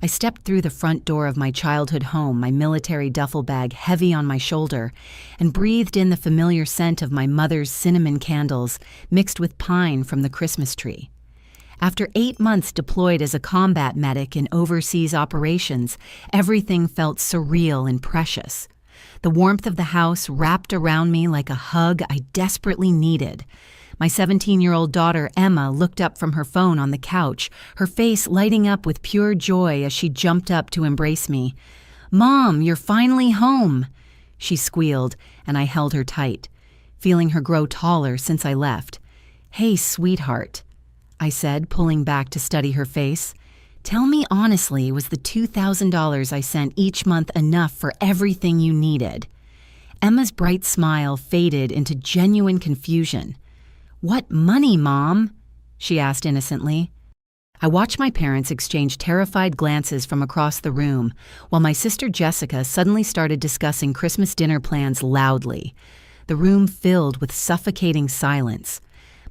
I stepped through the front door of my childhood home, my military duffel bag heavy on my shoulder, and breathed in the familiar scent of my mother's cinnamon candles mixed with pine from the Christmas tree. After 8 months deployed as a combat medic in overseas operations, everything felt surreal and precious. The warmth of the house wrapped around me like a hug I desperately needed. My 17-year-old daughter, Emma, looked up from her phone on the couch, her face lighting up with pure joy as she jumped up to embrace me. "Mom, you're finally home!" she squealed, and I held her tight, feeling her grow taller since I left. "Hey, sweetheart," I said, pulling back to study her face. "Tell me honestly, was the $2,000 I sent each month enough for everything you needed?" Emma's bright smile faded into genuine confusion. "What money, Mom?" she asked innocently. I watched my parents exchange terrified glances from across the room, while my sister Jessica suddenly started discussing Christmas dinner plans loudly. The room filled with suffocating silence.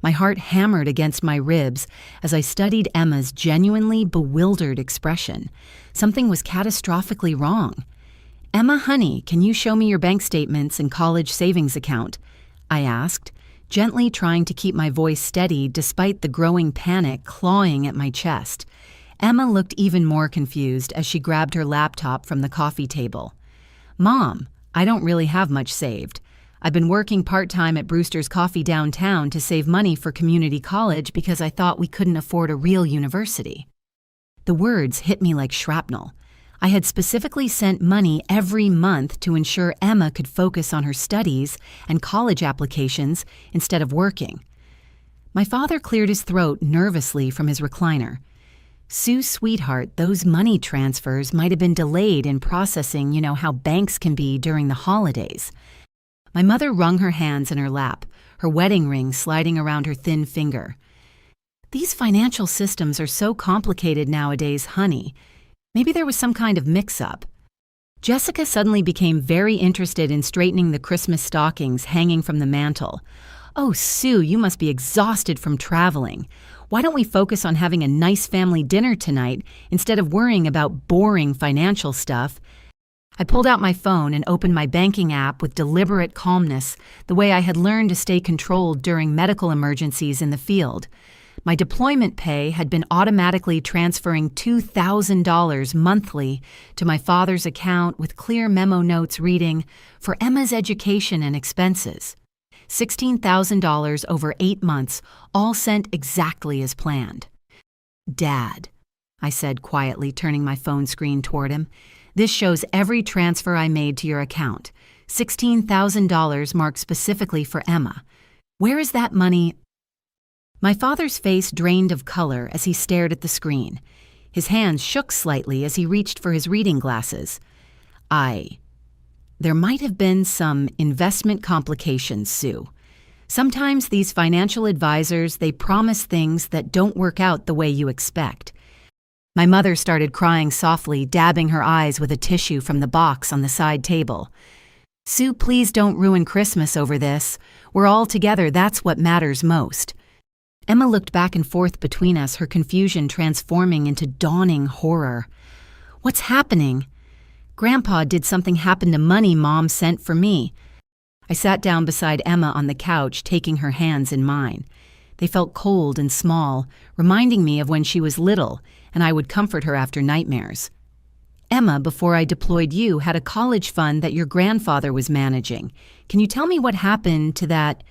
My heart hammered against my ribs as I studied Emma's genuinely bewildered expression. Something was catastrophically wrong. "Emma, honey, can you show me your bank statements and college savings account?" I asked, gently trying to keep my voice steady despite the growing panic clawing at my chest. Emma looked even more confused as she grabbed her laptop from the coffee table. "Mom, I don't really have much saved. I've been working part-time at Brewster's Coffee downtown to save money for community college because I thought we couldn't afford a real university." The words hit me like shrapnel. I had specifically sent money every month to ensure Emma could focus on her studies and college applications instead of working. My father cleared his throat nervously from his recliner. "Sue, sweetheart, those money transfers might have been delayed in processing, you know how banks can be during the holidays." My mother wrung her hands in her lap, her wedding ring sliding around her thin finger. "These financial systems are so complicated nowadays, honey. Maybe there was some kind of mix-up." Jessica suddenly became very interested in straightening the Christmas stockings hanging from the mantel. "Oh, Sue, you must be exhausted from traveling. Why don't we focus on having a nice family dinner tonight instead of worrying about boring financial stuff?" I pulled out my phone and opened my banking app with deliberate calmness, the way I had learned to stay controlled during medical emergencies in the field. My deployment pay had been automatically transferring $2,000 monthly to my father's account with clear memo notes reading, "For Emma's education and expenses." $16,000 over 8 months, all sent exactly as planned. "Dad," I said quietly, turning my phone screen toward him, "this shows every transfer I made to your account. $16,000 marked specifically for Emma. Where is that money?" My father's face drained of color as he stared at the screen. His hands shook slightly as he reached for his reading glasses. There might have been some investment complications, Sue. Sometimes these financial advisors, they promise things that don't work out the way you expect." My mother started crying softly, dabbing her eyes with a tissue from the box on the side table. "Sue, please don't ruin Christmas over this. We're all together, that's what matters most." Emma looked back and forth between us, her confusion transforming into dawning horror. "What's happening?" "Grandpa did something happen to money Mom sent for me." I sat down beside Emma on the couch, taking her hands in mine. They felt cold and small, reminding me of when she was little, and I would comfort her after nightmares. "Emma, before I deployed you, had a college fund that your grandfather was managing. Can you tell me what happened to that?"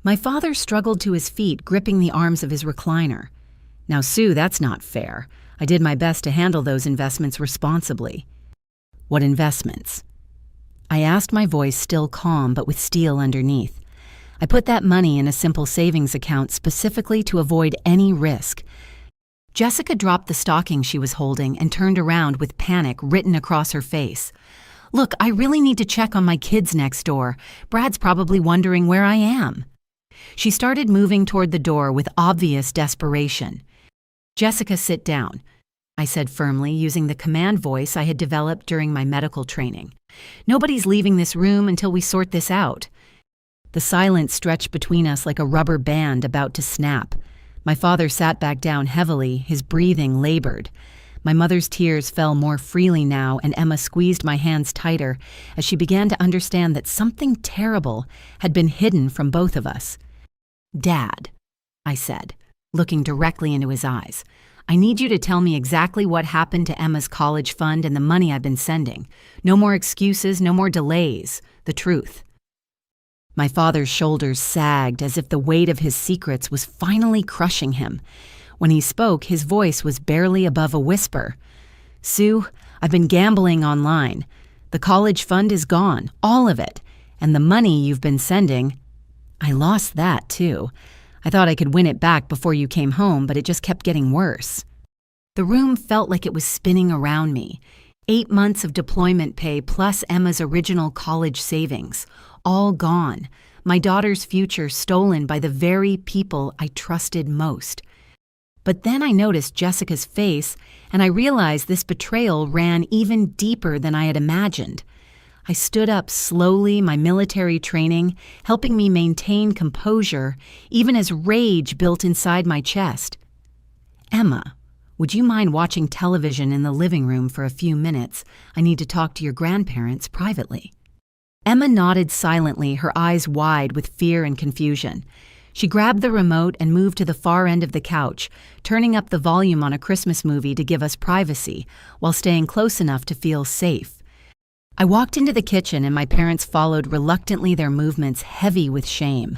My father struggled to his feet, gripping the arms of his recliner. "Now, Sue, that's not fair. I did my best to handle those investments responsibly." "What investments?" I asked, my voice still calm but with steel underneath. "I put that money in a simple savings account specifically to avoid any risk." Jessica dropped the stocking she was holding and turned around with panic written across her face. "Look, I really need to check on my kids next door. Brad's probably wondering where I am." She started moving toward the door with obvious desperation. "Jessica, sit down," I said firmly, using the command voice I had developed during my medical training. "Nobody's leaving this room until we sort this out." The silence stretched between us like a rubber band about to snap. My father sat back down heavily, his breathing labored. My mother's tears fell more freely now, and Emma squeezed my hands tighter as she began to understand that something terrible had been hidden from both of us. "Dad," I said, looking directly into his eyes, "I need you to tell me exactly what happened to Emma's college fund and the money I've been sending. No more excuses, no more delays. The truth." My father's shoulders sagged as if the weight of his secrets was finally crushing him. When he spoke, his voice was barely above a whisper. "Sue, I've been gambling online. The college fund is gone, all of it. And the money you've been sending, I lost that too. I thought I could win it back before you came home, but it just kept getting worse." The room felt like it was spinning around me. 8 months of deployment pay plus Emma's original college savings, all gone. My daughter's future stolen by the very people I trusted most. But then I noticed Jessica's face, and I realized this betrayal ran even deeper than I had imagined. I stood up slowly, my military training helping me maintain composure, even as rage built inside my chest. "Emma, would you mind watching television in the living room for a few minutes? I need to talk to your grandparents privately." Emma nodded silently, her eyes wide with fear and confusion. She grabbed the remote and moved to the far end of the couch, turning up the volume on a Christmas movie to give us privacy, while staying close enough to feel safe. I walked into the kitchen and my parents followed reluctantly, their movements heavy with shame.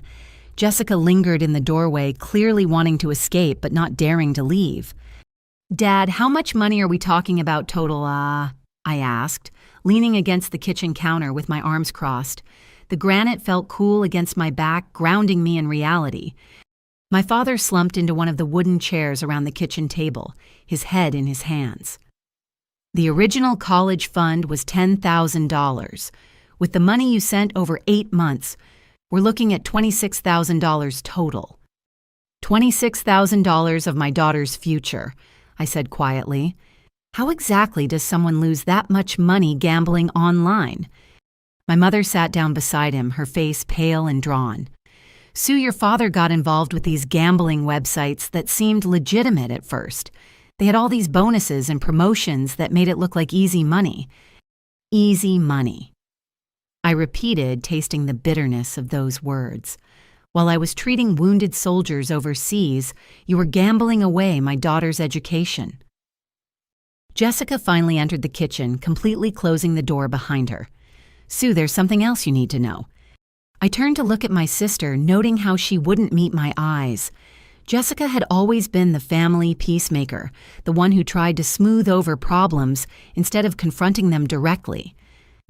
Jessica lingered in the doorway, clearly wanting to escape but not daring to leave. "Dad, how much money are we talking about total, I asked, leaning against the kitchen counter with my arms crossed. The granite felt cool against my back, grounding me in reality. My father slumped into one of the wooden chairs around the kitchen table, his head in his hands. "The original college fund was $10,000. With the money you sent over 8 months, we're looking at $26,000 total. $26,000 of my daughter's future," I said quietly. "How exactly does someone lose that much money gambling online?" My mother sat down beside him, her face pale and drawn. "Sue, your father got involved with these gambling websites that seemed legitimate at first. They had all these bonuses and promotions that made it look like easy money." "Easy money," I repeated, tasting the bitterness of those words. "While I was treating wounded soldiers overseas, you were gambling away my daughter's education." Jessica finally entered the kitchen, completely closing the door behind her. "Sue, there's something else you need to know." I turned to look at my sister, noting how she wouldn't meet my eyes. Jessica had always been the family peacemaker, the one who tried to smooth over problems instead of confronting them directly.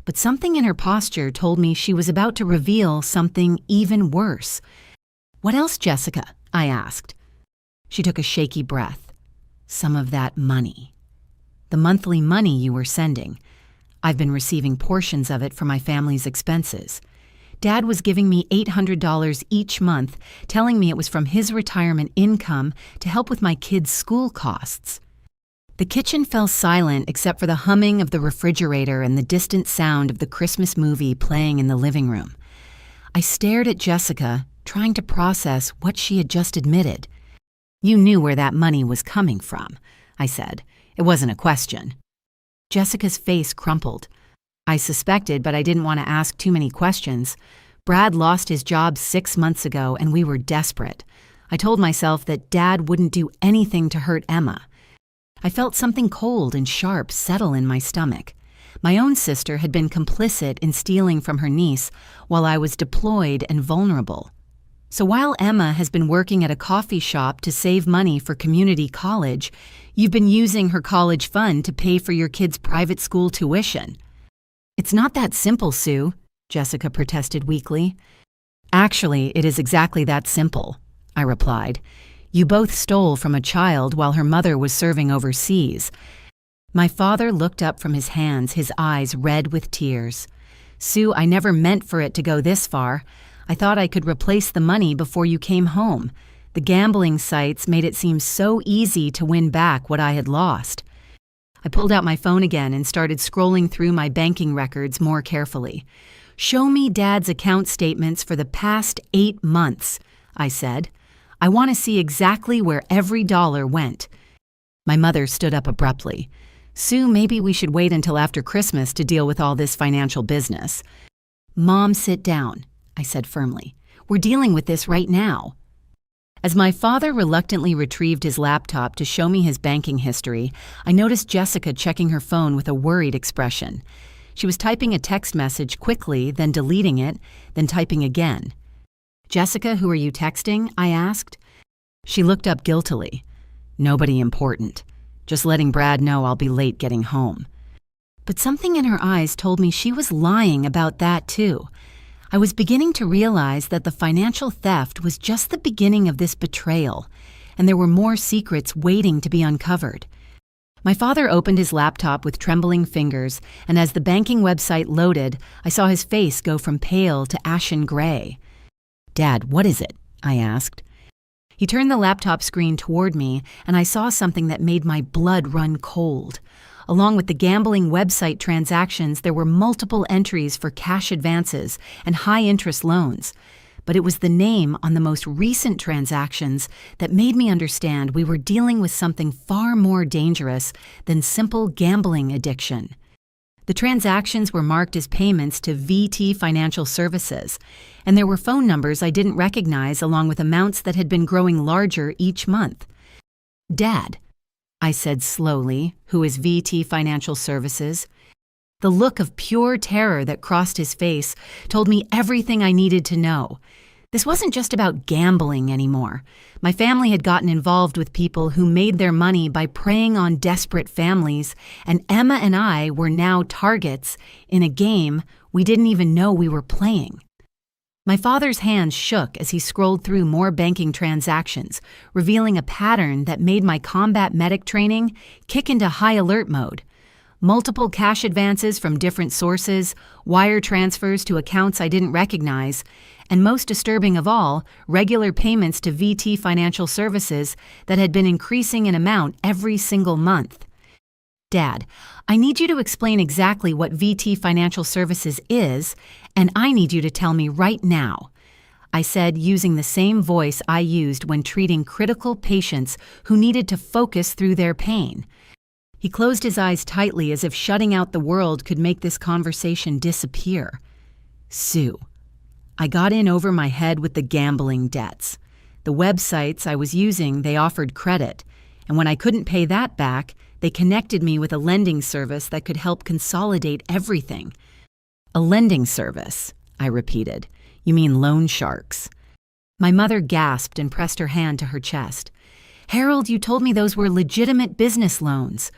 But something in her posture told me she was about to reveal something even worse. "What else, Jessica?" I asked. She took a shaky breath. "Some of that money. The monthly money you were sending. I've been receiving portions of it for my family's expenses. Dad was giving me $800 each month, telling me it was from his retirement income to help with my kids' school costs." The kitchen fell silent except for the humming of the refrigerator and the distant sound of the Christmas movie playing in the living room. I stared at Jessica, trying to process what she had just admitted. "You knew where that money was coming from," I said. "It wasn't a question." Jessica's face crumpled. "I suspected, but I didn't want to ask too many questions. Brad lost his job 6 months ago, and we were desperate. I told myself that Dad wouldn't do anything to hurt Emma." I felt something cold and sharp settle in my stomach. My own sister had been complicit in stealing from her niece while I was deployed and vulnerable. "So while Emma has been working at a coffee shop to save money for community college, you've been using her college fund to pay for your kids' private school tuition." "It's not that simple, Sue," Jessica protested weakly. "Actually, it is exactly that simple," I replied. "You both stole from a child while her mother was serving overseas." My father looked up from his hands, his eyes red with tears. "Sue, I never meant for it to go this far. I thought I could replace the money before you came home. The gambling sites made it seem so easy to win back what I had lost." I pulled out my phone again and started scrolling through my banking records more carefully. "Show me Dad's account statements for the past 8 months, I said. "I want to see exactly where every dollar went." My mother stood up abruptly. "Sue, maybe we should wait until after Christmas to deal with all this financial business." "Mom, sit down," I said firmly. "We're dealing with this right now." As my father reluctantly retrieved his laptop to show me his banking history, I noticed Jessica checking her phone with a worried expression. She was typing a text message quickly, then deleting it, then typing again. "Jessica, who are you texting?" I asked. She looked up guiltily. "Nobody important. Just letting Brad know I'll be late getting home." But something in her eyes told me she was lying about that too. I was beginning to realize that the financial theft was just the beginning of this betrayal, and there were more secrets waiting to be uncovered. My father opened his laptop with trembling fingers, and as the banking website loaded, I saw his face go from pale to ashen gray. "Dad, what is it?" I asked. He turned the laptop screen toward me, and I saw something that made my blood run cold. Along with the gambling website transactions, there were multiple entries for cash advances and high-interest loans. But it was the name on the most recent transactions that made me understand we were dealing with something far more dangerous than simple gambling addiction. The transactions were marked as payments to VT Financial Services, and there were phone numbers I didn't recognize along with amounts that had been growing larger each month. "Dad," I said slowly, "who is VT Financial Services?" The look of pure terror that crossed his face told me everything I needed to know. This wasn't just about gambling anymore. My family had gotten involved with people who made their money by preying on desperate families, and Emma and I were now targets in a game we didn't even know we were playing. My father's hands shook as he scrolled through more banking transactions, revealing a pattern that made my combat medic training kick into high alert mode. Multiple cash advances from different sources, wire transfers to accounts I didn't recognize, and most disturbing of all, regular payments to VT Financial Services that had been increasing in amount every single month. "Dad, I need you to explain exactly what VT Financial Services is, and I need you to tell me right now," I said, using the same voice I used when treating critical patients who needed to focus through their pain. He closed his eyes tightly as if shutting out the world could make this conversation disappear. "Sue, I got in over my head with the gambling debts. The websites I was using, they offered credit, and when I couldn't pay that back, they connected me with a lending service that could help consolidate everything." "A lending service," I repeated. "You mean loan sharks?" My mother gasped and pressed her hand to her chest. "Harold, you told me those were legitimate business loans."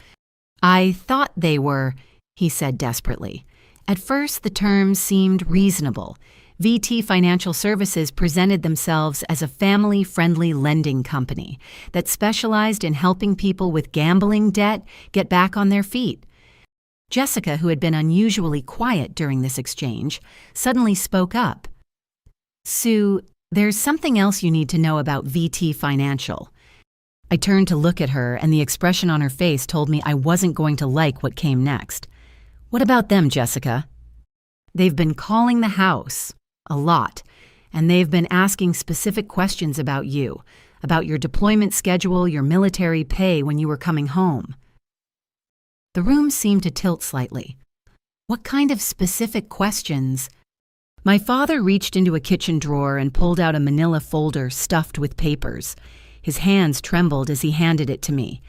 "I thought they were," he said desperately. At first, the terms seemed reasonable. VT Financial Services presented themselves as a family-friendly lending company that specialized in helping people with gambling debt get back on their feet. Jessica, who had been unusually quiet during this exchange, suddenly spoke up. "Sue, there's something else you need to know about VT Financial." I turned to look at her, and the expression on her face told me I wasn't going to like what came next. "What about them, Jessica?" "They've been calling the house. A lot. And they've been asking specific questions about you, about your deployment schedule, your military pay when you were coming home." The room seemed to tilt slightly. "What kind of specific questions?" My father reached into a kitchen drawer and pulled out a manila folder stuffed with papers. His hands trembled as he handed it to me.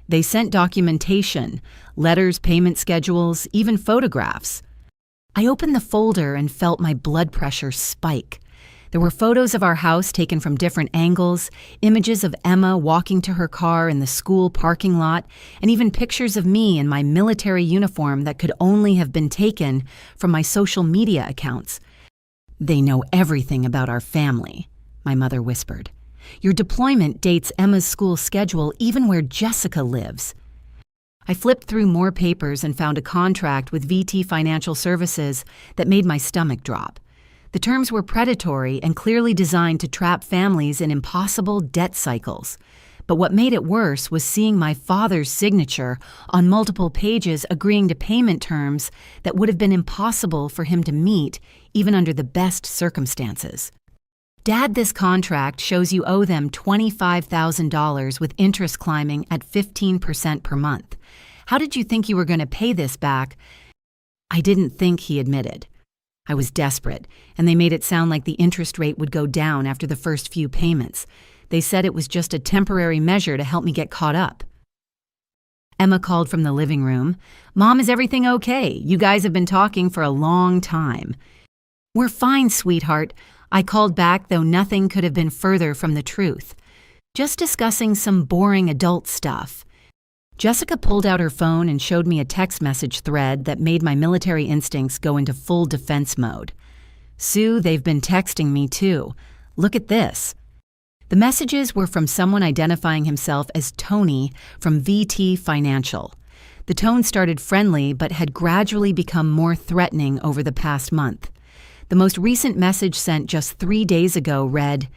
They sent documentation, letters, payment schedules, even photographs. I opened the folder and felt my blood pressure spike. There were photos of our house taken from different angles, images of Emma walking to her car in the school parking lot, and even pictures of me in my military uniform that could only have been taken from my social media accounts. "They know everything about our family," my mother whispered. "Your deployment dates Emma's school schedule, even where Jessica lives." I flipped through more papers and found a contract with VT Financial Services that made my stomach drop. The terms were predatory and clearly designed to trap families in impossible debt cycles. But what made it worse was seeing my father's signature on multiple pages agreeing to payment terms that would have been impossible for him to meet even under the best circumstances. Dad, this contract shows you owe them $25,000 with interest climbing at 15% per month. How did you think you were going to pay this back? I didn't think, he admitted. I was desperate, and they made it sound like the interest rate would go down after the first few payments. They said it was just a temporary measure to help me get caught up. Emma called from the living room. Mom, is everything okay? You guys have been talking for a long time. We're fine, sweetheart. I called back, though nothing could have been further from the truth. Just discussing some boring adult stuff. Jessica pulled out her phone and showed me a text message thread that made my military instincts go into full defense mode. Sue, they've been texting me too. Look at this. The messages were from someone identifying himself as Tony from VT Financial. The tone started friendly but had gradually become more threatening over the past month. The most recent message sent just 3 days ago read,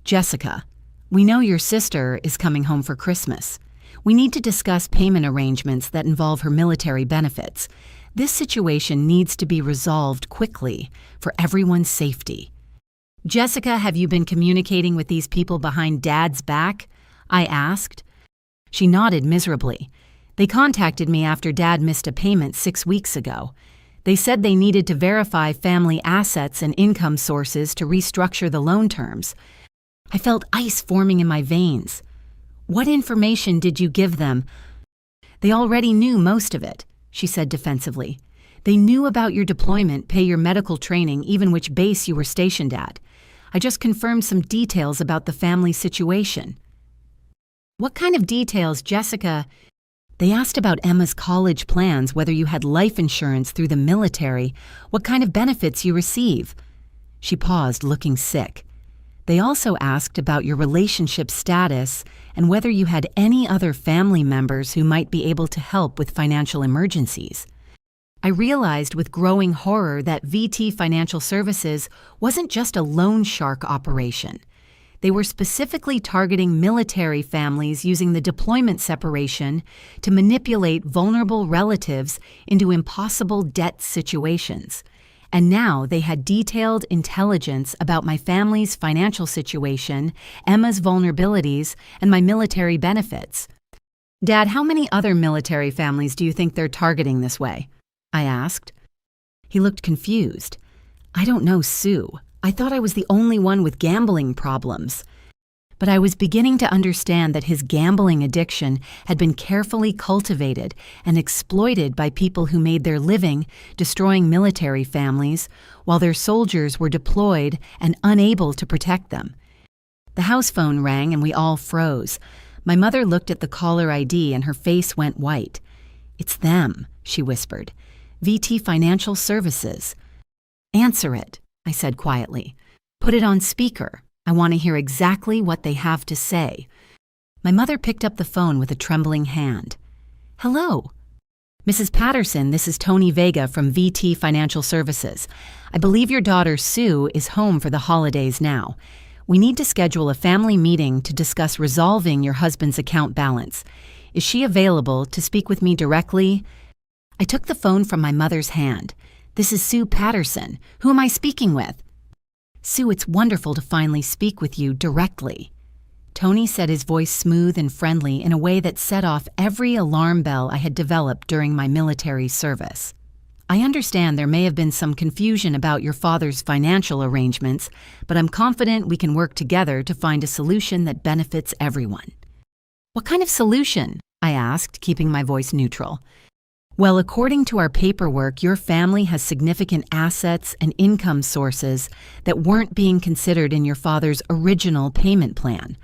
Jessica, we know your sister is coming home for Christmas. We need to discuss payment arrangements that involve her military benefits. This situation needs to be resolved quickly for everyone's safety. Jessica, have you been communicating with these people behind Dad's back? I asked. She nodded miserably. They contacted me after Dad missed a payment 6 weeks ago. They said they needed to verify family assets and income sources to restructure the loan terms. I felt ice forming in my veins. What information did you give them? They already knew most of it, she said defensively. They knew about your deployment, pay your medical training, even which base you were stationed at. I just confirmed some details about the family situation. What kind of details, Jessica? They asked about Emma's college plans, whether you had life insurance through the military, what kind of benefits you receive. She paused, looking sick. They also asked about your relationship status and whether you had any other family members who might be able to help with financial emergencies. I realized with growing horror that VT Financial Services wasn't just a loan shark operation. They were specifically targeting military families using the deployment separation to manipulate vulnerable relatives into impossible debt situations. And now they had detailed intelligence about my family's financial situation, Emma's vulnerabilities, and my military benefits. Dad, how many other military families do you think they're targeting this way? I asked. He looked confused. I don't know, Sue. I thought I was the only one with gambling problems. But I was beginning to understand that his gambling addiction had been carefully cultivated and exploited by people who made their living destroying military families while their soldiers were deployed and unable to protect them. The house phone rang and we all froze. My mother looked at the caller ID and her face went white. It's them, she whispered. VT Financial Services. Answer it, I said quietly. Put it on speaker. I want to hear exactly what they have to say. My mother picked up the phone with a trembling hand. Hello. Mrs. Patterson, this is Tony Vega from VT Financial Services. I believe your daughter Sue is home for the holidays now. We need to schedule a family meeting to discuss resolving your husband's account balance. Is she available to speak with me directly? I took the phone from my mother's hand. This is Sue Patterson. Who am I speaking with? Sue, it's wonderful to finally speak with you directly. Tony said, his voice smooth and friendly in a way that set off every alarm bell I had developed during my military service. I understand there may have been some confusion about your father's financial arrangements, but I'm confident we can work together to find a solution that benefits everyone. What kind of solution? I asked, keeping my voice neutral. Well, according to our paperwork, your family has significant assets and income sources that weren't being considered in your father's original payment plan.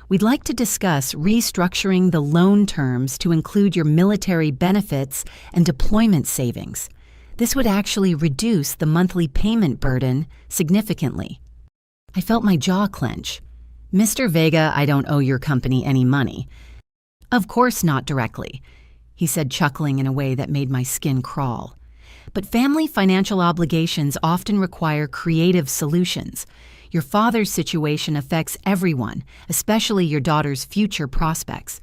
We'd like to discuss restructuring the loan terms to include your military benefits and deployment savings. This would actually reduce the monthly payment burden significantly. I felt my jaw clench. Mr. Vega, I don't owe your company any money. Of course not directly, he said, chuckling in a way that made my skin crawl. But family financial obligations often require creative solutions. Your father's situation affects everyone, especially your daughter's future prospects.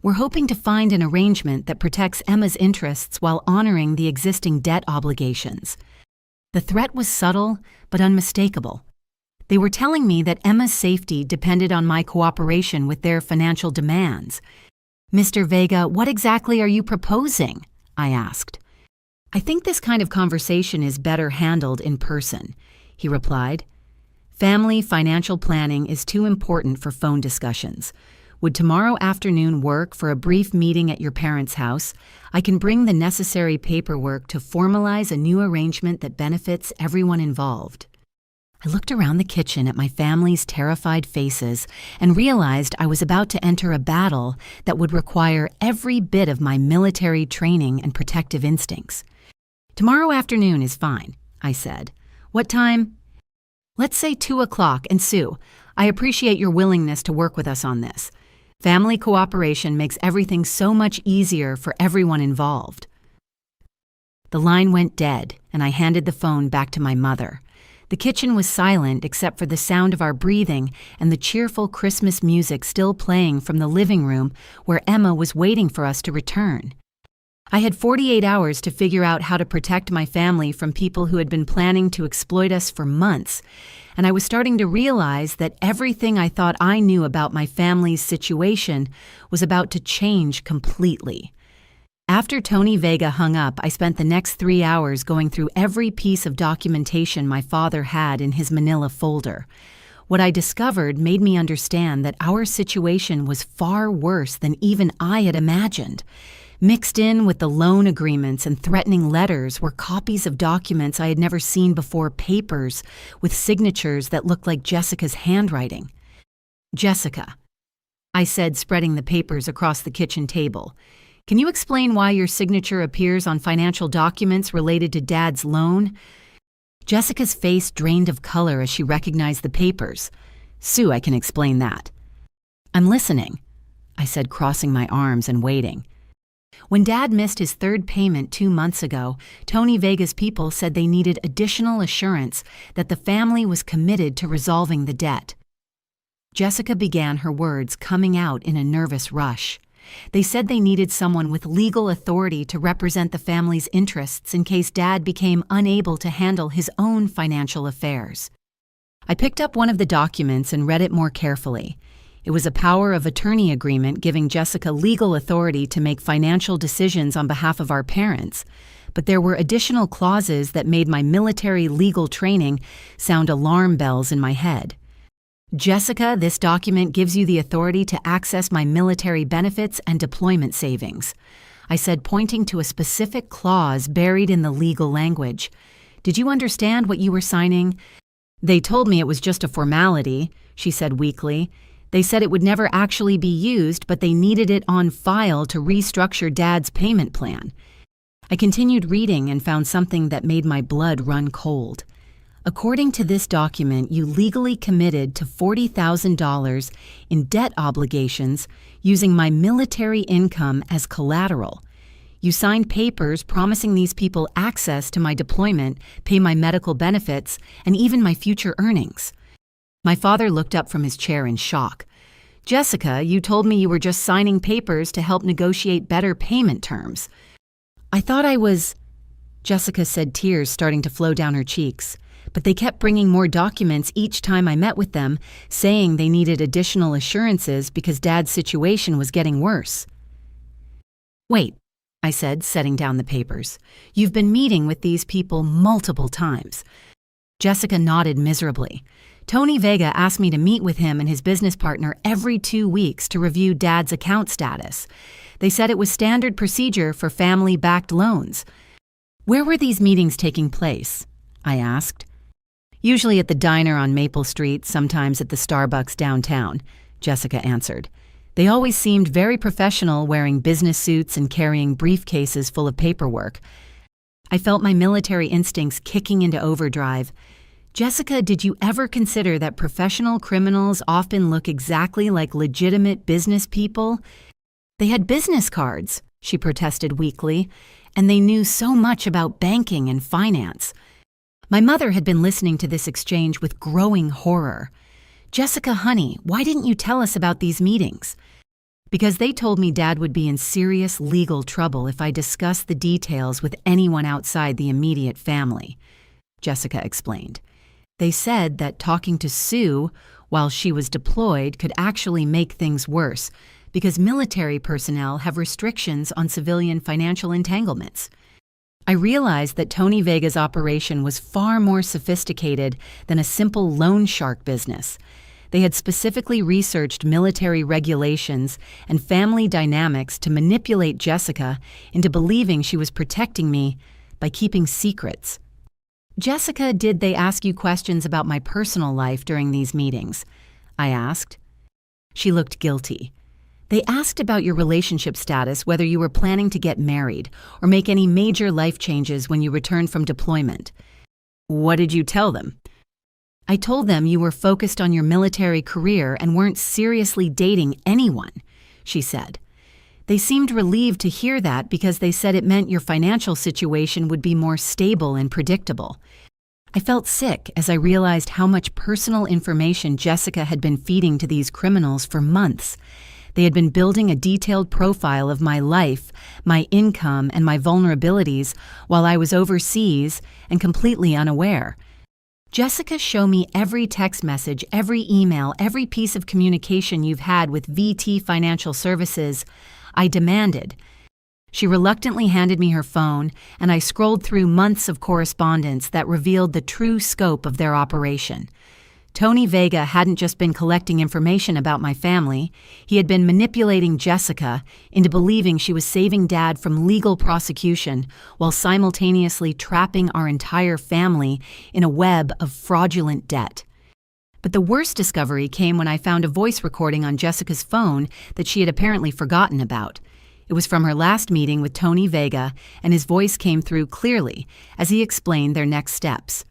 We're hoping to find an arrangement that protects Emma's interests while honoring the existing debt obligations. The threat was subtle but unmistakable. They were telling me that Emma's safety depended on my cooperation with their financial demands. "Mr. Vega, what exactly are you proposing?" I asked. "I think this kind of conversation is better handled in person," he replied. "Family financial planning is too important for phone discussions. Would tomorrow afternoon work for a brief meeting at your parents' house? I can bring the necessary paperwork to formalize a new arrangement that benefits everyone involved." I looked around the kitchen at my family's terrified faces and realized I was about to enter a battle that would require every bit of my military training and protective instincts. "Tomorrow afternoon is fine," I said. "What time?" "Let's say 2 o'clock, and Sue, I appreciate your willingness to work with us on this. Family cooperation makes everything so much easier for everyone involved." The line went dead, and I handed the phone back to my mother. The kitchen was silent except for the sound of our breathing and the cheerful Christmas music still playing from the living room where Emma was waiting for us to return. I had 48 hours to figure out how to protect my family from people who had been planning to exploit us for months, and I was starting to realize that everything I thought I knew about my family's situation was about to change completely. After Tony Vega hung up, I spent the next 3 hours going through every piece of documentation my father had in his manila folder. What I discovered made me understand that our situation was far worse than even I had imagined. Mixed in with the loan agreements and threatening letters were copies of documents I had never seen before, papers with signatures that looked like Jessica's handwriting. "Jessica," I said, spreading the papers across the kitchen table, "can you explain why your signature appears on financial documents related to Dad's loan?" Jessica's face drained of color as she recognized the papers. "Sue, I can explain that." "I'm listening," I said, crossing my arms and waiting. "When Dad missed his third payment 2 months ago, Tony Vega's people said they needed additional assurance that the family was committed to resolving the debt." Jessica began her words, coming out in a nervous rush. "They said they needed someone with legal authority to represent the family's interests in case Dad became unable to handle his own financial affairs." I picked up one of the documents and read it more carefully. It was a power of attorney agreement giving Jessica legal authority to make financial decisions on behalf of our parents, but there were additional clauses that made my military legal training sound alarm bells in my head. "Jessica, this document gives you the authority to access my military benefits and deployment savings," I said, pointing to a specific clause buried in the legal language. "Did you understand what you were signing?" "They told me it was just a formality," she said weakly. "They said it would never actually be used, but they needed it on file to restructure Dad's payment plan." I continued reading and found something that made my blood run cold. "According to this document, you legally committed to $40,000 in debt obligations using my military income as collateral. You signed papers promising these people access to my deployment, pay my medical benefits, and even my future earnings." My father looked up from his chair in shock. "Jessica, you told me you were just signing papers to help negotiate better payment terms." "I thought I was," Jessica said, tears starting to flow down her cheeks. "But they kept bringing more documents each time I met with them, saying they needed additional assurances because Dad's situation was getting worse." "Wait," I said, setting down the papers. "You've been meeting with these people multiple times." Jessica nodded miserably. "Tony Vega asked me to meet with him and his business partner every 2 weeks to review Dad's account status. They said it was standard procedure for family-backed loans." "Where were these meetings taking place?" I asked. "Usually at the diner on Maple Street, sometimes at the Starbucks downtown," Jessica answered. "They always seemed very professional, wearing business suits and carrying briefcases full of paperwork." I felt my military instincts kicking into overdrive. "Jessica, did you ever consider that professional criminals often look exactly like legitimate business people?" "They had business cards," she protested weakly, "and they knew so much about banking and finance." My mother had been listening to this exchange with growing horror. "Jessica, honey, why didn't you tell us about these meetings?" "Because they told me Dad would be in serious legal trouble if I discussed the details with anyone outside the immediate family," Jessica explained. They said that talking to Sue while she was deployed could actually make things worse because military personnel have restrictions on civilian financial entanglements. I realized that Tony Vega's operation was far more sophisticated than a simple loan shark business. They had specifically researched military regulations and family dynamics to manipulate Jessica into believing she was protecting me by keeping secrets. "Jessica, did they ask you questions about my personal life during these meetings?" I asked. She looked guilty. "They asked about your relationship status, whether you were planning to get married or make any major life changes when you returned from deployment." "What did you tell them?" "I told them you were focused on your military career and weren't seriously dating anyone," she said. "They seemed relieved to hear that because they said it meant your financial situation would be more stable and predictable." I felt sick as I realized how much personal information Jessica had been feeding to these criminals for months. They had been building a detailed profile of my life, my income, and my vulnerabilities while I was overseas and completely unaware. "Jessica, show me every text message, every email, every piece of communication you've had with VT Financial Services," I demanded. She reluctantly handed me her phone, and I scrolled through months of correspondence that revealed the true scope of their operation. Tony Vega hadn't just been collecting information about my family, he had been manipulating Jessica into believing she was saving Dad from legal prosecution while simultaneously trapping our entire family in a web of fraudulent debt. But the worst discovery came when I found a voice recording on Jessica's phone that she had apparently forgotten about. It was from her last meeting with Tony Vega, and his voice came through clearly as he explained their next steps.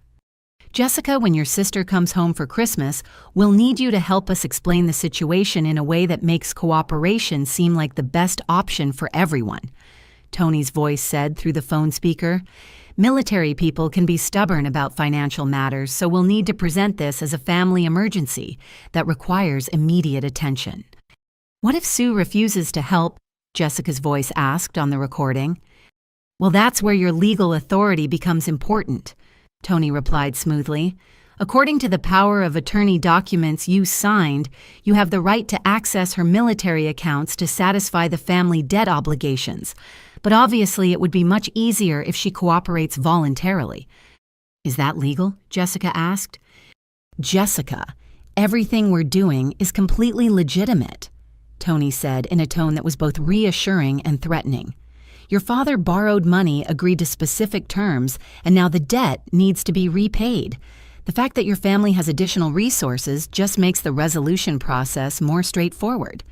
"Jessica, when your sister comes home for Christmas, we'll need you to help us explain the situation in a way that makes cooperation seem like the best option for everyone," Tony's voice said through the phone speaker. "Military people can be stubborn about financial matters, so we'll need to present this as a family emergency that requires immediate attention." "What if Sue refuses to help?" Jessica's voice asked on the recording. "Well, that's where your legal authority becomes important," Tony replied smoothly. "According to the power of attorney documents you signed, you have the right to access her military accounts to satisfy the family debt obligations. But obviously it would be much easier if she cooperates voluntarily." "Is that legal?" Jessica asked. "Jessica, everything we're doing is completely legitimate," Tony said in a tone that was both reassuring and threatening. "Your father borrowed money, agreed to specific terms, and now the debt needs to be repaid. The fact that your family has additional resources just makes the resolution process more straightforward."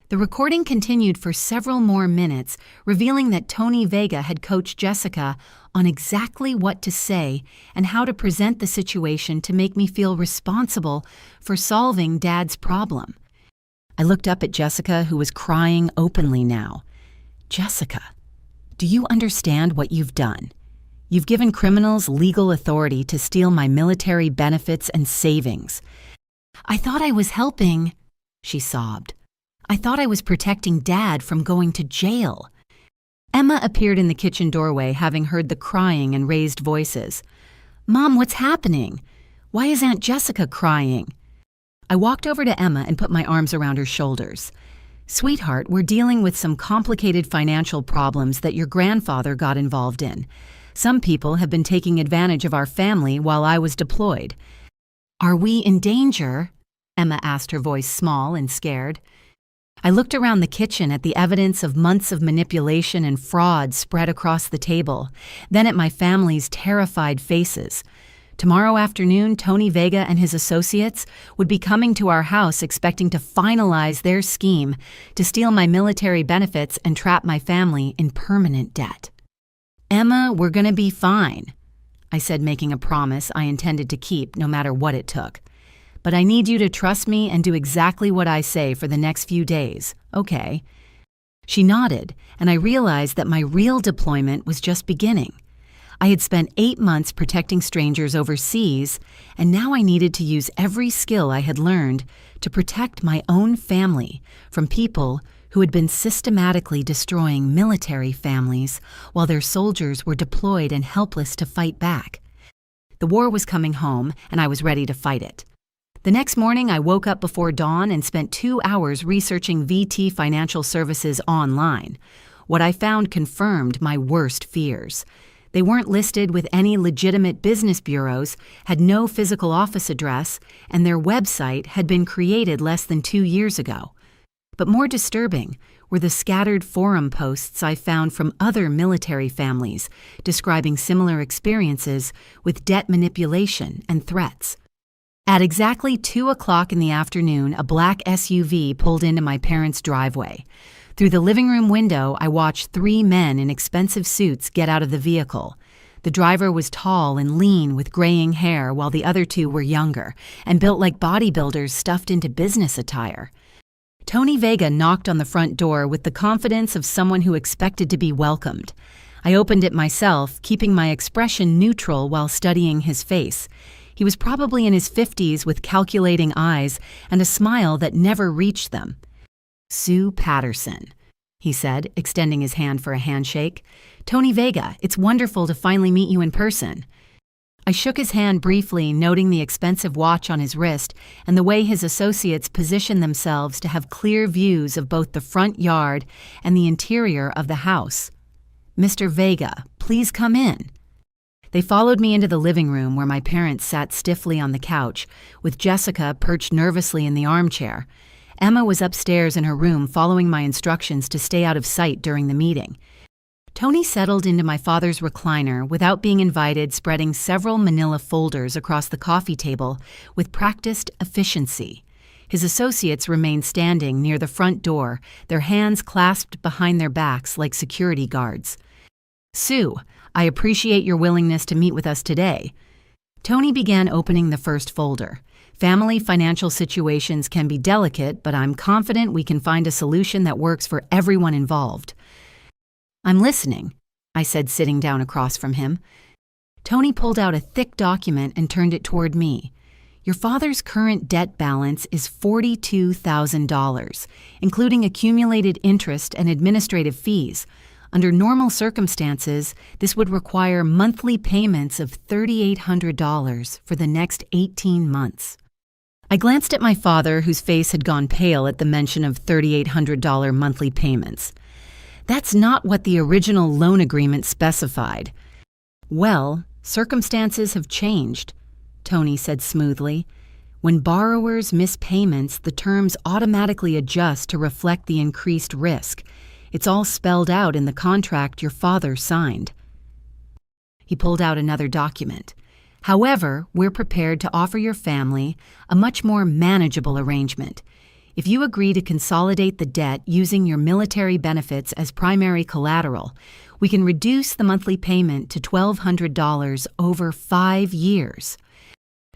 The recording continued for several more minutes, revealing that Tony Vega had coached Jessica on exactly what to say and how to present the situation to make me feel responsible for solving Dad's problem. I looked up at Jessica, who was crying openly now. "Jessica, do you understand what you've done? You've given criminals legal authority to steal my military benefits and savings." "I thought I was helping," she sobbed. "I thought I was protecting Dad from going to jail." Emma appeared in the kitchen doorway, having heard the crying and raised voices. "Mom, what's happening? Why is Aunt Jessica crying?" I walked over to Emma and put my arms around her shoulders. "Sweetheart, we're dealing with some complicated financial problems that your grandfather got involved in. Some people have been taking advantage of our family while I was deployed." "Are we in danger?" Emma asked, her voice small and scared. I looked around the kitchen at the evidence of months of manipulation and fraud spread across the table, then at my family's terrified faces. Tomorrow afternoon, Tony Vega and his associates would be coming to our house expecting to finalize their scheme to steal my military benefits and trap my family in permanent debt. "Emma, we're going to be fine," I said, making a promise I intended to keep no matter what it took. "But I need you to trust me and do exactly what I say for the next few days, okay?" She nodded, and I realized that my real deployment was just beginning. I had spent 8 months protecting strangers overseas, and now I needed to use every skill I had learned to protect my own family from people who had been systematically destroying military families while their soldiers were deployed and helpless to fight back. The war was coming home, and I was ready to fight it. The next morning, I woke up before dawn and spent 2 hours researching VT Financial Services online. What I found confirmed my worst fears. They weren't listed with any legitimate business bureaus, had no physical office address, and their website had been created less than 2 years ago. But more disturbing were the scattered forum posts I found from other military families describing similar experiences with debt manipulation and threats. At exactly 2 o'clock in the afternoon, a black SUV pulled into my parents' driveway. Through the living room window, I watched 3 men in expensive suits get out of the vehicle. The driver was tall and lean with graying hair, while the other 2 were younger and built like bodybuilders stuffed into business attire. Tony Vega knocked on the front door with the confidence of someone who expected to be welcomed. I opened it myself, keeping my expression neutral while studying his face. He was probably in his 50s with calculating eyes and a smile that never reached them. "Sue Patterson," he said, extending his hand for a handshake. "Tony Vega, it's wonderful to finally meet you in person." I shook his hand briefly, noting the expensive watch on his wrist and the way his associates positioned themselves to have clear views of both the front yard and the interior of the house. "Mr. Vega, please come in." They followed me into the living room where my parents sat stiffly on the couch, with Jessica perched nervously in the armchair. Emma was upstairs in her room following my instructions to stay out of sight during the meeting. Tony settled into my father's recliner without being invited, spreading several manila folders across the coffee table with practiced efficiency. His associates remained standing near the front door, their hands clasped behind their backs like security guards. "Sue, I appreciate your willingness to meet with us today." Tony began opening the first folder. "Family financial situations can be delicate, but I'm confident we can find a solution that works for everyone involved." "I'm listening," I said, sitting down across from him. Tony pulled out a thick document and turned it toward me. "Your father's current debt balance is $42,000, including accumulated interest and administrative fees. Under normal circumstances, this would require monthly payments of $3,800 for the next 18 months. I glanced at my father, whose face had gone pale at the mention of $3,800 monthly payments. "That's not what the original loan agreement specified." "Well, circumstances have changed," Tony said smoothly. "When borrowers miss payments, the terms automatically adjust to reflect the increased risk. It's all spelled out in the contract your father signed." He pulled out another document. "However, we're prepared to offer your family a much more manageable arrangement. If you agree to consolidate the debt using your military benefits as primary collateral, we can reduce the monthly payment to $1,200 over 5 years.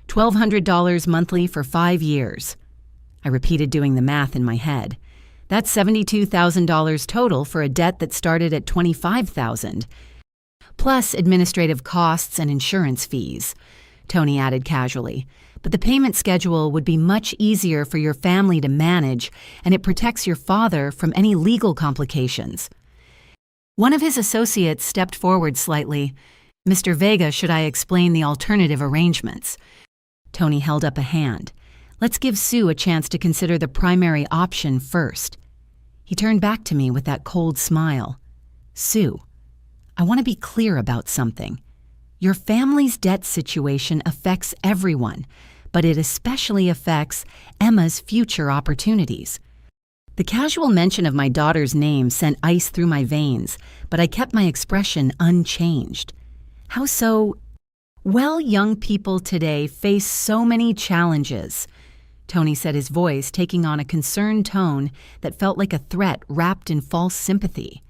$1,200 monthly for 5 years. I repeated, doing the math in my head. That's $72,000 total for a debt that started at $25,000. Plus administrative costs and insurance fees," Tony added casually. "But the payment schedule would be much easier for your family to manage, and it protects your father from any legal complications." One of his associates stepped forward slightly. "Mr. Vega, should I explain the alternative arrangements?" Tony held up a hand. "Let's give Sue a chance to consider the primary option first." He turned back to me with that cold smile. "Sue, I want to be clear about something. Your family's debt situation affects everyone, but it especially affects Emma's future opportunities." The casual mention of my daughter's name sent ice through my veins, but I kept my expression unchanged. "How so?" "Well, young people today face so many challenges," Tony said, his voice taking on a concerned tone that felt like a threat wrapped in false sympathy.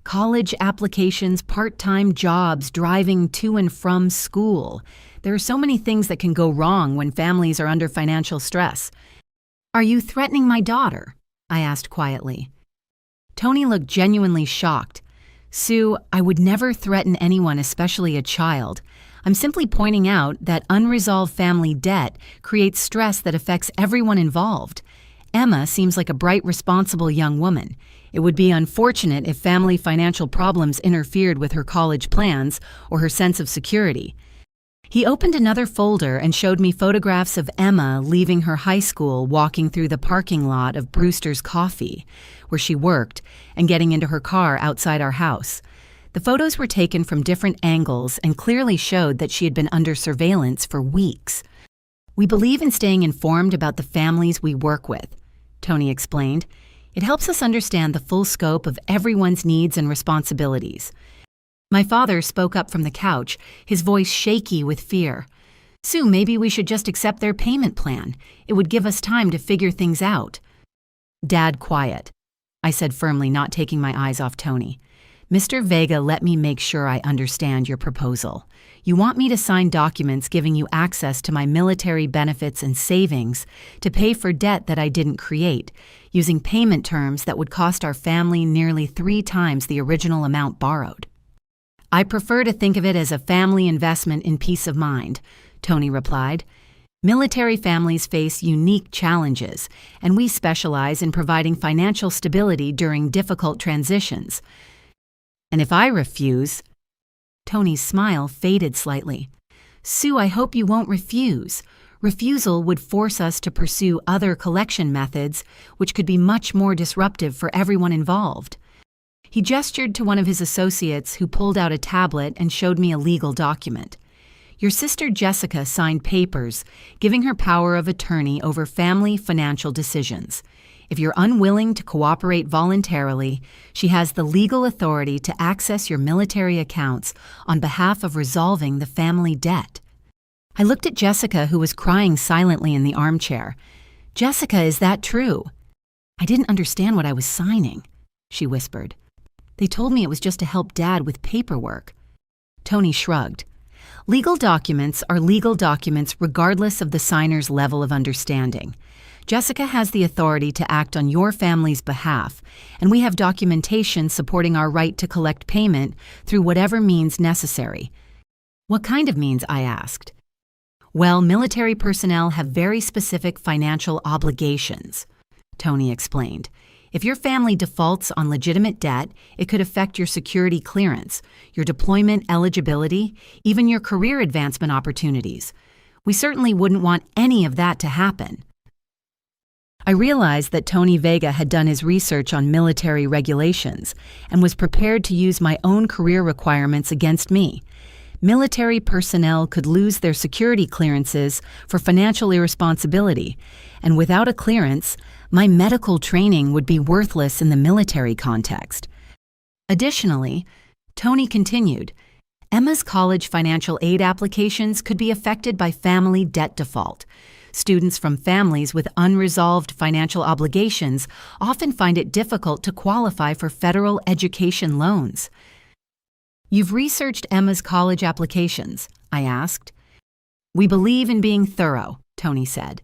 "College applications, part-time jobs, driving to and from school. There are so many things that can go wrong when families are under financial stress." "Are you threatening my daughter?" I asked quietly. Tony looked genuinely shocked. "Sue, I would never threaten anyone, especially a child. I'm simply pointing out that unresolved family debt creates stress that affects everyone involved. Emma seems like a bright, responsible young woman. It would be unfortunate if family financial problems interfered with her college plans or her sense of security. He opened another folder and showed me photographs of Emma leaving her high school, walking through the parking lot of Brewster's Coffee, where she worked, and getting into her car outside our house. The photos were taken from different angles and clearly showed that she had been under surveillance for weeks. "We believe in staying informed about the families we work with," Tony explained. "It helps us understand the full scope of everyone's needs and responsibilities." My father spoke up from the couch, his voice shaky with fear. "Sue, maybe we should just accept their payment plan. It would give us time to figure things out." "Dad, quiet," I said firmly, not taking my eyes off Tony. "Mr. Vega, let me make sure I understand your proposal. You want me to sign documents giving you access to my military benefits and savings to pay for debt that I didn't create, using payment terms that would cost our family nearly 3 times the original amount borrowed." "I prefer to think of it as a family investment in peace of mind," Tony replied. "Military families face unique challenges, and we specialize in providing financial stability during difficult transitions. And if I refuse—" Tony's smile faded slightly. "Sue, I hope you won't refuse. Refusal would force us to pursue other collection methods, which could be much more disruptive for everyone involved." He gestured to one of his associates who pulled out a tablet and showed me a legal document. "Your sister Jessica signed papers giving her power of attorney over family financial decisions. If you're unwilling to cooperate voluntarily, she has the legal authority to access your military accounts on behalf of resolving the family debt." I looked at Jessica, who was crying silently in the armchair. "Jessica, is that true?" "I didn't understand what I was signing," she whispered. "They told me it was just to help Dad with paperwork." Tony shrugged. "Legal documents are legal documents regardless of the signer's level of understanding. Jessica has the authority to act on your family's behalf, and we have documentation supporting our right to collect payment through whatever means necessary." "What kind of means?" I asked. "Well, military personnel have very specific financial obligations," Tony explained. "If your family defaults on legitimate debt, it could affect your security clearance, your deployment eligibility, even your career advancement opportunities. We certainly wouldn't want any of that to happen." I realized that Tony Vega had done his research on military regulations and was prepared to use my own career requirements against me. Military personnel could lose their security clearances for financial irresponsibility, and without a clearance, my medical training would be worthless in the military context. Additionally, Tony continued, Emma's college financial aid applications could be affected by family debt default. Students from families with unresolved financial obligations often find it difficult to qualify for federal education loans. "You've researched Emma's college applications?" I asked. "We believe in being thorough," Tony said.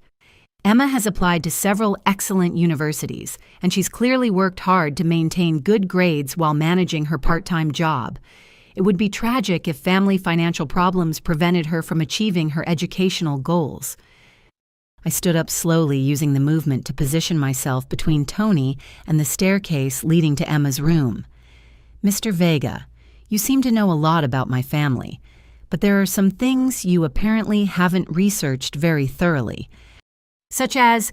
"Emma has applied to several excellent universities, and she's clearly worked hard to maintain good grades while managing her part-time job. It would be tragic if family financial problems prevented her from achieving her educational goals." I stood up slowly, using the movement to position myself between Tony and the staircase leading to Emma's room. "Mr. Vega, you seem to know a lot about my family, but there are some things you apparently haven't researched very thoroughly. Such as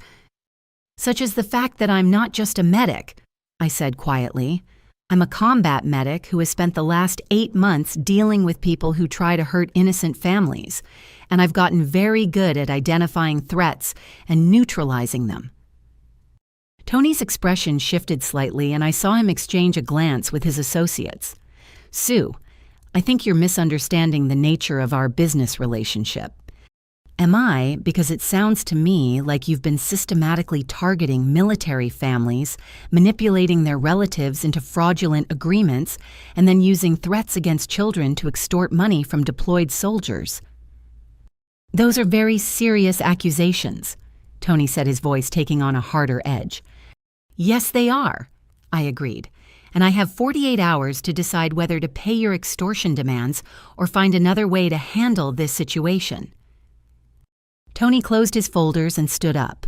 the fact that I'm not just a medic," I said quietly. "I'm a combat medic who has spent the last 8 months dealing with people who try to hurt innocent families, and I've gotten very good at identifying threats and neutralizing them." Tony's expression shifted slightly, and I saw him exchange a glance with his associates. "Sue, I think you're misunderstanding the nature of our business relationship. Am I, because it sounds to me like you've been systematically targeting military families, manipulating their relatives into fraudulent agreements, and then using threats against children to extort money from deployed soldiers." "Those are very serious accusations," Tony said, his voice taking on a harder edge. "Yes, they are," I agreed, "and I have 48 hours to decide whether to pay your extortion demands or find another way to handle this situation." Tony closed his folders and stood up.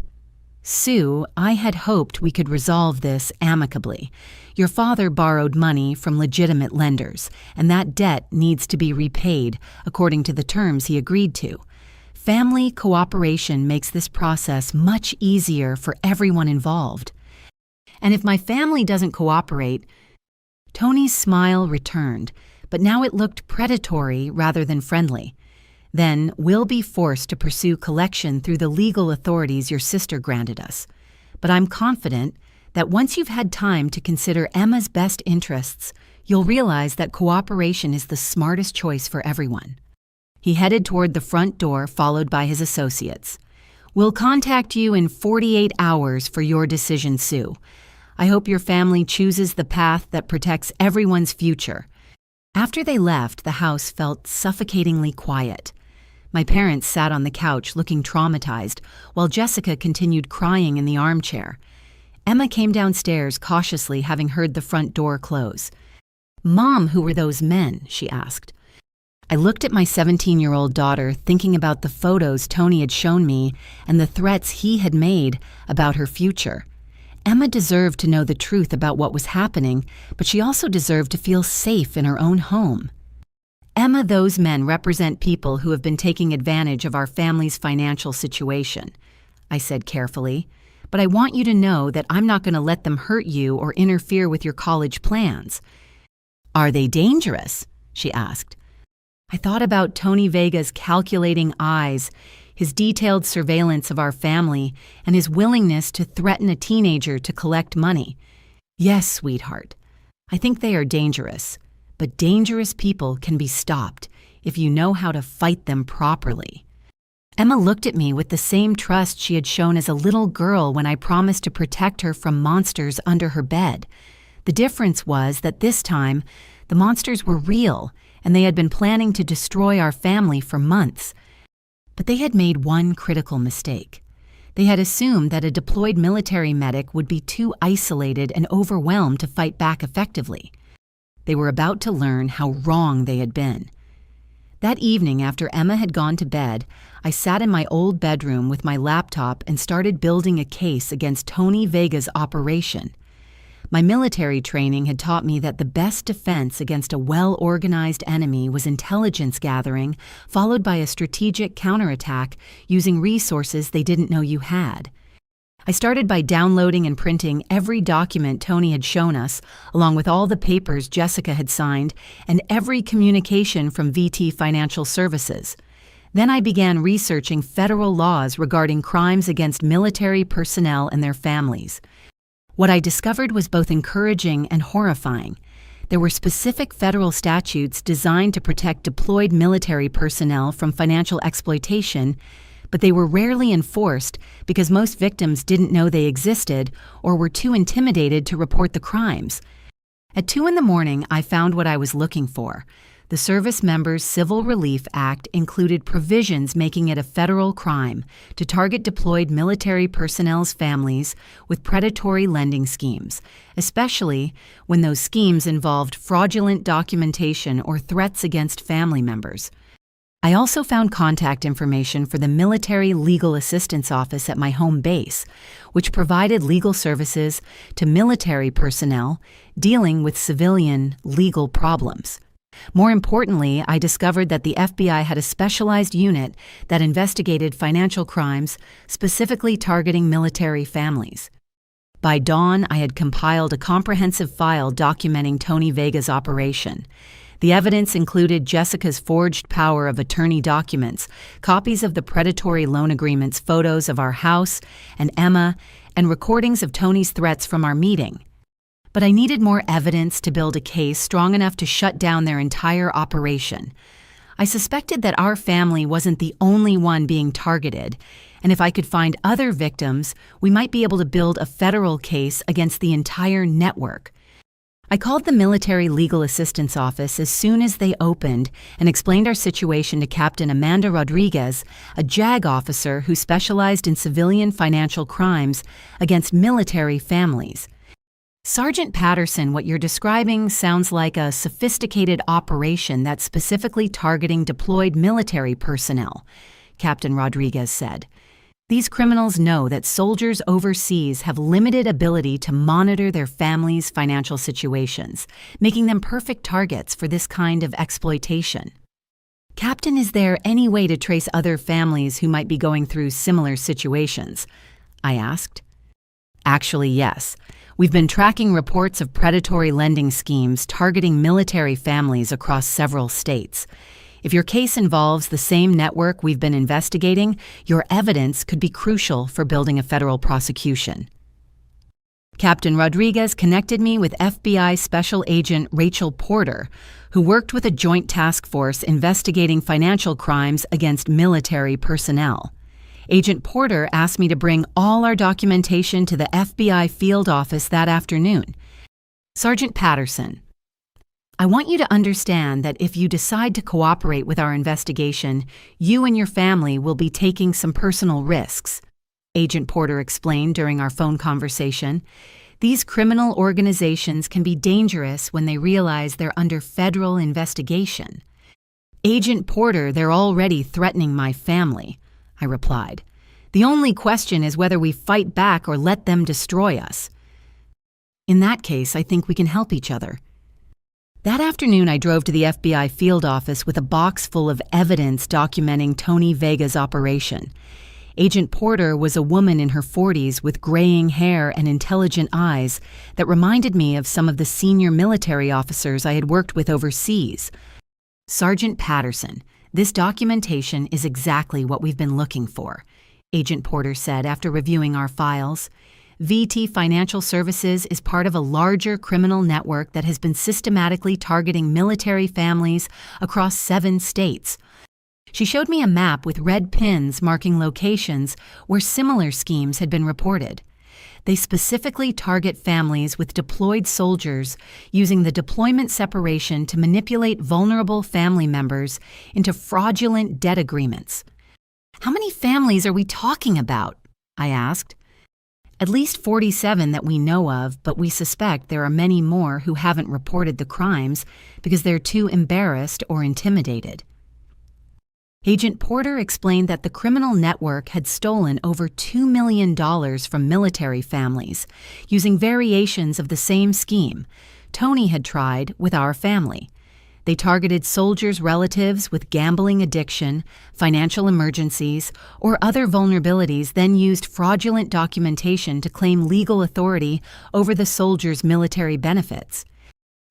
Sue, I had hoped we could resolve this amicably. Your father borrowed money from legitimate lenders, and that debt needs to be repaid according to the terms he agreed to. Family cooperation makes this process much easier for everyone involved. And if my family doesn't cooperate, Tony's smile returned, but now it looked predatory rather than friendly. Then we'll be forced to pursue collection through the legal authorities your sister granted us. But I'm confident that once you've had time to consider Emma's best interests, you'll realize that cooperation is the smartest choice for everyone. He headed toward the front door, followed by his associates. We'll contact you in 48 hours for your decision, Sue. I hope your family chooses the path that protects everyone's future. After they left, the house felt suffocatingly quiet. My parents sat on the couch looking traumatized, while Jessica continued crying in the armchair. Emma came downstairs cautiously, having heard the front door close. "Mom, who were those men?" she asked. I looked at my 17-year-old daughter, thinking about the photos Tony had shown me and the threats he had made about her future. Emma deserved to know the truth about what was happening, but she also deserved to feel safe in her own home. Emma, those men represent people who have been taking advantage of our family's financial situation, I said carefully, but I want you to know that I'm not going to let them hurt you or interfere with your college plans. Are they dangerous? She asked. I thought about Tony Vega's calculating eyes, his detailed surveillance of our family, and his willingness to threaten a teenager to collect money. Yes, sweetheart, I think they are dangerous. But dangerous people can be stopped if you know how to fight them properly. Emma looked at me with the same trust she had shown as a little girl when I promised to protect her from monsters under her bed. The difference was that this time, the monsters were real, and they had been planning to destroy our family for months. But they had made one critical mistake. They had assumed that a deployed military medic would be too isolated and overwhelmed to fight back effectively. They were about to learn how wrong they had been. That evening, after Emma had gone to bed, I sat in my old bedroom with my laptop and started building a case against Tony Vega's operation. My military training had taught me that the best defense against a well-organized enemy was intelligence gathering, followed by a strategic counterattack using resources they didn't know you had. I started by downloading and printing every document Tony had shown us, along with all the papers Jessica had signed and every communication from VT Financial Services. Then I began researching federal laws regarding crimes against military personnel and their families. What I discovered was both encouraging and horrifying. There were specific federal statutes designed to protect deployed military personnel from financial exploitation, but they were rarely enforced because most victims didn't know they existed or were too intimidated to report the crimes. At 2 a.m, I found what I was looking for. The Service Members Civil Relief Act included provisions making it a federal crime to target deployed military personnel's families with predatory lending schemes, especially when those schemes involved fraudulent documentation or threats against family members. I also found contact information for the Military Legal Assistance Office at my home base, which provided legal services to military personnel dealing with civilian legal problems. More importantly, I discovered that the FBI had a specialized unit that investigated financial crimes, specifically targeting military families. By dawn, I had compiled a comprehensive file documenting Tony Vega's operation. The evidence included Jessica's forged power of attorney documents, copies of the predatory loan agreements, photos of our house and Emma, and recordings of Tony's threats from our meeting. But I needed more evidence to build a case strong enough to shut down their entire operation. I suspected that our family wasn't the only one being targeted, and if I could find other victims, we might be able to build a federal case against the entire network. I called the Military Legal Assistance Office as soon as they opened and explained our situation to Captain Amanda Rodriguez, a JAG officer who specialized in civilian financial crimes against military families. Sergeant Patterson, what you're describing sounds like a sophisticated operation that's specifically targeting deployed military personnel, Captain Rodriguez said. These criminals know that soldiers overseas have limited ability to monitor their families' financial situations, making them perfect targets for this kind of exploitation. Captain, is there any way to trace other families who might be going through similar situations? I asked. Actually, yes. We've been tracking reports of predatory lending schemes targeting military families across several states. If your case involves the same network we've been investigating, your evidence could be crucial for building a federal prosecution. Captain Rodriguez connected me with FBI Special Agent Rachel Porter, who worked with a joint task force investigating financial crimes against military personnel. Agent Porter asked me to bring all our documentation to the FBI field office that afternoon. Sergeant Patterson, I want you to understand that if you decide to cooperate with our investigation, you and your family will be taking some personal risks, Agent Porter explained during our phone conversation. These criminal organizations can be dangerous when they realize they're under federal investigation. Agent Porter, they're already threatening my family, I replied. The only question is whether we fight back or let them destroy us. In that case, I think we can help each other. That afternoon, I drove to the FBI field office with a box full of evidence documenting Tony Vega's operation. Agent Porter was a woman in her 40s with graying hair and intelligent eyes that reminded me of some of the senior military officers I had worked with overseas. Sergeant Patterson, this documentation is exactly what we've been looking for, Agent Porter said after reviewing our files. VT Financial Services is part of a larger criminal network that has been systematically targeting military families across 7 states. She showed me a map with red pins marking locations where similar schemes had been reported. They specifically target families with deployed soldiers using the deployment separation to manipulate vulnerable family members into fraudulent debt agreements. How many families are we talking about? I asked. At least 47 that we know of, but we suspect there are many more who haven't reported the crimes because they're too embarrassed or intimidated. Agent Porter explained that the criminal network had stolen over $2 million from military families, using variations of the same scheme Tony had tried with our family. They targeted soldiers' relatives with gambling addiction, financial emergencies, or other vulnerabilities, then used fraudulent documentation to claim legal authority over the soldiers' military benefits.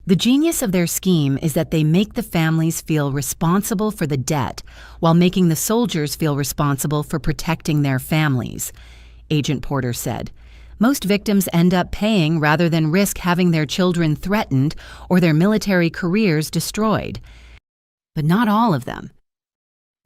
The genius of their scheme is that they make the families feel responsible for the debt while making the soldiers feel responsible for protecting their families, Agent Porter said. Most victims end up paying rather than risk having their children threatened or their military careers destroyed. But not all of them.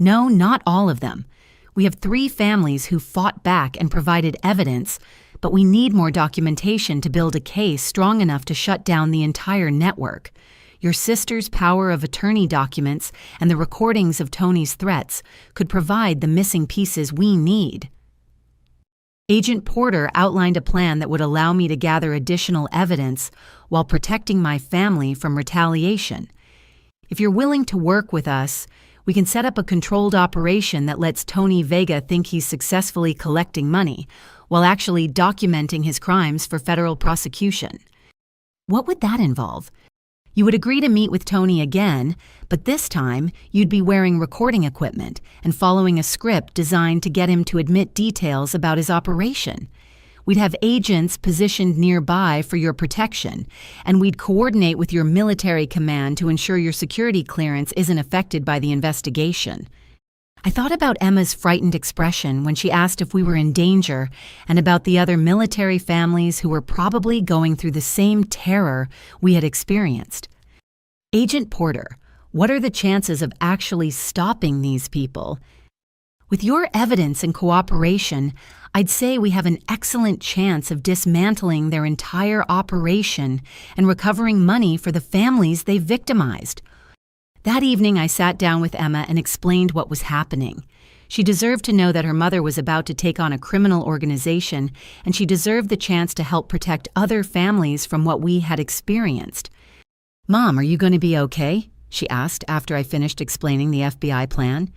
No, not all of them. We have 3 families who fought back and provided evidence, but we need more documentation to build a case strong enough to shut down the entire network. Your sister's power of attorney documents and the recordings of Tony's threats could provide the missing pieces we need. Agent Porter outlined a plan that would allow me to gather additional evidence while protecting my family from retaliation. If you're willing to work with us, we can set up a controlled operation that lets Tony Vega think he's successfully collecting money, while actually documenting his crimes for federal prosecution. What would that involve? You would agree to meet with Tony again, but this time you'd be wearing recording equipment and following a script designed to get him to admit details about his operation. We'd have agents positioned nearby for your protection, and we'd coordinate with your military command to ensure your security clearance isn't affected by the investigation. I thought about Emma's frightened expression when she asked if we were in danger and about the other military families who were probably going through the same terror we had experienced. Agent Porter, what are the chances of actually stopping these people? With your evidence and cooperation, I'd say we have an excellent chance of dismantling their entire operation and recovering money for the families they victimized. That evening, I sat down with Emma and explained what was happening. She deserved to know that her mother was about to take on a criminal organization, and she deserved the chance to help protect other families from what we had experienced. "Mom, are you going to be okay?" she asked after I finished explaining the FBI plan.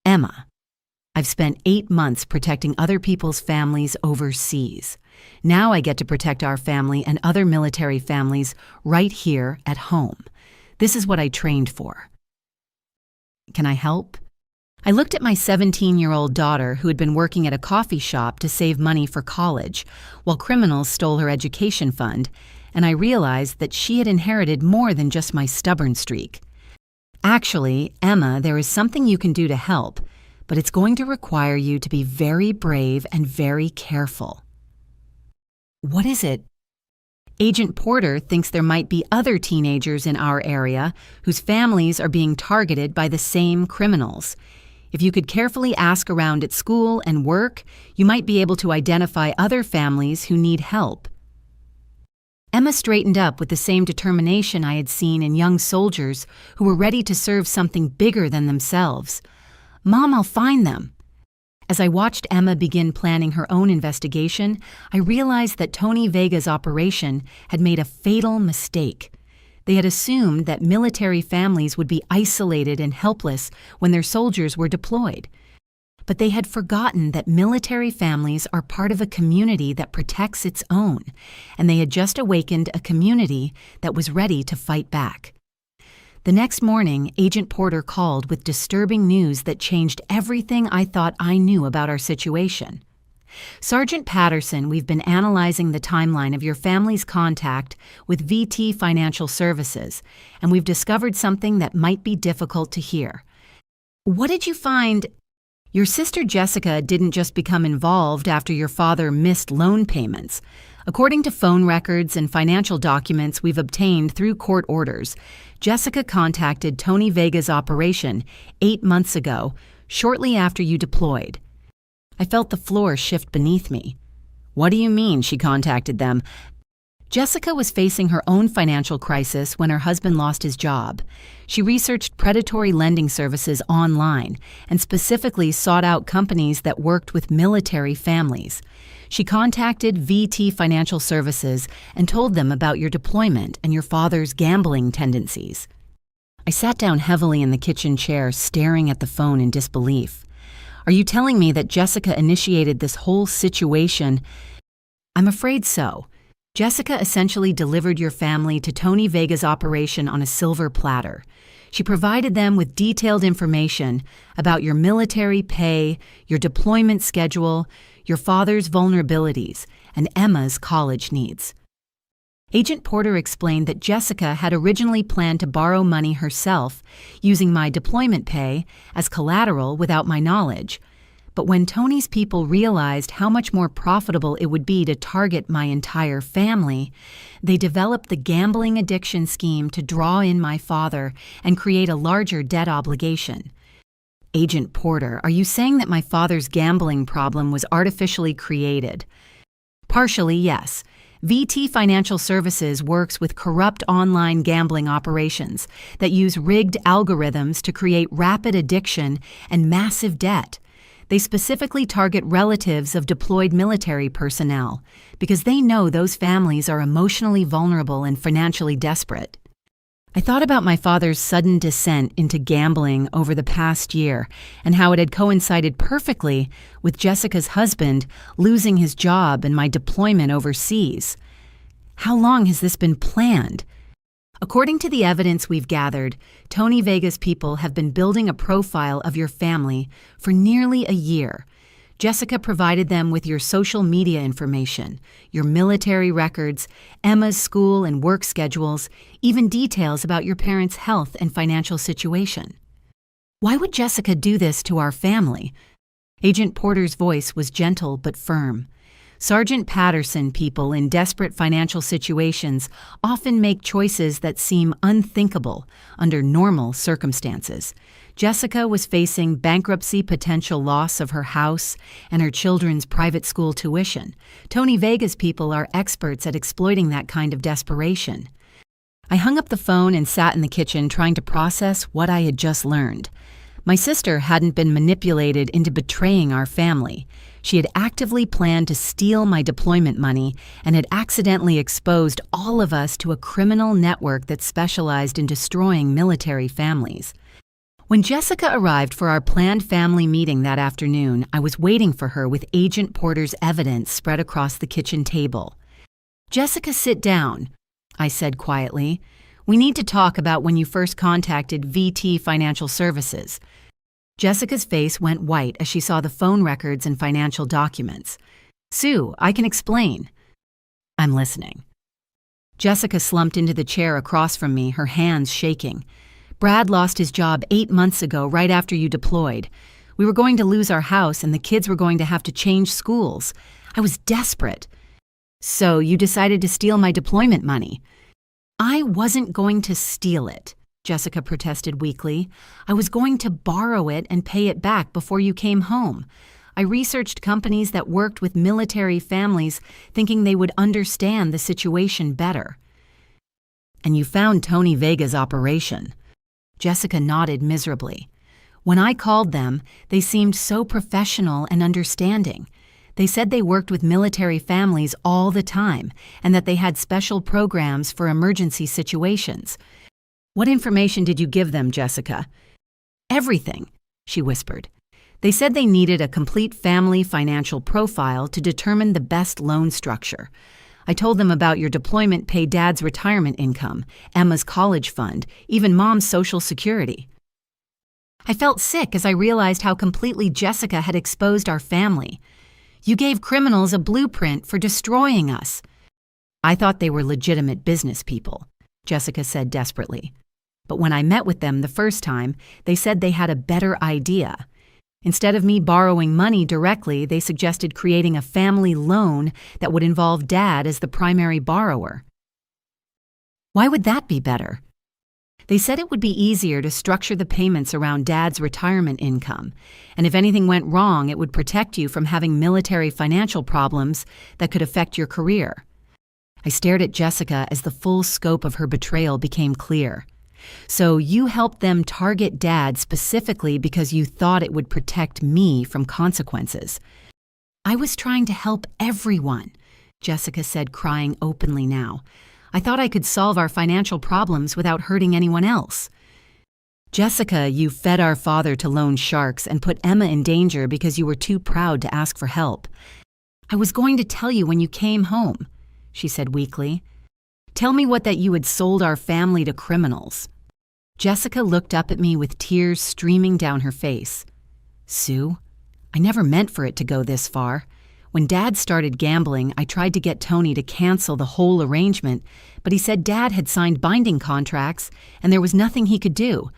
"Emma, I've spent 8 months protecting other people's families overseas. Now I get to protect our family and other military families right here at home. This is what I trained for. Can I help? I looked at my 17-year-old daughter who had been working at a coffee shop to save money for college, while criminals stole her education fund, and I realized that she had inherited more than just my stubborn streak. Actually, Emma, there is something you can do to help, but it's going to require you to be very brave and very careful. What is it? Agent Porter thinks there might be other teenagers in our area whose families are being targeted by the same criminals. If you could carefully ask around at school and work, you might be able to identify other families who need help. Emma straightened up with the same determination I had seen in young soldiers who were ready to serve something bigger than themselves. "Mom, I'll find them." As I watched Emma begin planning her own investigation, I realized that Tony Vega's operation had made a fatal mistake. They had assumed that military families would be isolated and helpless when their soldiers were deployed. But they had forgotten that military families are part of a community that protects its own, and they had just awakened a community that was ready to fight back. The next morning, Agent Porter called with disturbing news that changed everything I thought I knew about our situation. "Sergeant Patterson, we've been analyzing the timeline of your family's contact with VT Financial Services, and we've discovered something that might be difficult to hear." "What did you find?" "Your sister Jessica didn't just become involved after your father missed loan payments. According to phone records and financial documents we've obtained through court orders, Jessica contacted Tony Vega's operation 8 months ago, shortly after you deployed." I felt the floor shift beneath me. "What do you mean she contacted them?" Jessica was facing her own financial crisis when her husband lost his job. She researched predatory lending services online and specifically sought out companies that worked with military families. She contacted VT Financial Services and told them about your deployment and your father's gambling tendencies. I sat down heavily in the kitchen chair, staring at the phone in disbelief. "Are you telling me that Jessica initiated this whole situation?" "I'm afraid so. Jessica essentially delivered your family to Tony Vega's operation on a silver platter. She provided them with detailed information about your military pay, your deployment schedule, your father's vulnerabilities, and Emma's college needs." Agent Porter explained that Jessica had originally planned to borrow money herself, using my deployment pay as collateral without my knowledge. But when Tony's people realized how much more profitable it would be to target my entire family, they developed the gambling addiction scheme to draw in my father and create a larger debt obligation. "Agent Porter, are you saying that my father's gambling problem was artificially created?" "Partially, yes. VT Financial Services works with corrupt online gambling operations that use rigged algorithms to create rapid addiction and massive debt. They specifically target relatives of deployed military personnel because they know those families are emotionally vulnerable and financially desperate." I thought about my father's sudden descent into gambling over the past year and how it had coincided perfectly with Jessica's husband losing his job and my deployment overseas. How long has this been planned? According to the evidence we've gathered, Tony Vega's people have been building a profile of your family for nearly a year. Jessica provided them with your social media information, your military records, Emma's school and work schedules, even details about your parents' health and financial situation. "Why would Jessica do this to our family?" Agent Porter's voice was gentle but firm. "Sergeant Patterson, people in desperate financial situations often make choices that seem unthinkable under normal circumstances. Jessica was facing bankruptcy, potential loss of her house, and her children's private school tuition. Tony Vega's people are experts at exploiting that kind of desperation." I hung up the phone and sat in the kitchen trying to process what I had just learned. My sister hadn't been manipulated into betraying our family. She had actively planned to steal my deployment money and had accidentally exposed all of us to a criminal network that specialized in destroying military families. When Jessica arrived for our planned family meeting that afternoon, I was waiting for her with Agent Porter's evidence spread across the kitchen table. "Jessica, sit down," I said quietly. "We need to talk about when you first contacted VT Financial Services." Jessica's face went white as she saw the phone records and financial documents. "Sue, I can explain." "I'm listening." Jessica slumped into the chair across from me, her hands shaking. "Brad lost his job 8 months ago, right after you deployed. We were going to lose our house and the kids were going to have to change schools. I was desperate. So you decided to steal my deployment money." "I wasn't going to steal it," Jessica protested weakly. "I was going to borrow it and pay it back before you came home. I researched companies that worked with military families, thinking they would understand the situation better." "And you found Tony Vega's operation." Jessica nodded miserably. "When I called them, they seemed so professional and understanding. They said they worked with military families all the time and that they had special programs for emergency situations." "What information did you give them, Jessica?" "Everything," she whispered. "They said they needed a complete family financial profile to determine the best loan structure. I told them about your deployment pay dad's retirement income, Emma's college fund, even mom's social security." I felt sick as I realized how completely Jessica had exposed our family. "You gave criminals a blueprint for destroying us." "I thought they were legitimate business people," Jessica said desperately. "But when I met with them the first time, they said they had a better idea. Instead of me borrowing money directly, they suggested creating a family loan that would involve Dad as the primary borrower." "Why would that be better?" "They said it would be easier to structure the payments around Dad's retirement income, and if anything went wrong, it would protect you from having military financial problems that could affect your career." I stared at Jessica as the full scope of her betrayal became clear. "So you helped them target Dad specifically because you thought it would protect me from consequences." "I was trying to help everyone," Jessica said, crying openly now. "I thought I could solve our financial problems without hurting anyone else." "Jessica, you fed our father to loan sharks and put Emma in danger because you were too proud to ask for help." "I was going to tell you when you came home," she said weakly. "Tell me what that you had sold our family to criminals." Jessica looked up at me with tears streaming down her face. "Sue, I never meant for it to go this far. When Dad started gambling, I tried to get Tony to cancel the whole arrangement, but he said Dad had signed binding contracts and there was nothing he could do.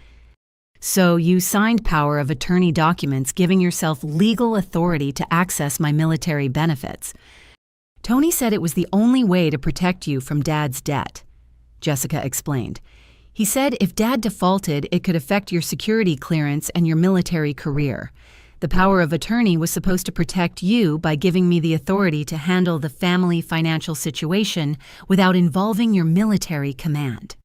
So you signed power of attorney documents giving yourself legal authority to access my military benefits. Tony said it was the only way to protect you from Dad's debt," Jessica explained. "He said if Dad defaulted, it could affect your security clearance and your military career. The power of attorney was supposed to protect you by giving me the authority to handle the family financial situation without involving your military command."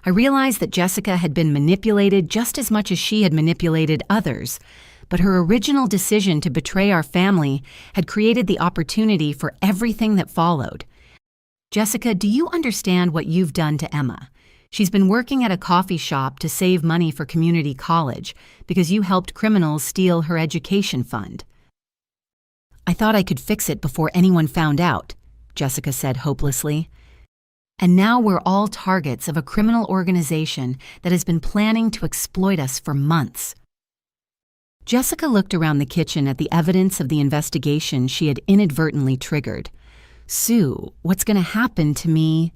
I realized that Jessica had been manipulated just as much as she had manipulated others, but her original decision to betray our family had created the opportunity for everything that followed. "Jessica, do you understand what you've done to Emma? She's been working at a coffee shop to save money for community college because you helped criminals steal her education fund." "I thought I could fix it before anyone found out," Jessica said hopelessly. "And now we're all targets of a criminal organization that has been planning to exploit us for months." Jessica looked around the kitchen at the evidence of the investigation she had inadvertently triggered. "Sue, what's going to happen to me?"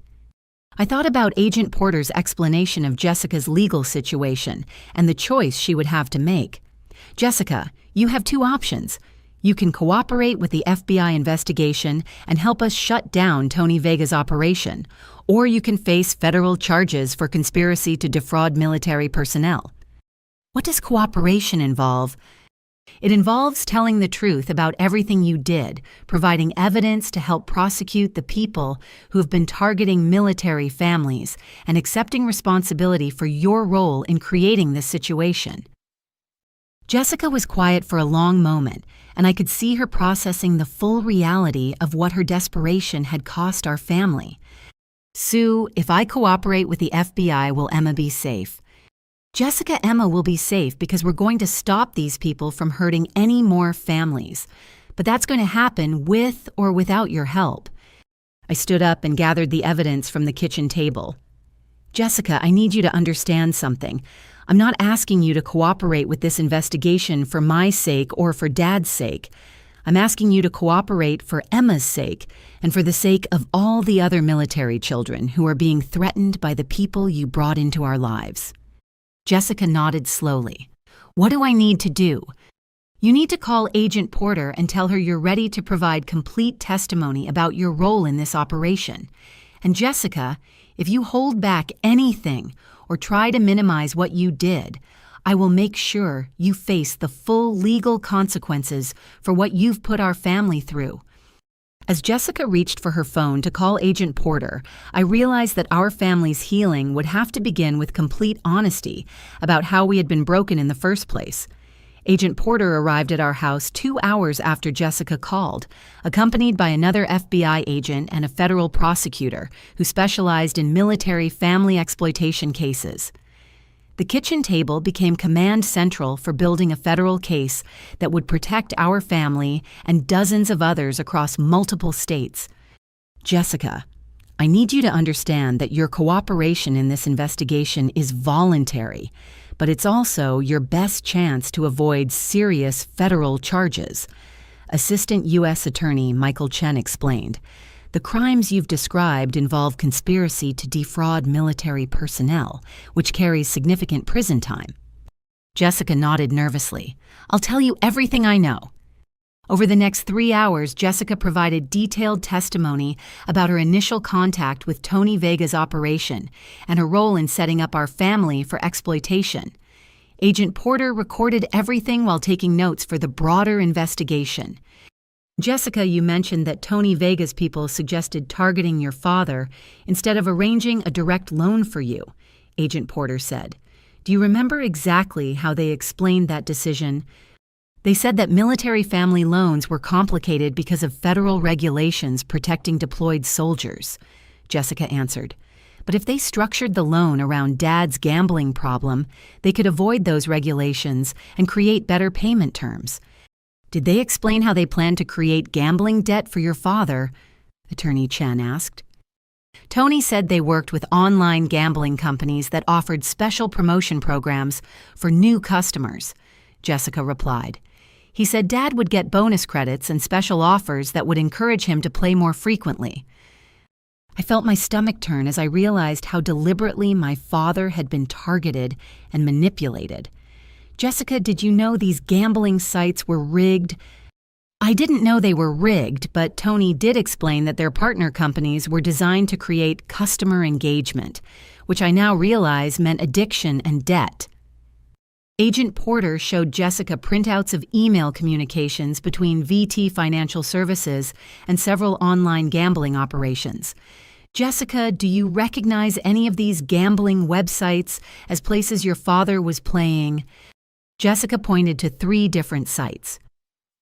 I thought about Agent Porter's explanation of Jessica's legal situation and the choice she would have to make. "Jessica, you have 2 options. You can cooperate with the FBI investigation and help us shut down Tony Vega's operation, or you can face federal charges for conspiracy to defraud military personnel." "What does cooperation involve?" "It involves telling the truth about everything you did, providing evidence to help prosecute the people who have been targeting military families, and accepting responsibility for your role in creating this situation." Jessica was quiet for a long moment, and I could see her processing the full reality of what her desperation had cost our family. "Sue, if I cooperate with the FBI, will Emma be safe?" Jessica Emma will be safe because we're going to stop these people from hurting any more families. But that's going to happen with or without your help. I stood up and gathered the evidence from the kitchen table. Jessica, I need you to understand something. I'm not asking you to cooperate with this investigation for my sake or for Dad's sake. I'm asking you to cooperate for Emma's sake and for the sake of all the other military children who are being threatened by the people you brought into our lives. Jessica nodded slowly. What do I need to do? You need to call Agent Porter and tell her you're ready to provide complete testimony about your role in this operation. And Jessica, if you hold back anything or try to minimize what you did, I will make sure you face the full legal consequences for what you've put our family through. As Jessica reached for her phone to call Agent Porter, I realized that our family's healing would have to begin with complete honesty about how we had been broken in the first place. Agent Porter arrived at our house 2 hours after Jessica called, accompanied by another FBI agent and a federal prosecutor who specialized in military family exploitation cases. The kitchen table became command central for building a federal case that would protect our family and dozens of others across multiple states. Jessica, I need you to understand that your cooperation in this investigation is voluntary, but it's also your best chance to avoid serious federal charges. Assistant U.S. Attorney Michael Chen explained, the crimes you've described involve conspiracy to defraud military personnel, which carries significant prison time. Jessica nodded nervously. I'll tell you everything I know. Over the next 3 hours, Jessica provided detailed testimony about her initial contact with Tony Vega's operation and her role in setting up our family for exploitation. Agent Porter recorded everything while taking notes for the broader investigation. Jessica, you mentioned that Tony Vega's people suggested targeting your father instead of arranging a direct loan for you, Agent Porter said. Do you remember exactly how they explained that decision? They said that military family loans were complicated because of federal regulations protecting deployed soldiers, Jessica answered. But if they structured the loan around Dad's gambling problem, they could avoid those regulations and create better payment terms. Did they explain how they planned to create gambling debt for your father? Attorney Chen asked. Tony said they worked with online gambling companies that offered special promotion programs for new customers, Jessica replied. He said Dad would get bonus credits and special offers that would encourage him to play more frequently. I felt my stomach turn as I realized how deliberately my father had been targeted and manipulated. Jessica, did you know these gambling sites were rigged? I didn't know they were rigged, but Tony did explain that their partner companies were designed to create customer engagement, which I now realize meant addiction and debt. Agent Porter showed Jessica printouts of email communications between VT Financial Services and several online gambling operations. Jessica, do you recognize any of these gambling websites as places your father was playing? Jessica pointed to 3 different sites.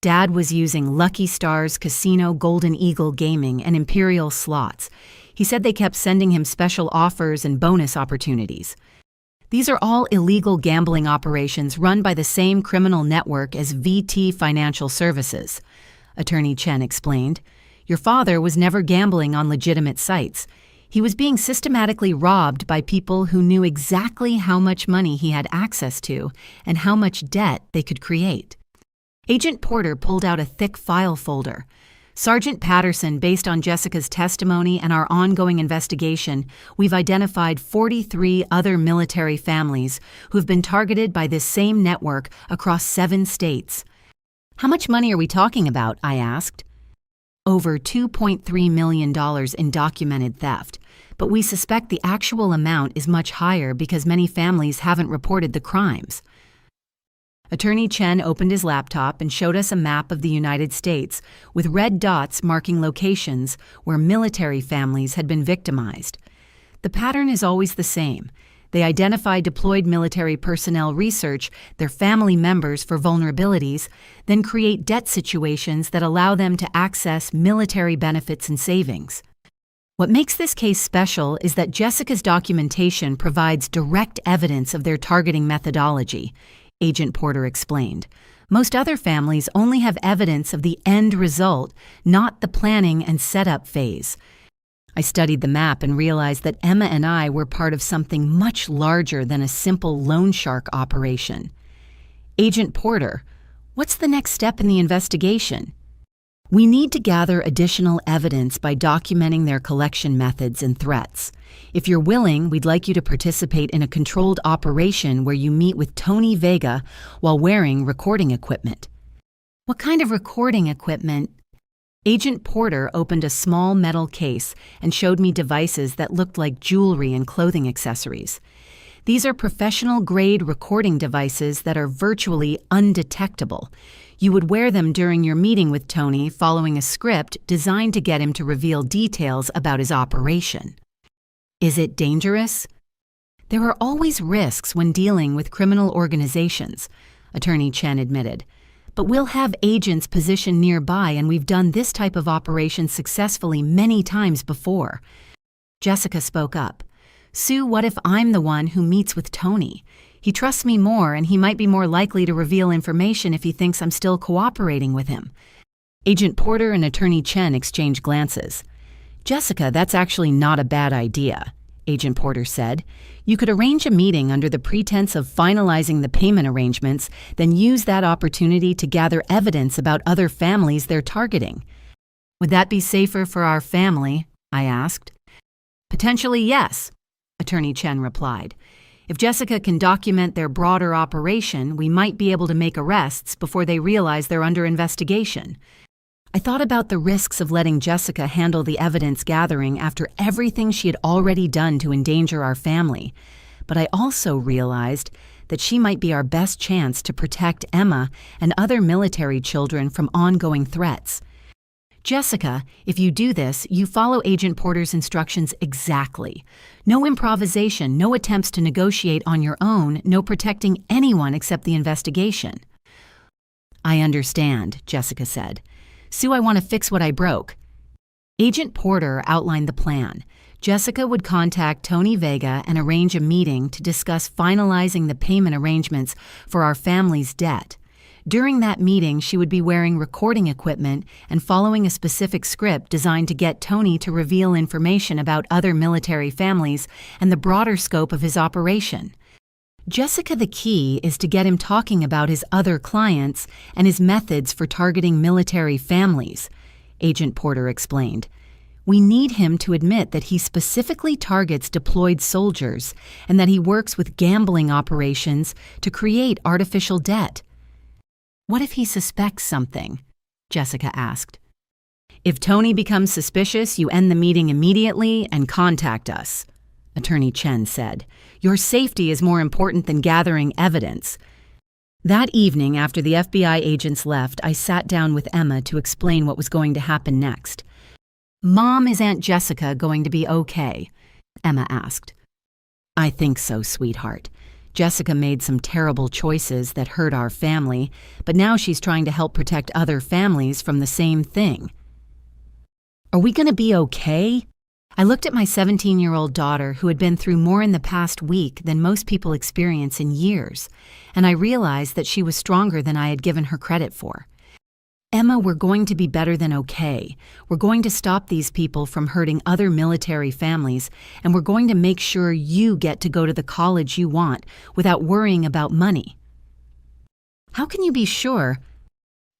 Dad was using Lucky Stars Casino, Golden Eagle Gaming, and Imperial Slots. He said they kept sending him special offers and bonus opportunities. These are all illegal gambling operations run by the same criminal network as VT Financial Services, Attorney Chen explained. Your father was never gambling on legitimate sites. He was being systematically robbed by people who knew exactly how much money he had access to and how much debt they could create. Agent Porter pulled out a thick file folder. Sergeant Patterson, based on Jessica's testimony and our ongoing investigation, we've identified 43 other military families who've been targeted by this same network across 7 states. How much money are we talking about? I asked. Over $2.3 million in documented theft, but we suspect the actual amount is much higher because many families haven't reported the crimes. Attorney Chen opened his laptop and showed us a map of the United States with red dots marking locations where military families had been victimized. The pattern is always the same. They identify deployed military personnel, research their family members for vulnerabilities, then create debt situations that allow them to access military benefits and savings. What makes this case special is that Jessica's documentation provides direct evidence of their targeting methodology, Agent Porter explained. Most other families only have evidence of the end result, not the planning and setup phase. I studied the map and realized that Emma and I were part of something much larger than a simple loan shark operation. Agent Porter, what's the next step in the investigation? We need to gather additional evidence by documenting their collection methods and threats. If you're willing, we'd like you to participate in a controlled operation where you meet with Tony Vega while wearing recording equipment. What kind of recording equipment? Agent Porter opened a small metal case and showed me devices that looked like jewelry and clothing accessories. These are professional-grade recording devices that are virtually undetectable. You would wear them during your meeting with Tony following a script designed to get him to reveal details about his operation. Is it dangerous? There are always risks when dealing with criminal organizations, Attorney Chen admitted. But we'll have agents positioned nearby, and we've done this type of operation successfully many times before. Jessica spoke up. Sue, what if I'm the one who meets with Tony? He trusts me more, and he might be more likely to reveal information if he thinks I'm still cooperating with him. Agent Porter and Attorney Chen exchanged glances. Jessica, that's actually not a bad idea, Agent Porter said. You could arrange a meeting under the pretense of finalizing the payment arrangements, then use that opportunity to gather evidence about other families they're targeting. Would that be safer for our family? I asked. Potentially, yes, Attorney Chen replied. If Jessica can document their broader operation, we might be able to make arrests before they realize they're under investigation. I thought about the risks of letting Jessica handle the evidence gathering after everything she had already done to endanger our family, but I also realized that she might be our best chance to protect Emma and other military children from ongoing threats. Jessica, if you do this, you follow Agent Porter's instructions exactly. No improvisation, no attempts to negotiate on your own, no protecting anyone except the investigation. I understand, Jessica said. Sue, I want to fix what I broke. Agent Porter outlined the plan. Jessica would contact Tony Vega and arrange a meeting to discuss finalizing the payment arrangements for our family's debt. During that meeting, she would be wearing recording equipment and following a specific script designed to get Tony to reveal information about other military families and the broader scope of his operation. Jessica, the key is to get him talking about his other clients and his methods for targeting military families, Agent Porter explained. We need him to admit that he specifically targets deployed soldiers and that he works with gambling operations to create artificial debt. What if he suspects something? Jessica asked. If Tony becomes suspicious, you end the meeting immediately and contact us, Attorney Chen said. Your safety is more important than gathering evidence. That evening, after the FBI agents left, I sat down with Emma to explain what was going to happen next. Mom, is Aunt Jessica going to be okay? Emma asked. I think so, sweetheart. Jessica made some terrible choices that hurt our family, but now she's trying to help protect other families from the same thing. Are we going to be okay? I looked at my 17-year-old daughter, who had been through more in the past week than most people experience in years, and I realized that she was stronger than I had given her credit for. Emma, we're going to be better than okay. We're going to stop these people from hurting other military families, and we're going to make sure you get to go to the college you want without worrying about money. How can you be sure?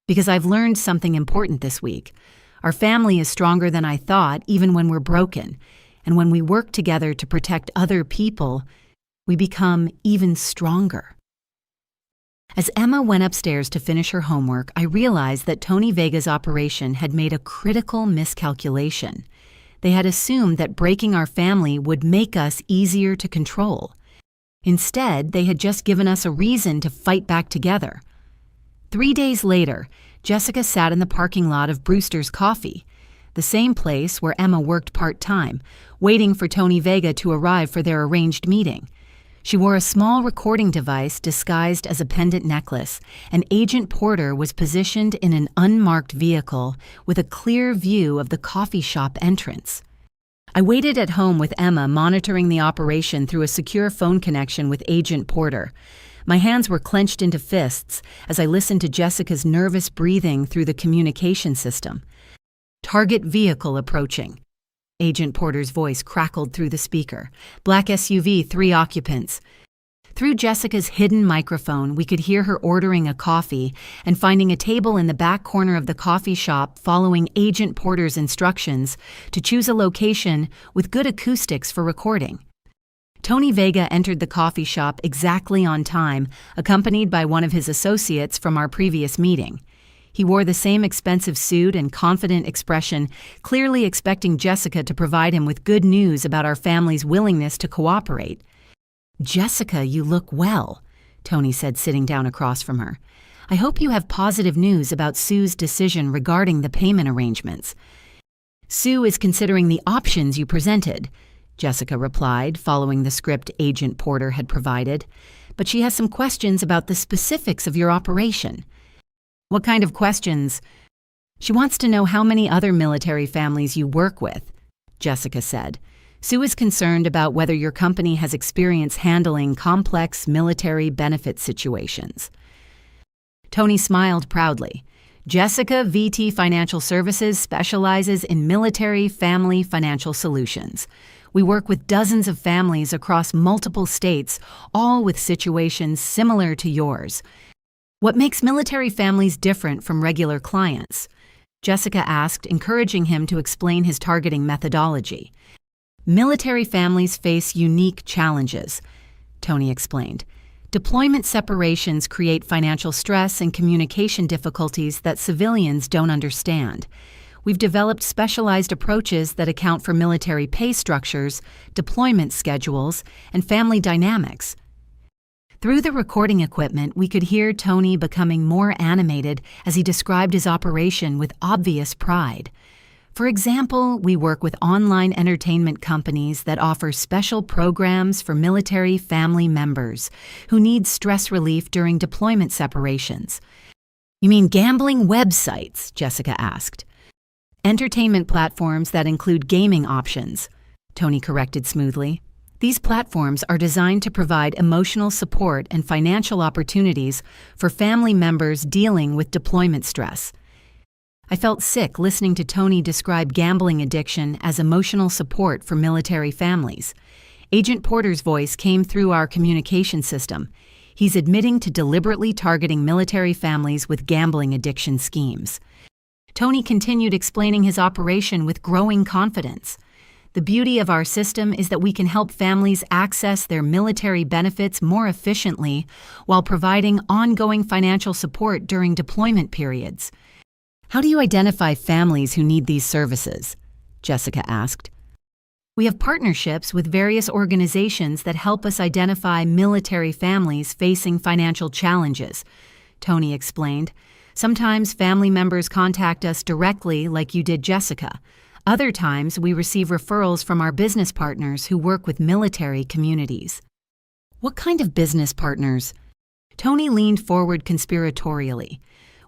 Because I've learned something important this week. Our family is stronger than I thought, even when we're broken. And when we work together to protect other people, we become even stronger. As Emma went upstairs to finish her homework, I realized that Tony Vega's operation had made a critical miscalculation. They had assumed that breaking our family would make us easier to control. Instead, they had just given us a reason to fight back together. 3 days later, Jessica sat in the parking lot of Brewster's Coffee, the same place where Emma worked part-time, waiting for Tony Vega to arrive for their arranged meeting. She wore a small recording device disguised as a pendant necklace, and Agent Porter was positioned in an unmarked vehicle with a clear view of the coffee shop entrance. I waited at home with Emma, monitoring the operation through a secure phone connection with Agent Porter. My hands were clenched into fists as I listened to Jessica's nervous breathing through the communication system. Target vehicle approaching. Agent Porter's voice crackled through the speaker. Black SUV, 3 occupants. Through Jessica's hidden microphone, we could hear her ordering a coffee and finding a table in the back corner of the coffee shop, following Agent Porter's instructions to choose a location with good acoustics for recording. Tony Vega entered the coffee shop exactly on time, accompanied by one of his associates from our previous meeting. He wore the same expensive suit and confident expression, clearly expecting Jessica to provide him with good news about our family's willingness to cooperate. "Jessica, you look well," Tony said, sitting down across from her. "I hope you have positive news about Sue's decision regarding the payment arrangements." "Sue is considering the options you presented," Jessica replied, following the script Agent Porter had provided. "But she has some questions about the specifics of your operation." "What kind of questions?" "She wants to know how many other military families you work with," Jessica said. "Sue is concerned about whether your company has experience handling complex military benefit situations." Tony smiled proudly. "Jessica VT Financial Services specializes in military family financial solutions. We work with dozens of families across multiple states, all with situations similar to yours." "What makes military families different from regular clients?" Jessica asked, encouraging him to explain his targeting methodology. "Military families face unique challenges," Tony explained. "Deployment separations create financial stress and communication difficulties that civilians don't understand. We've developed specialized approaches that account for military pay structures, deployment schedules, and family dynamics." Through the recording equipment, we could hear Tony becoming more animated as he described his operation with obvious pride. "For example, we work with online entertainment companies that offer special programs for military family members who need stress relief during deployment separations." "You mean gambling websites?" Jessica asked. "Entertainment platforms that include gaming options," Tony corrected smoothly. "These platforms are designed to provide emotional support and financial opportunities for family members dealing with deployment stress." I felt sick listening to Tony describe gambling addiction as emotional support for military families. Agent Porter's voice came through our communication system. He's admitting to deliberately targeting military families with gambling addiction schemes. Tony continued explaining his operation with growing confidence. "The beauty of our system is that we can help families access their military benefits more efficiently while providing ongoing financial support during deployment periods." "How do you identify families who need these services?" Jessica asked. "We have partnerships with various organizations that help us identify military families facing financial challenges," Tony explained. "Sometimes family members contact us directly, like you did, Jessica. Other times, we receive referrals from our business partners who work with military communities." "What kind of business partners?" Tony leaned forward conspiratorially.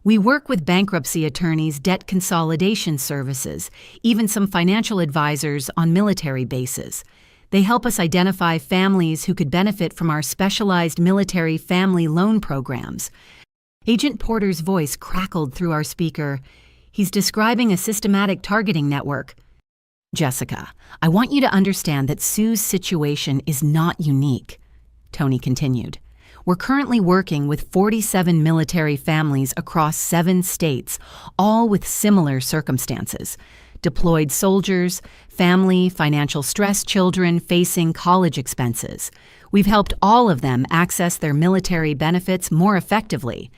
"We work with bankruptcy attorneys, debt consolidation services, even some financial advisors on military bases. They help us identify families who could benefit from our specialized military family loan programs." Agent Porter's voice crackled through our speaker. "He's describing a systematic targeting network." "Jessica, I want you to understand that Sue's situation is not unique," Tony continued. "We're currently working with 47 military families across 7 states, all with similar circumstances. Deployed soldiers, family, financial stress children facing college expenses. We've helped all of them access their military benefits more effectively."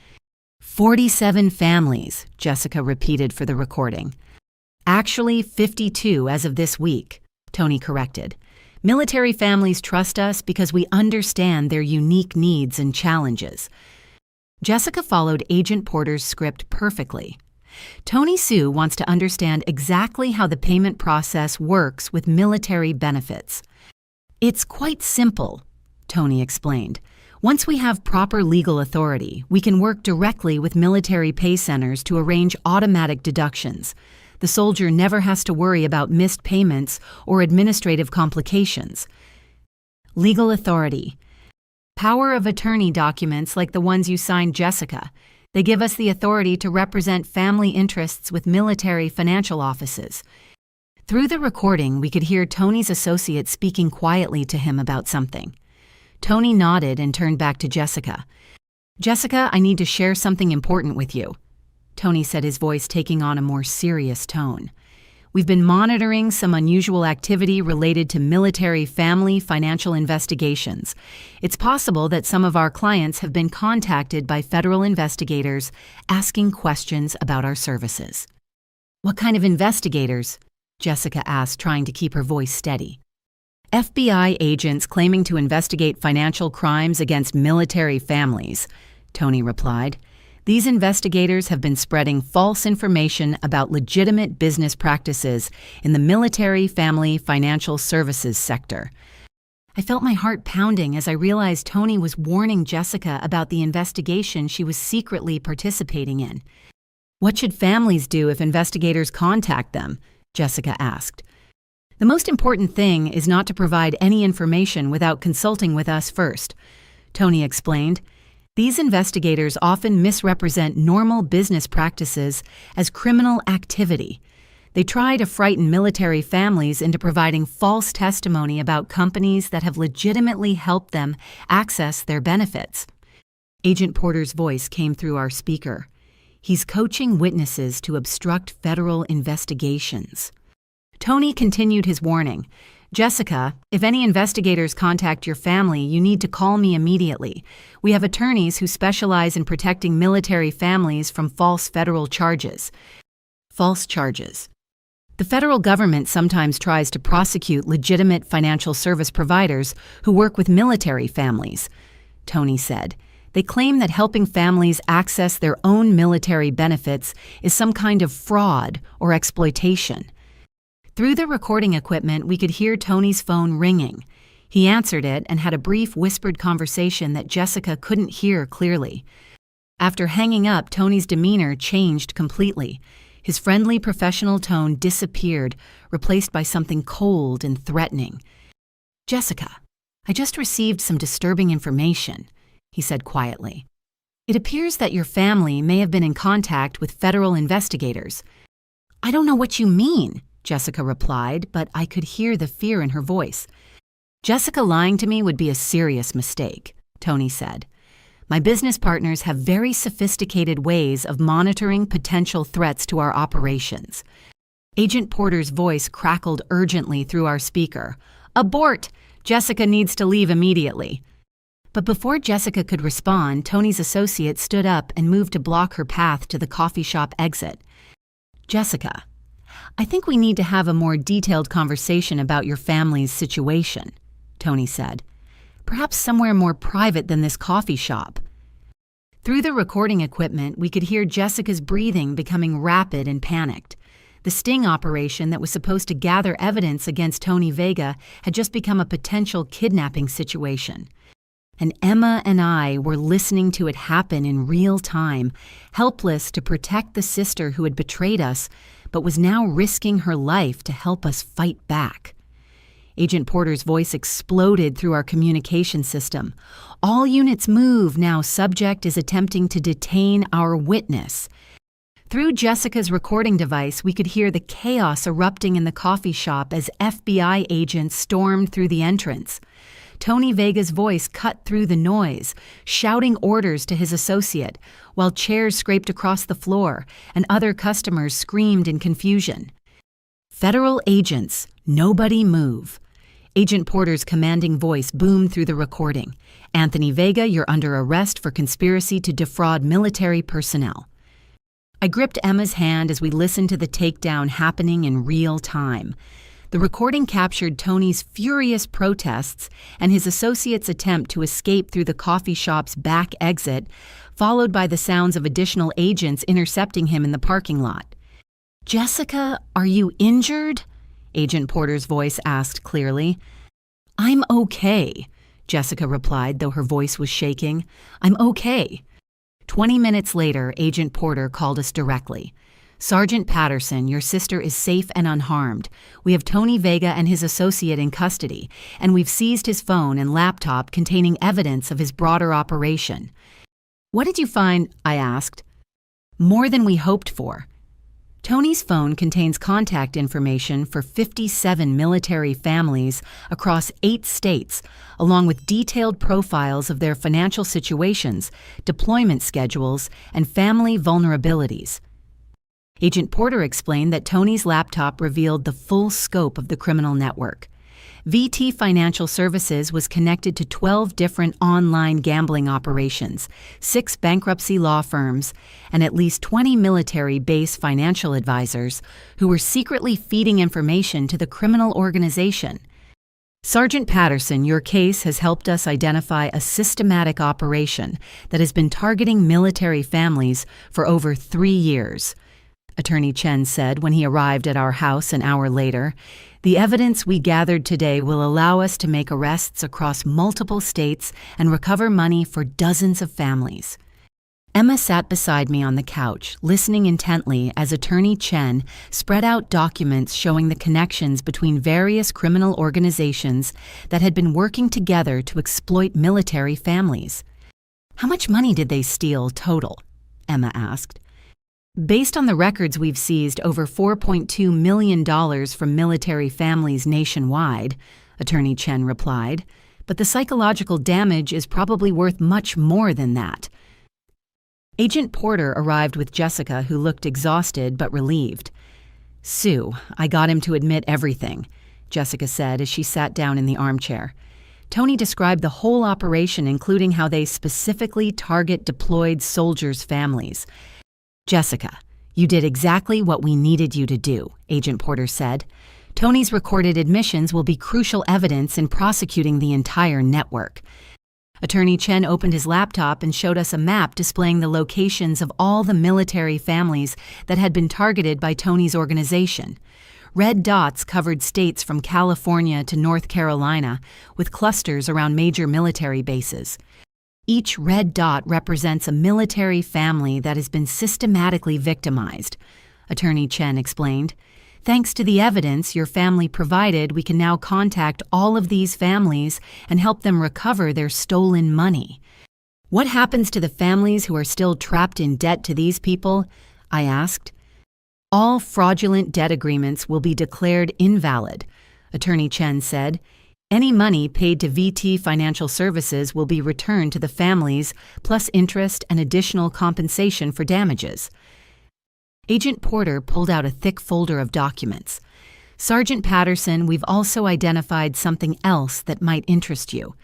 47 families, Jessica repeated for the recording. "Actually, 52 as of this week," Tony corrected. "Military families trust us because we understand their unique needs and challenges." Jessica followed Agent Porter's script perfectly. "Tony Sue wants to understand exactly how the payment process works with military benefits." "It's quite simple," Tony explained. "Once we have proper legal authority, we can work directly with military pay centers to arrange automatic deductions. The soldier never has to worry about missed payments or administrative complications. Legal authority. Power of attorney documents like the ones you signed, Jessica. They give us the authority to represent family interests with military financial offices. Through the recording, we could hear Tony's associate speaking quietly to him about something. Tony nodded and turned back to Jessica. "Jessica, I need to share something important with you," Tony said, his voice taking on a more serious tone. "We've been monitoring some unusual activity related to military family financial investigations. It's possible that some of our clients have been contacted by federal investigators asking questions about our services." "What kind of investigators?" Jessica asked, trying to keep her voice steady. "FBI agents claiming to investigate financial crimes against military families," Tony replied. "These investigators have been spreading false information about legitimate business practices in the military family financial services sector." I felt my heart pounding as I realized Tony was warning Jessica about the investigation she was secretly participating in. "What should families do if investigators contact them?" Jessica asked. "The most important thing is not to provide any information without consulting with us first," Tony explained. "These investigators often misrepresent normal business practices as criminal activity. They try to frighten military families into providing false testimony about companies that have legitimately helped them access their benefits." Agent Porter's voice came through our speaker. "He's coaching witnesses to obstruct federal investigations." Tony continued his warning. "Jessica, if any investigators contact your family, you need to call me immediately. We have attorneys who specialize in protecting military families from false federal charges." False charges. The federal government sometimes tries to prosecute legitimate financial service providers who work with military families, Tony said. "They claim that helping families access their own military benefits is some kind of fraud or exploitation." Through the recording equipment, we could hear Tony's phone ringing. He answered it and had a brief whispered conversation that Jessica couldn't hear clearly. After hanging up, Tony's demeanor changed completely. His friendly professional tone disappeared, replaced by something cold and threatening. "Jessica, I just received some disturbing information," he said quietly. "It appears that your family may have been in contact with federal investigators." "I don't know what you mean," Jessica replied, but I could hear the fear in her voice. "Jessica lying to me would be a serious mistake," Tony said. "My business partners have very sophisticated ways of monitoring potential threats to our operations." Agent Porter's voice crackled urgently through our speaker. "Abort! Jessica needs to leave immediately." But before Jessica could respond, Tony's associate stood up and moved to block her path to the coffee shop exit. "Jessica, I think we need to have a more detailed conversation about your family's situation," Tony said. "Perhaps somewhere more private than this coffee shop." Through the recording equipment, we could hear Jessica's breathing becoming rapid and panicked. The sting operation that was supposed to gather evidence against Tony Vega had just become a potential kidnapping situation. And Emma and I were listening to it happen in real time, helpless to protect the sister who had betrayed us, but was now risking her life to help us fight back. Agent Porter's voice exploded through our communication system. "All units move, now subject is attempting to detain our witness." Through Jessica's recording device, we could hear the chaos erupting in the coffee shop as FBI agents stormed through the entrance. Tony Vega's voice cut through the noise, shouting orders to his associate, while chairs scraped across the floor and other customers screamed in confusion. "Federal agents, nobody move." Agent Porter's commanding voice boomed through the recording. "Anthony Vega, you're under arrest for conspiracy to defraud military personnel." I gripped Emma's hand as we listened to the takedown happening in real time. The recording captured Tony's furious protests and his associate's attempt to escape through the coffee shop's back exit, followed by the sounds of additional agents intercepting him in the parking lot. "Jessica, are you injured?" Agent Porter's voice asked clearly. "I'm okay," Jessica replied, though her voice was shaking. "I'm okay." 20 minutes later, Agent Porter called us directly. Sergeant Patterson, your sister is safe and unharmed. We have Tony Vega and his associate in custody, and we've seized his phone and laptop containing evidence of his broader operation. What did you find? I asked. More than we hoped for. Tony's phone contains contact information for 57 military families across 8 states, along with detailed profiles of their financial situations, deployment schedules, and family vulnerabilities. Agent Porter explained that Tony's laptop revealed the full scope of the criminal network. VT Financial Services was connected to 12 different online gambling operations, 6 bankruptcy law firms, and at least 20 military base financial advisors who were secretly feeding information to the criminal organization. Sergeant Patterson, your case has helped us identify a systematic operation that has been targeting military families for over 3 years. Attorney Chen said when he arrived at our house an hour later. The evidence we gathered today will allow us to make arrests across multiple states and recover money for dozens of families. Emma sat beside me on the couch, listening intently as Attorney Chen spread out documents showing the connections between various criminal organizations that had been working together to exploit military families. How much money did they steal total? Emma asked. Based on the records we've seized, over $4.2 million from military families nationwide, Attorney Chen replied, but the psychological damage is probably worth much more than that. Agent Porter arrived with Jessica, who looked exhausted but relieved. Sue, I got him to admit everything, Jessica said as she sat down in the armchair. Tony described the whole operation, including how they specifically target deployed soldiers' families. Jessica, you did exactly what we needed you to do, Agent Porter said. Tony's recorded admissions will be crucial evidence in prosecuting the entire network. Attorney Chen opened his laptop and showed us a map displaying the locations of all the military families that had been targeted by Tony's organization. Red dots covered states from California to North Carolina, with clusters around major military bases. Each red dot represents a military family that has been systematically victimized, Attorney Chen explained. Thanks to the evidence your family provided, we can now contact all of these families and help them recover their stolen money. What happens to the families who are still trapped in debt to these people? I asked. All fraudulent debt agreements will be declared invalid, Attorney Chen said. Any money paid to VT Financial Services will be returned to the families, plus interest and additional compensation for damages. Agent Porter pulled out a thick folder of documents. Sergeant Patterson, we've also identified something else that might interest you.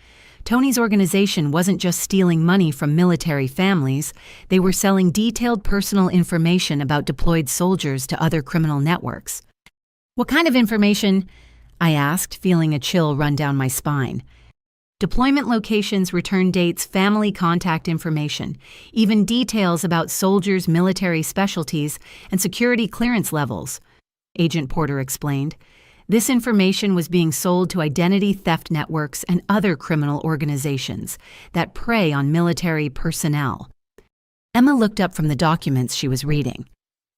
Tony's organization wasn't just stealing money from military families, they were selling detailed personal information about deployed soldiers to other criminal networks. What kind of information? I asked, feeling a chill run down my spine. Deployment locations, return dates, family contact information, even details about soldiers' military specialties and security clearance levels, Agent Porter explained. This information was being sold to identity theft networks and other criminal organizations that prey on military personnel. Emma looked up from the documents she was reading.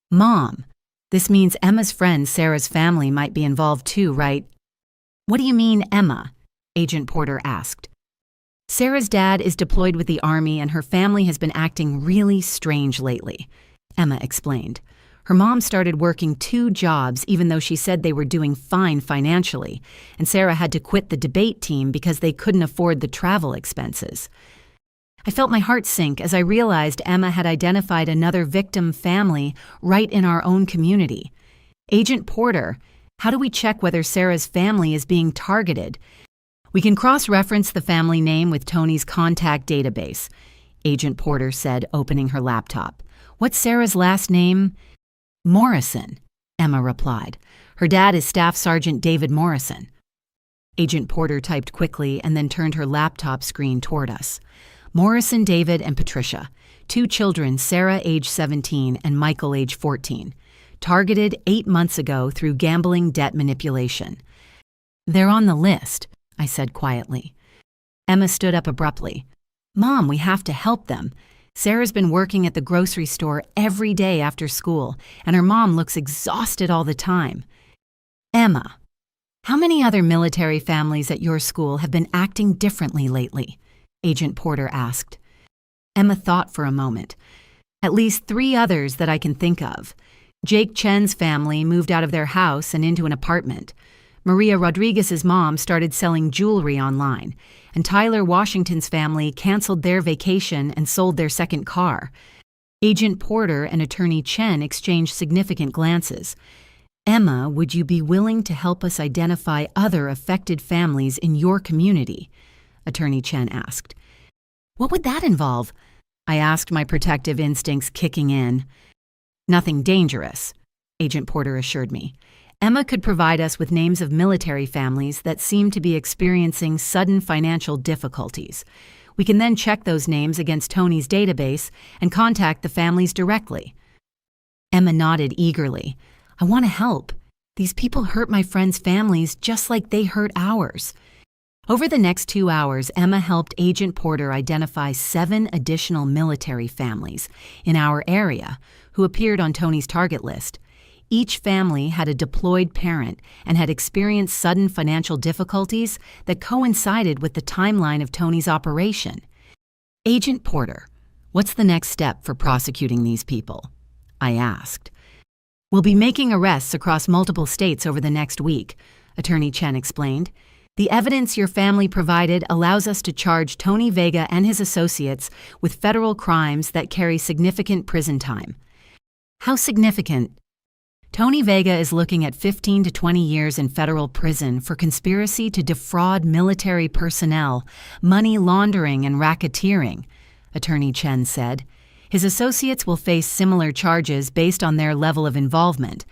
Mom, this means Emma's friend Sarah's family might be involved too, right? What do you mean, Emma? Agent Porter asked. Sarah's dad is deployed with the Army and her family has been acting really strange lately, Emma explained. Her mom started working 2 jobs even though she said they were doing fine financially, and Sarah had to quit the debate team because they couldn't afford the travel expenses. I felt my heart sink as I realized Emma had identified another victim family right in our own community. Agent Porter, how do we check whether Sarah's family is being targeted? We can cross-reference the family name with Tony's contact database, Agent Porter said, opening her laptop. What's Sarah's last name? Morrison, Emma replied. Her dad is Staff Sergeant David Morrison. Agent Porter typed quickly and then turned her laptop screen toward us. Morrison, David, and Patricia, 2 children, Sarah, age 17, and Michael, age 14. Targeted 8 months ago through gambling debt manipulation. They're on the list, I said quietly. Emma stood up abruptly. Mom, we have to help them. Sarah's been working at the grocery store every day after school, and her mom looks exhausted all the time. Emma, how many other military families at your school have been acting differently lately? Agent Porter asked. Emma thought for a moment. At least 3 others that I can think of. Jake Chen's family moved out of their house and into an apartment. Maria Rodriguez's mom started selling jewelry online, and Tyler Washington's family canceled their vacation and sold their second car. Agent Porter and Attorney Chen exchanged significant glances. Emma, would you be willing to help us identify other affected families in your community? Attorney Chen asked. What would that involve? I asked, my protective instincts kicking in. Nothing dangerous, Agent Porter assured me. Emma could provide us with names of military families that seem to be experiencing sudden financial difficulties. We can then check those names against Tony's database and contact the families directly. Emma nodded eagerly. I want to help. These people hurt my friends' families just like they hurt ours. Over the next 2 hours, Emma helped Agent Porter identify 7 additional military families in our area who appeared on Tony's target list. Each family had a deployed parent and had experienced sudden financial difficulties that coincided with the timeline of Tony's operation. Agent Porter, what's the next step for prosecuting these people? I asked. We'll be making arrests across multiple states over the next week, Attorney Chen explained. The evidence your family provided allows us to charge Tony Vega and his associates with federal crimes that carry significant prison time. How significant? Tony Vega is looking at 15 to 20 years in federal prison for conspiracy to defraud military personnel, money laundering, and racketeering, Attorney Chen said. His associates will face similar charges based on their level of involvement.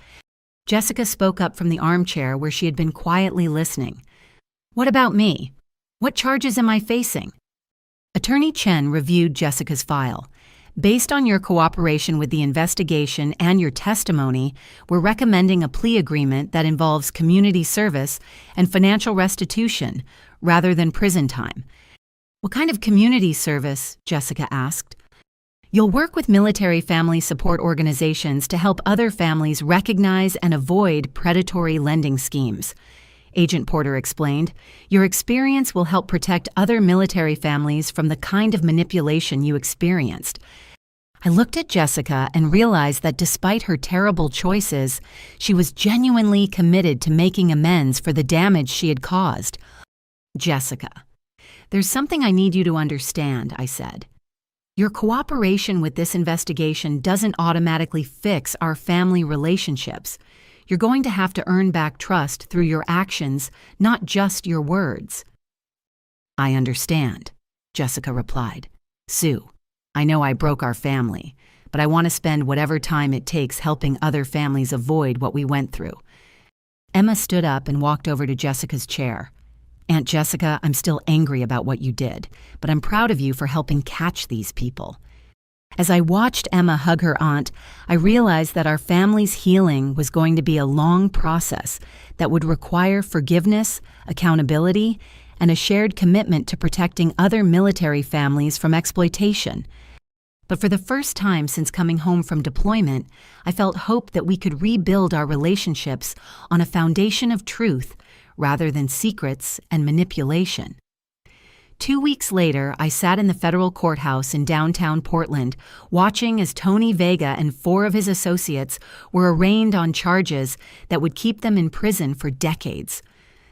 Jessica spoke up from the armchair where she had been quietly listening. What about me? What charges am I facing? Attorney Chen reviewed Jessica's file. Based on your cooperation with the investigation and your testimony, we're recommending a plea agreement that involves community service and financial restitution rather than prison time. What kind of community service? Jessica asked. You'll work with military family support organizations to help other families recognize and avoid predatory lending schemes. Agent Porter explained, your experience will help protect other military families from the kind of manipulation you experienced. I looked at Jessica and realized that despite her terrible choices, she was genuinely committed to making amends for the damage she had caused. Jessica, there's something I need you to understand, I said. Your cooperation with this investigation doesn't automatically fix our family relationships. You're going to have to earn back trust through your actions, not just your words. I understand, Jessica replied. Sue, I know I broke our family, but I want to spend whatever time it takes helping other families avoid what we went through. Emma stood up and walked over to Jessica's chair. Aunt Jessica, I'm still angry about what you did, but I'm proud of you for helping catch these people. As I watched Emma hug her aunt, I realized that our family's healing was going to be a long process that would require forgiveness, accountability, and a shared commitment to protecting other military families from exploitation. But for the first time since coming home from deployment, I felt hope that we could rebuild our relationships on a foundation of truth rather than secrets and manipulation. 2 weeks later, I sat in the federal courthouse in downtown Portland, watching as Tony Vega and 4 of his associates were arraigned on charges that would keep them in prison for decades.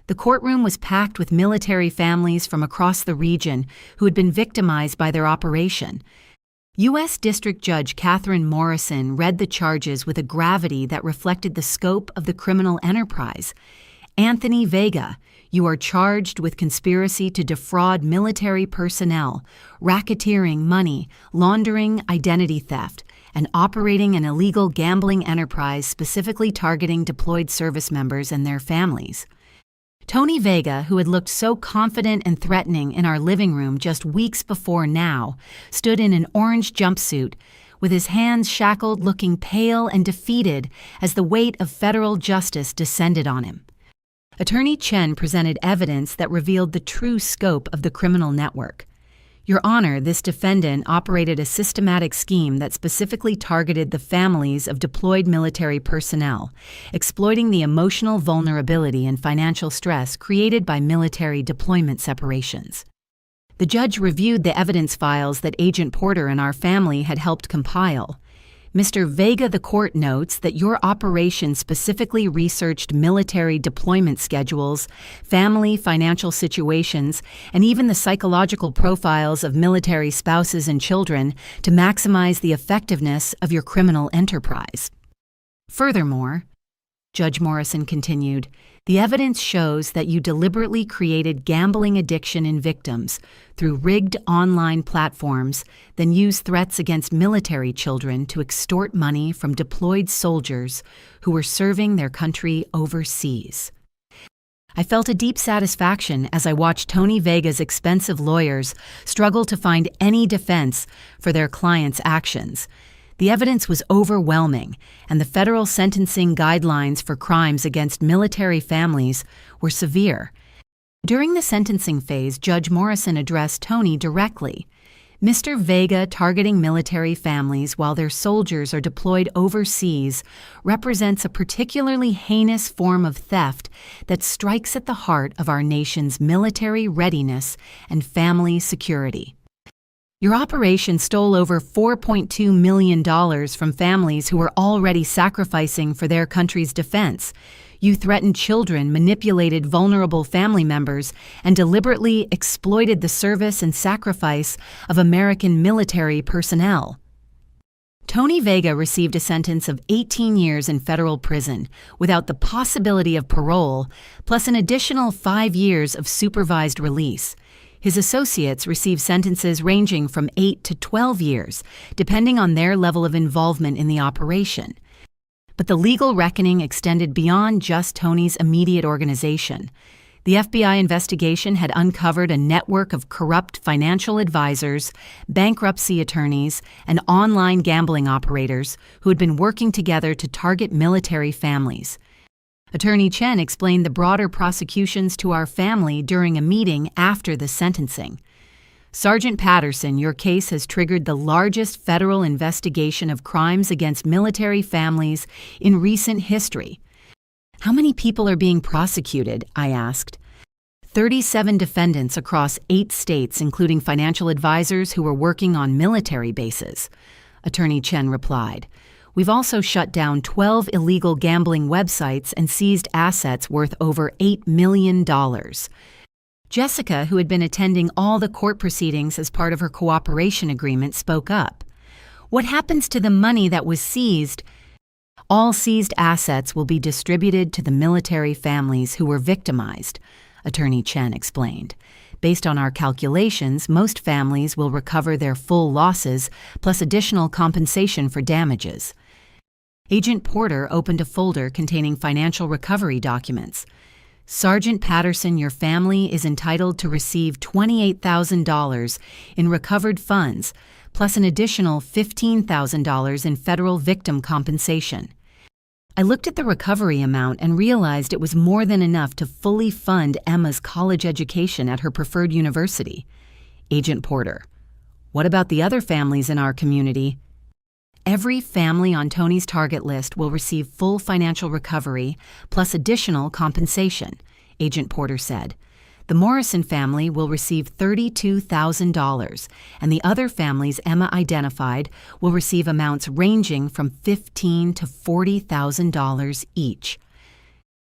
The courtroom was packed with military families from across the region who had been victimized by their operation. U.S. District Judge Catherine Morrison read the charges with a gravity that reflected the scope of the criminal enterprise. Anthony Vega, you are charged with conspiracy to defraud military personnel, racketeering money, laundering identity theft, and operating an illegal gambling enterprise specifically targeting deployed service members and their families. Tony Vega, who had looked so confident and threatening in our living room just weeks before now, stood in an orange jumpsuit, with his hands shackled, looking pale and defeated as the weight of federal justice descended on him. Attorney Chen presented evidence that revealed the true scope of the criminal network. Your Honor, this defendant operated a systematic scheme that specifically targeted the families of deployed military personnel, exploiting the emotional vulnerability and financial stress created by military deployment separations. The judge reviewed the evidence files that Agent Porter and our family had helped compile. Mr. Vega, the court notes that your operation specifically researched military deployment schedules, family financial situations, and even the psychological profiles of military spouses and children to maximize the effectiveness of your criminal enterprise. Furthermore, Judge Morrison continued, the evidence shows that you deliberately created gambling addiction in victims through rigged online platforms, then used threats against military children to extort money from deployed soldiers who were serving their country overseas. I felt a deep satisfaction as I watched Tony Vega's expensive lawyers struggle to find any defense for their clients' actions. The evidence was overwhelming, and the federal sentencing guidelines for crimes against military families were severe. During the sentencing phase, Judge Morrison addressed Tony directly. Mr. Vega targeting military families while their soldiers are deployed overseas represents a particularly heinous form of theft that strikes at the heart of our nation's military readiness and family security. Your operation stole over $4.2 million from families who were already sacrificing for their country's defense. You threatened children, manipulated vulnerable family members, and deliberately exploited the service and sacrifice of American military personnel. Tony Vega received a sentence of 18 years in federal prison without the possibility of parole, plus an additional 5 years of supervised release. His associates received sentences ranging from 8 to 12 years, depending on their level of involvement in the operation. But the legal reckoning extended beyond just Tony's immediate organization. The FBI investigation had uncovered a network of corrupt financial advisors, bankruptcy attorneys, and online gambling operators who had been working together to target military families. Attorney Chen explained the broader prosecutions to our family during a meeting after the sentencing. Sergeant Patterson, your case has triggered the largest federal investigation of crimes against military families in recent history. How many people are being prosecuted? I asked. 37 defendants across 8 states, including financial advisors who were working on military bases. Attorney Chen replied. We've also shut down 12 illegal gambling websites and seized assets worth over $8 million. Jessica, who had been attending all the court proceedings as part of her cooperation agreement, spoke up. What happens to the money that was seized? All seized assets will be distributed to the military families who were victimized, Attorney Chen explained. Based on our calculations, most families will recover their full losses plus additional compensation for damages. Agent Porter opened a folder containing financial recovery documents. Sergeant Patterson, your family is entitled to receive $28,000 in recovered funds, plus an additional $15,000 in federal victim compensation. I looked at the recovery amount and realized it was more than enough to fully fund Emma's college education at her preferred university. Agent Porter, what about the other families in our community? Every family on Tony's target list will receive full financial recovery plus additional compensation, Agent Porter said. The Morrison family will receive $32,000, and the other families Emma identified will receive amounts ranging from $15,000 to $40,000 each.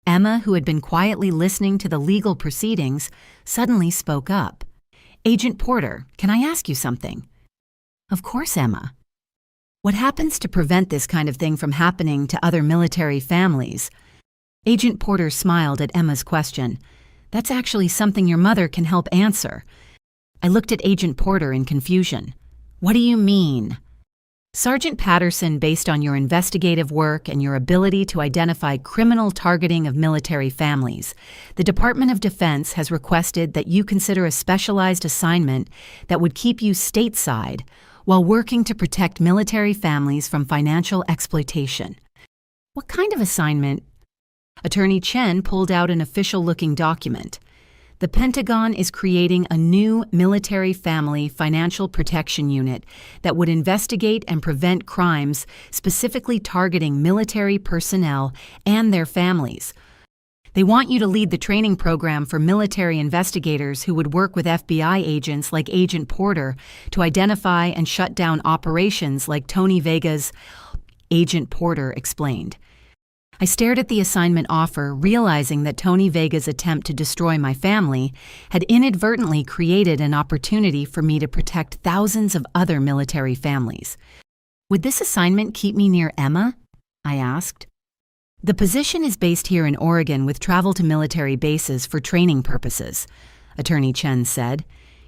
Emma, who had been quietly listening to the legal proceedings, suddenly spoke up. Agent Porter, can I ask you something? Of course, Emma. What happens to prevent this kind of thing from happening to other military families? Agent Porter smiled at Emma's question. That's actually something your mother can help answer. I looked at Agent Porter in confusion. What do you mean? Sergeant Patterson, based on your investigative work and your ability to identify criminal targeting of military families, the Department of Defense has requested that you consider a specialized assignment that would keep you stateside while working to protect military families from financial exploitation. What kind of assignment? Attorney Chen pulled out an official-looking document. The Pentagon is creating a new military family financial protection unit that would investigate and prevent crimes specifically targeting military personnel and their families. They want you to lead the training program for military investigators who would work with FBI agents like Agent Porter to identify and shut down operations like Tony Vega's. Agent Porter explained. I stared at the assignment offer, realizing that Tony Vega's attempt to destroy my family had inadvertently created an opportunity for me to protect thousands of other military families. Would this assignment keep me near Emma? I asked. The position is based here in Oregon with travel to military bases for training purposes, Attorney Chen said.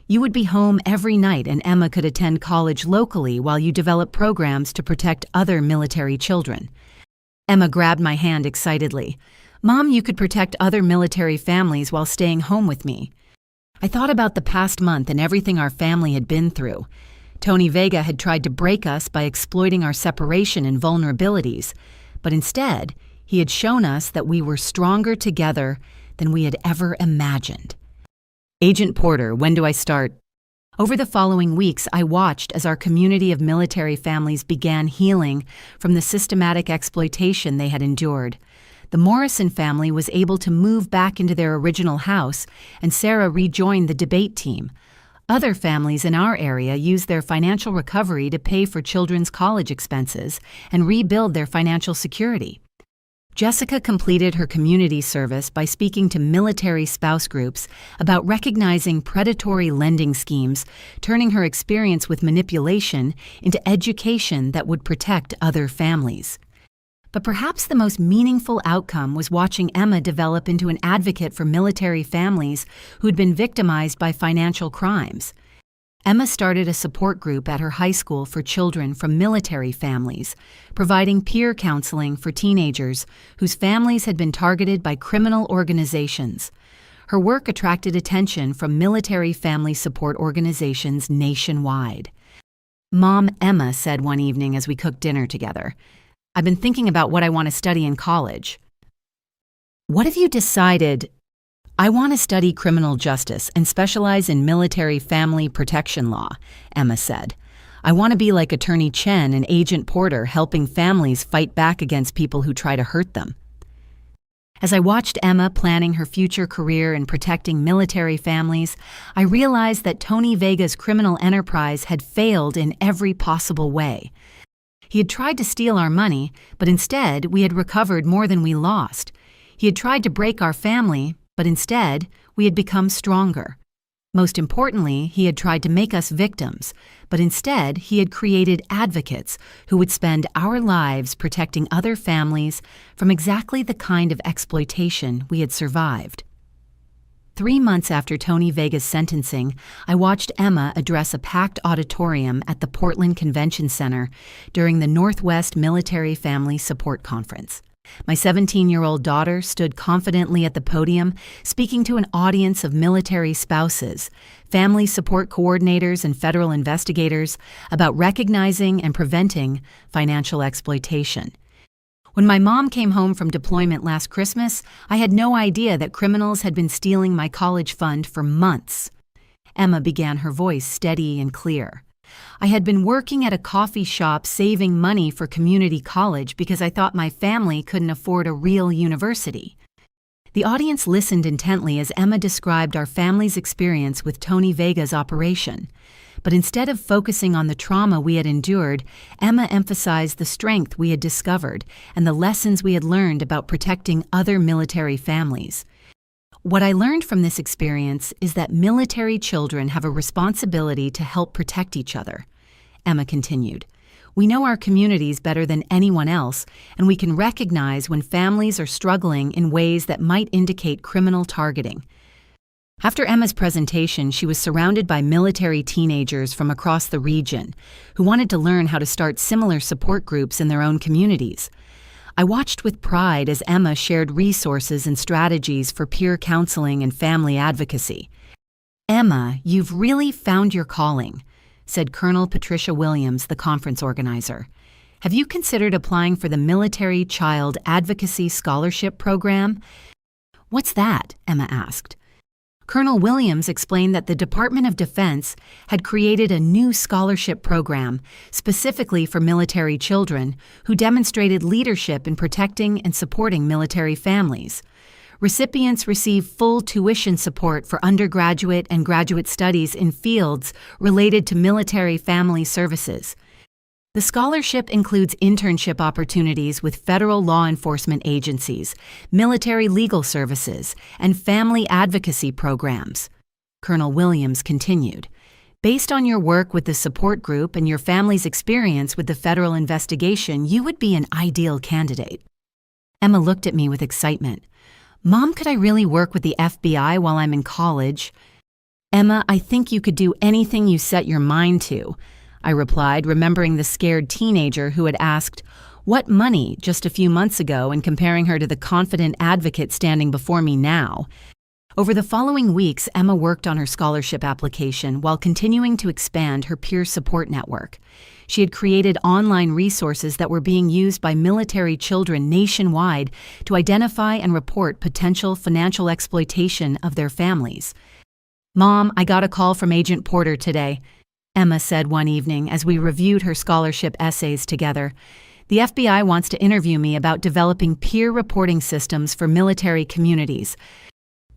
You would be home every night and Emma could attend college locally while you develop programs to protect other military children. Emma grabbed my hand excitedly. Mom, you could protect other military families while staying home with me. I thought about the past month and everything our family had been through. Tony Vega had tried to break us by exploiting our separation and vulnerabilities, but instead, he had shown us that we were stronger together than we had ever imagined. Agent Porter, when do I start? Over the following weeks, I watched as our community of military families began healing from the systematic exploitation they had endured. The Morrison family was able to move back into their original house, and Sarah rejoined the debate team. Other families in our area used their financial recovery to pay for children's college expenses and rebuild their financial security. Jessica completed her community service by speaking to military spouse groups about recognizing predatory lending schemes, turning her experience with manipulation into education that would protect other families. But perhaps the most meaningful outcome was watching Emma develop into an advocate for military families who had been victimized by financial crimes. Emma started a support group at her high school for children from military families, providing peer counseling for teenagers whose families had been targeted by criminal organizations. Her work attracted attention from military family support organizations nationwide. Mom, Emma said one evening as we cooked dinner together, I've been thinking about what I want to study in college. What have you decided? I want to study criminal justice and specialize in military family protection law, Emma said. I want to be like Attorney Chen and Agent Porter, helping families fight back against people who try to hurt them. As I watched Emma planning her future career in protecting military families, I realized that Tony Vega's criminal enterprise had failed in every possible way. He had tried to steal our money, but instead we had recovered more than we lost. He had tried to break our family, but instead, we had become stronger. Most importantly, he had tried to make us victims, but instead, he had created advocates who would spend our lives protecting other families from exactly the kind of exploitation we had survived. 3 months after Tony Vega's sentencing, I watched Emma address a packed auditorium at the Portland Convention Center during the Northwest Military Family Support Conference. My 17-year-old daughter stood confidently at the podium, speaking to an audience of military spouses, family support coordinators, and federal investigators about recognizing and preventing financial exploitation. When my mom came home from deployment last Christmas, I had no idea that criminals had been stealing my college fund for months. Emma began, her voice steady and clear. I had been working at a coffee shop saving money for community college because I thought my family couldn't afford a real university. The audience listened intently as Emma described our family's experience with Tony Vega's operation. But instead of focusing on the trauma we had endured, Emma emphasized the strength we had discovered and the lessons we had learned about protecting other military families. What I learned from this experience is that military children have a responsibility to help protect each other. Emma continued, we know our communities better than anyone else, and we can recognize when families are struggling in ways that might indicate criminal targeting. After Emma's presentation, she was surrounded by military teenagers from across the region who wanted to learn how to start similar support groups in their own communities. I watched with pride as Emma shared resources and strategies for peer counseling and family advocacy. Emma, you've really found your calling, said Colonel Patricia Williams, the conference organizer. Have you considered applying for the Military Child Advocacy Scholarship Program? What's that? Emma asked. Colonel Williams explained that the Department of Defense had created a new scholarship program specifically for military children who demonstrated leadership in protecting and supporting military families. Recipients receive full tuition support for undergraduate and graduate studies in fields related to military family services. The scholarship includes internship opportunities with federal law enforcement agencies, military legal services, and family advocacy programs. Colonel Williams continued, "Based on your work with the support group and your family's experience with the federal investigation, you would be an ideal candidate." Emma looked at me with excitement. "Mom, could I really work with the FBI while I'm in college?" "Emma, I think you could do anything you set your mind to," I replied, remembering the scared teenager who had asked, "What money?" just a few months ago and comparing her to the confident advocate standing before me now. Over the following weeks, Emma worked on her scholarship application while continuing to expand her peer support network. She had created online resources that were being used by military children nationwide to identify and report potential financial exploitation of their families. "Mom, I got a call from Agent Porter today," Emma said one evening as we reviewed her scholarship essays together. "The FBI wants to interview me about developing peer reporting systems for military communities."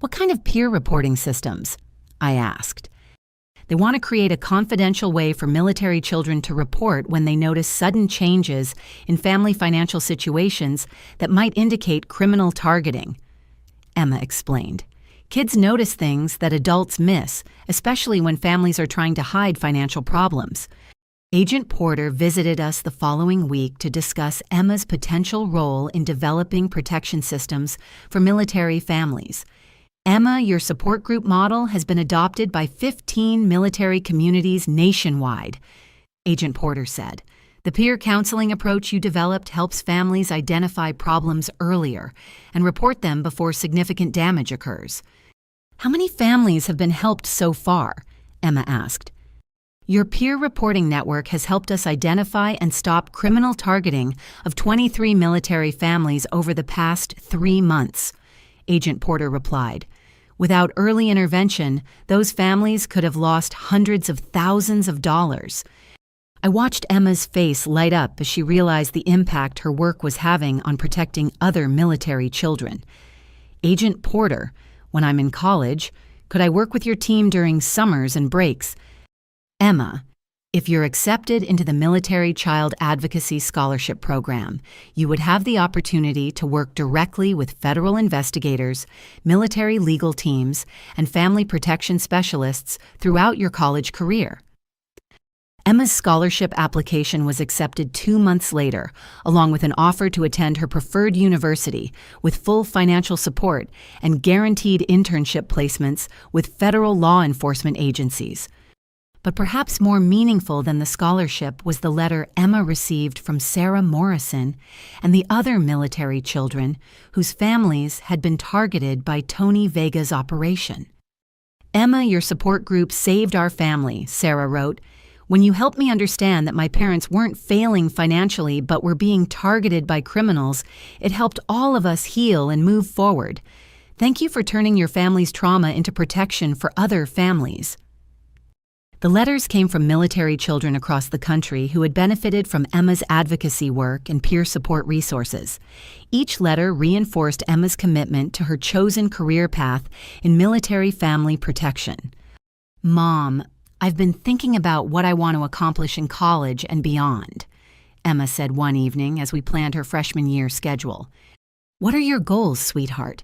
"What kind of peer reporting systems?" I asked. "They want to create a confidential way for military children to report when they notice sudden changes in family financial situations that might indicate criminal targeting," Emma explained. "Kids notice things that adults miss, especially when families are trying to hide financial problems." Agent Porter visited us the following week to discuss Emma's potential role in developing protection systems for military families. "Emma, your support group model has been adopted by 15 military communities nationwide," Agent Porter said. "The peer counseling approach you developed helps families identify problems earlier and report them before significant damage occurs." "How many families have been helped so far?" Emma asked. "Your peer reporting network has helped us identify and stop criminal targeting of 23 military families over the past 3 months," Agent Porter replied. "Without early intervention, those families could have lost hundreds of thousands of dollars." I watched Emma's face light up as she realized the impact her work was having on protecting other military children. "Agent Porter, when I'm in college, could I work with your team during summers and breaks?" "Emma, if you're accepted into the Military Child Advocacy Scholarship Program, you would have the opportunity to work directly with federal investigators, military legal teams, and family protection specialists throughout your college career." Emma's scholarship application was accepted 2 months later, along with an offer to attend her preferred university with full financial support and guaranteed internship placements with federal law enforcement agencies. But perhaps more meaningful than the scholarship was the letter Emma received from Sarah Morrison and the other military children whose families had been targeted by Tony Vega's operation. "Emma, your support group saved our family," Sarah wrote. "When you helped me understand that my parents weren't failing financially but were being targeted by criminals, it helped all of us heal and move forward. Thank you for turning your family's trauma into protection for other families." The letters came from military children across the country who had benefited from Emma's advocacy work and peer support resources. Each letter reinforced Emma's commitment to her chosen career path in military family protection. "Mom, I've been thinking about what I want to accomplish in college and beyond," Emma said one evening as we planned her freshman year schedule. "What are your goals, sweetheart?"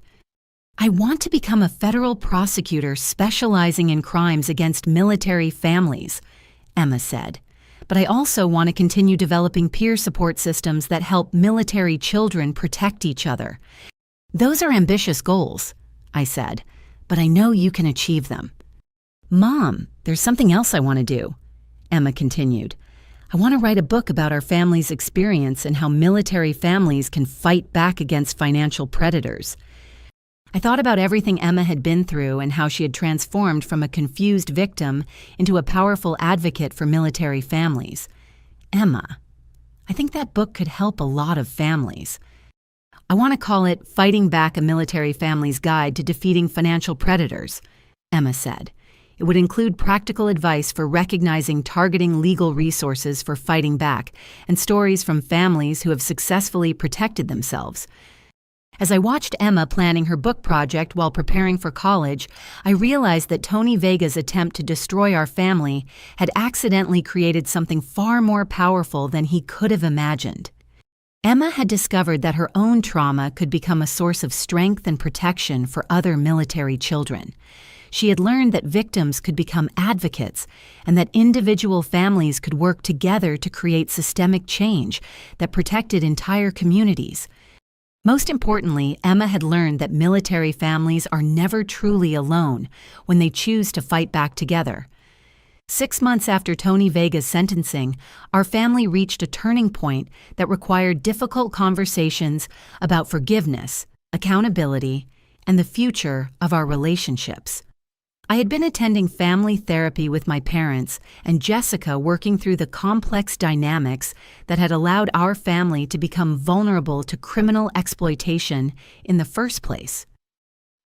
"I want to become a federal prosecutor specializing in crimes against military families," Emma said. "But I also want to continue developing peer support systems that help military children protect each other." "Those are ambitious goals," I said, "but I know you can achieve them." "Mom, there's something else I want to do," Emma continued. "I want to write a book about our family's experience and how military families can fight back against financial predators." I thought about everything Emma had been through and how she had transformed from a confused victim into a powerful advocate for military families. "Emma, I think that book could help a lot of families. I want to call it Fighting Back: A Military Family's Guide to Defeating Financial Predators," Emma said. It would include practical advice for recognizing targeting legal resources for fighting back, and stories from families who have successfully protected themselves. As I watched Emma planning her book project while preparing for college, I realized that Tony Vega's attempt to destroy our family had accidentally created something far more powerful than he could have imagined. Emma had discovered that her own trauma could become a source of strength and protection for other military children. She had learned that victims could become advocates and that individual families could work together to create systemic change that protected entire communities. Most importantly, Emma had learned that military families are never truly alone when they choose to fight back together. 6 months after Tony Vega's sentencing, our family reached a turning point that required difficult conversations about forgiveness, accountability, and the future of our relationships. I had been attending family therapy with my parents and Jessica working through the complex dynamics that had allowed our family to become vulnerable to criminal exploitation in the first place.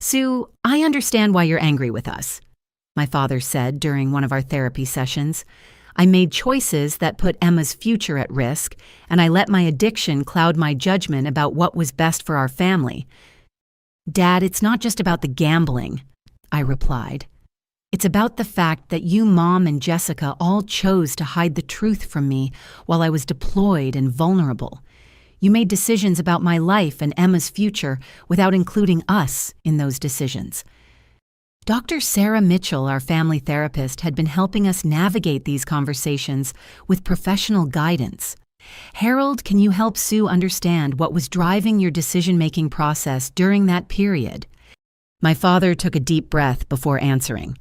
"Sue, I understand why you're angry with us," my father said during one of our therapy sessions. "I made choices that put Emma's future at risk, and I let my addiction cloud my judgment about what was best for our family." "Dad, it's not just about the gambling," I replied. "It's about the fact that you, Mom, and Jessica all chose to hide the truth from me while I was deployed and vulnerable. You made decisions about my life and Emma's future without including us in those decisions." Dr. Sarah Mitchell, our family therapist, had been helping us navigate these conversations with professional guidance. "Harold, can you help Sue understand what was driving your decision-making process during that period?" My father took a deep breath before answering.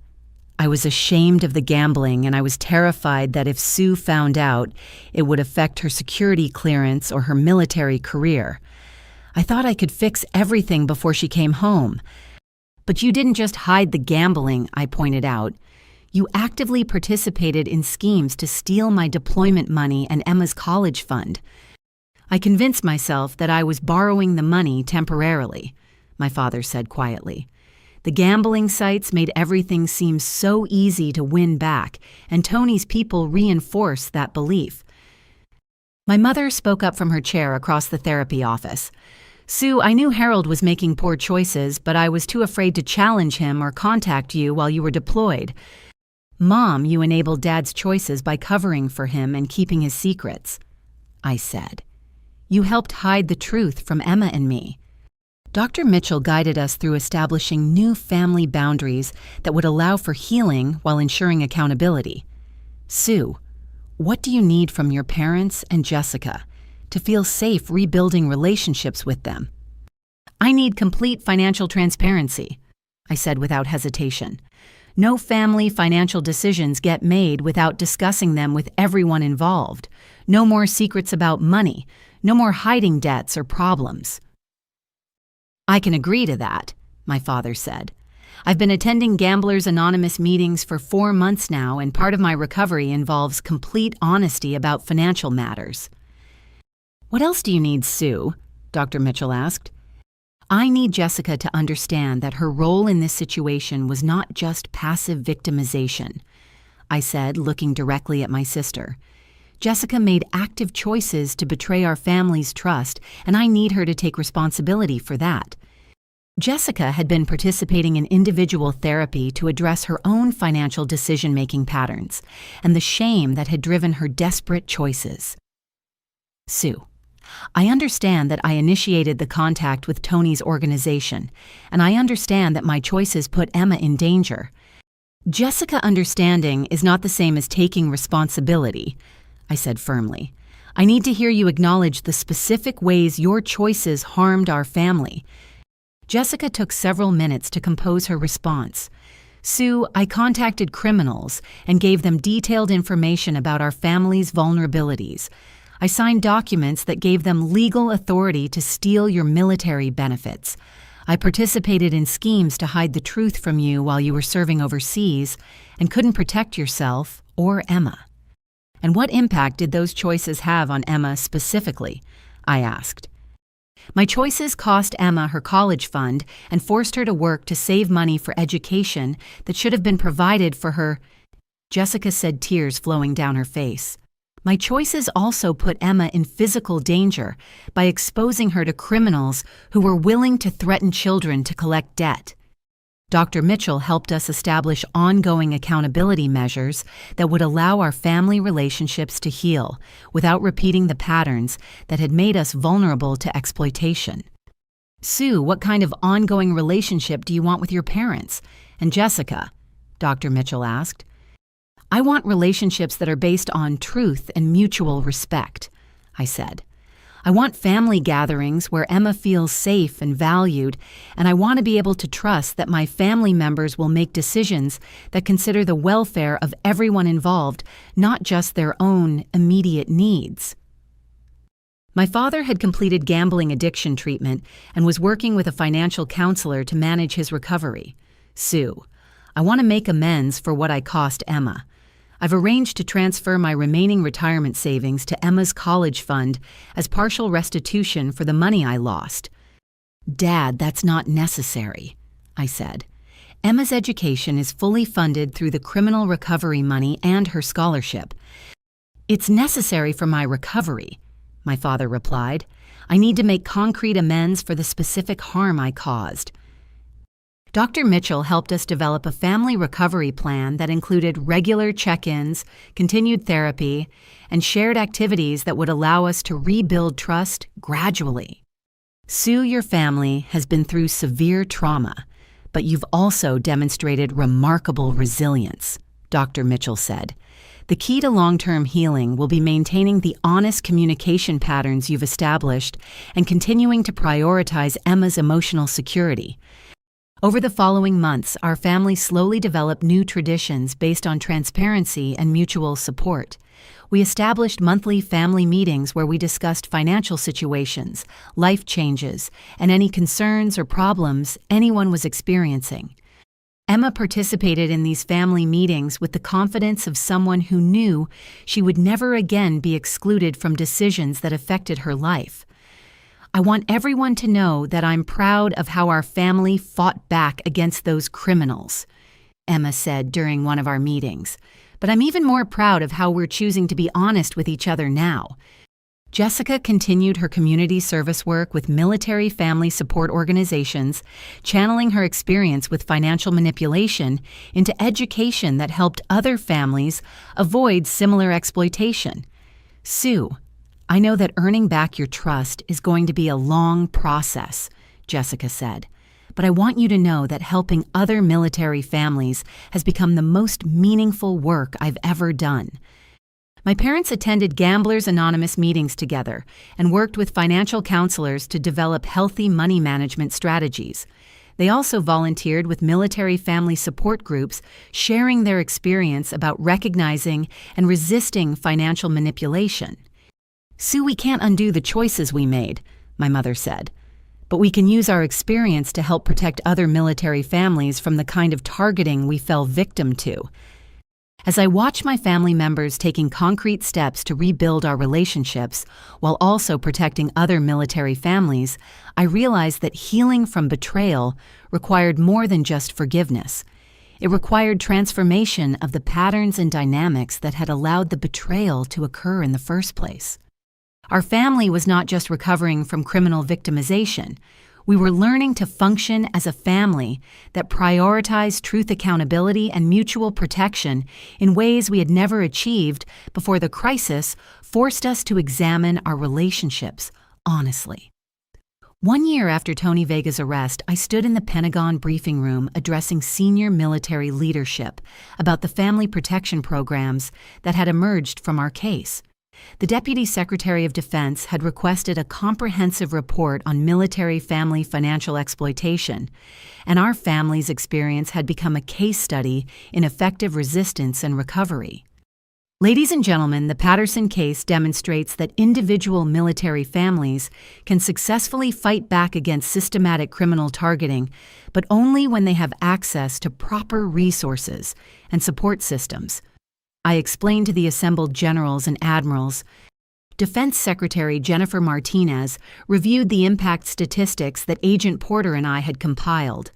"I was ashamed of the gambling, and I was terrified that if Sue found out, it would affect her security clearance or her military career. I thought I could fix everything before she came home." "But you didn't just hide the gambling," I pointed out. "You actively participated in schemes to steal my deployment money and Emma's college fund." "I convinced myself that I was borrowing the money temporarily," my father said quietly. "The gambling sites made everything seem so easy to win back, and Tony's people reinforced that belief." My mother spoke up from her chair across the therapy office. "Sue, I knew Harold was making poor choices, but I was too afraid to challenge him or contact you while you were deployed. Mom, you enabled Dad's choices by covering for him and keeping his secrets," I said. "You helped hide the truth from Emma and me." Dr. Mitchell guided us through establishing new family boundaries that would allow for healing while ensuring accountability. "Sue, what do you need from your parents and Jessica to feel safe rebuilding relationships with them?" "I need complete financial transparency," I said without hesitation. "No family financial decisions get made without discussing them with everyone involved. No more secrets about money. No more hiding debts or problems." "I can agree to that," my father said. "I've been attending Gamblers Anonymous meetings for 4 months now, and part of my recovery involves complete honesty about financial matters." "What else do you need, Sue?" Dr. Mitchell asked. "I need Jessica to understand that her role in this situation was not just passive victimization," I said, looking directly at my sister. "Jessica made active choices to betray our family's trust, and I need her to take responsibility for that." Jessica had been participating in individual therapy to address her own financial decision-making patterns and the shame that had driven her desperate choices. "Sue, I understand that I initiated the contact with Tony's organization, and I understand that my choices put Emma in danger. Jessica understanding is not the same as taking responsibility," I said firmly. "I need to hear you acknowledge the specific ways your choices harmed our family." Jessica took several minutes to compose her response. "Sue, I contacted criminals and gave them detailed information about our family's vulnerabilities. I signed documents that gave them legal authority to steal your military benefits. I participated in schemes to hide the truth from you while you were serving overseas and couldn't protect yourself or Emma." "And what impact did those choices have on Emma specifically?" I asked. My choices cost Emma her college fund and forced her to work to save money for education that should have been provided for her. Jessica said, tears flowing down her face. My choices also put Emma in physical danger by exposing her to criminals who were willing to threaten children to collect debt. Dr. Mitchell helped us establish ongoing accountability measures that would allow our family relationships to heal without repeating the patterns that had made us vulnerable to exploitation. Sue, what kind of ongoing relationship do you want with your parents? And Jessica, Dr. Mitchell asked. I want relationships that are based on truth and mutual respect, I said. I want family gatherings where Emma feels safe and valued, and I want to be able to trust that my family members will make decisions that consider the welfare of everyone involved, not just their own immediate needs. My father had completed gambling addiction treatment and was working with a financial counselor to manage his recovery. Sue, I want to make amends for what I cost Emma. I've arranged to transfer my remaining retirement savings to Emma's college fund as partial restitution for the money I lost. Dad, that's not necessary, I said. Emma's education is fully funded through the criminal recovery money and her scholarship. It's necessary for my recovery, my father replied. I need to make concrete amends for the specific harm I caused. Dr. Mitchell helped us develop a family recovery plan that included regular check-ins, continued therapy, and shared activities that would allow us to rebuild trust gradually. Sue, your family has been through severe trauma, but you've also demonstrated remarkable resilience, Dr. Mitchell said. The key to long-term healing will be maintaining the honest communication patterns you've established and continuing to prioritize Emma's emotional security. Over the following months, our family slowly developed new traditions based on transparency and mutual support. We established monthly family meetings where we discussed financial situations, life changes, and any concerns or problems anyone was experiencing. Emma participated in these family meetings with the confidence of someone who knew she would never again be excluded from decisions that affected her life. I want everyone to know that I'm proud of how our family fought back against those criminals, Emma said during one of our meetings. But I'm even more proud of how we're choosing to be honest with each other now. Jessica continued her community service work with military family support organizations, channeling her experience with financial manipulation into education that helped other families avoid similar exploitation. Sue, I know that earning back your trust is going to be a long process, Jessica said, but I want you to know that helping other military families has become the most meaningful work I've ever done. My parents attended Gamblers Anonymous meetings together and worked with financial counselors to develop healthy money management strategies. They also volunteered with military family support groups, sharing their experience about recognizing and resisting financial manipulation. Sue, we can't undo the choices we made, my mother said, but we can use our experience to help protect other military families from the kind of targeting we fell victim to. As I watch my family members taking concrete steps to rebuild our relationships while also protecting other military families, I realized that healing from betrayal required more than just forgiveness. It required transformation of the patterns and dynamics that had allowed the betrayal to occur in the first place. Our family was not just recovering from criminal victimization. We were learning to function as a family that prioritized truth accountability and mutual protection in ways we had never achieved before the crisis forced us to examine our relationships honestly. 1 year after Tony Vega's arrest, I stood in the Pentagon briefing room addressing senior military leadership about the family protection programs that had emerged from our case. The Deputy Secretary of Defense had requested a comprehensive report on military family financial exploitation, and our family's experience had become a case study in effective resistance and recovery. Ladies and gentlemen, the Patterson case demonstrates that individual military families can successfully fight back against systematic criminal targeting, but only when they have access to proper resources and support systems. I explained to the assembled generals and admirals, Defense Secretary Jennifer Martinez reviewed the impact statistics that Agent Porter and I had compiled.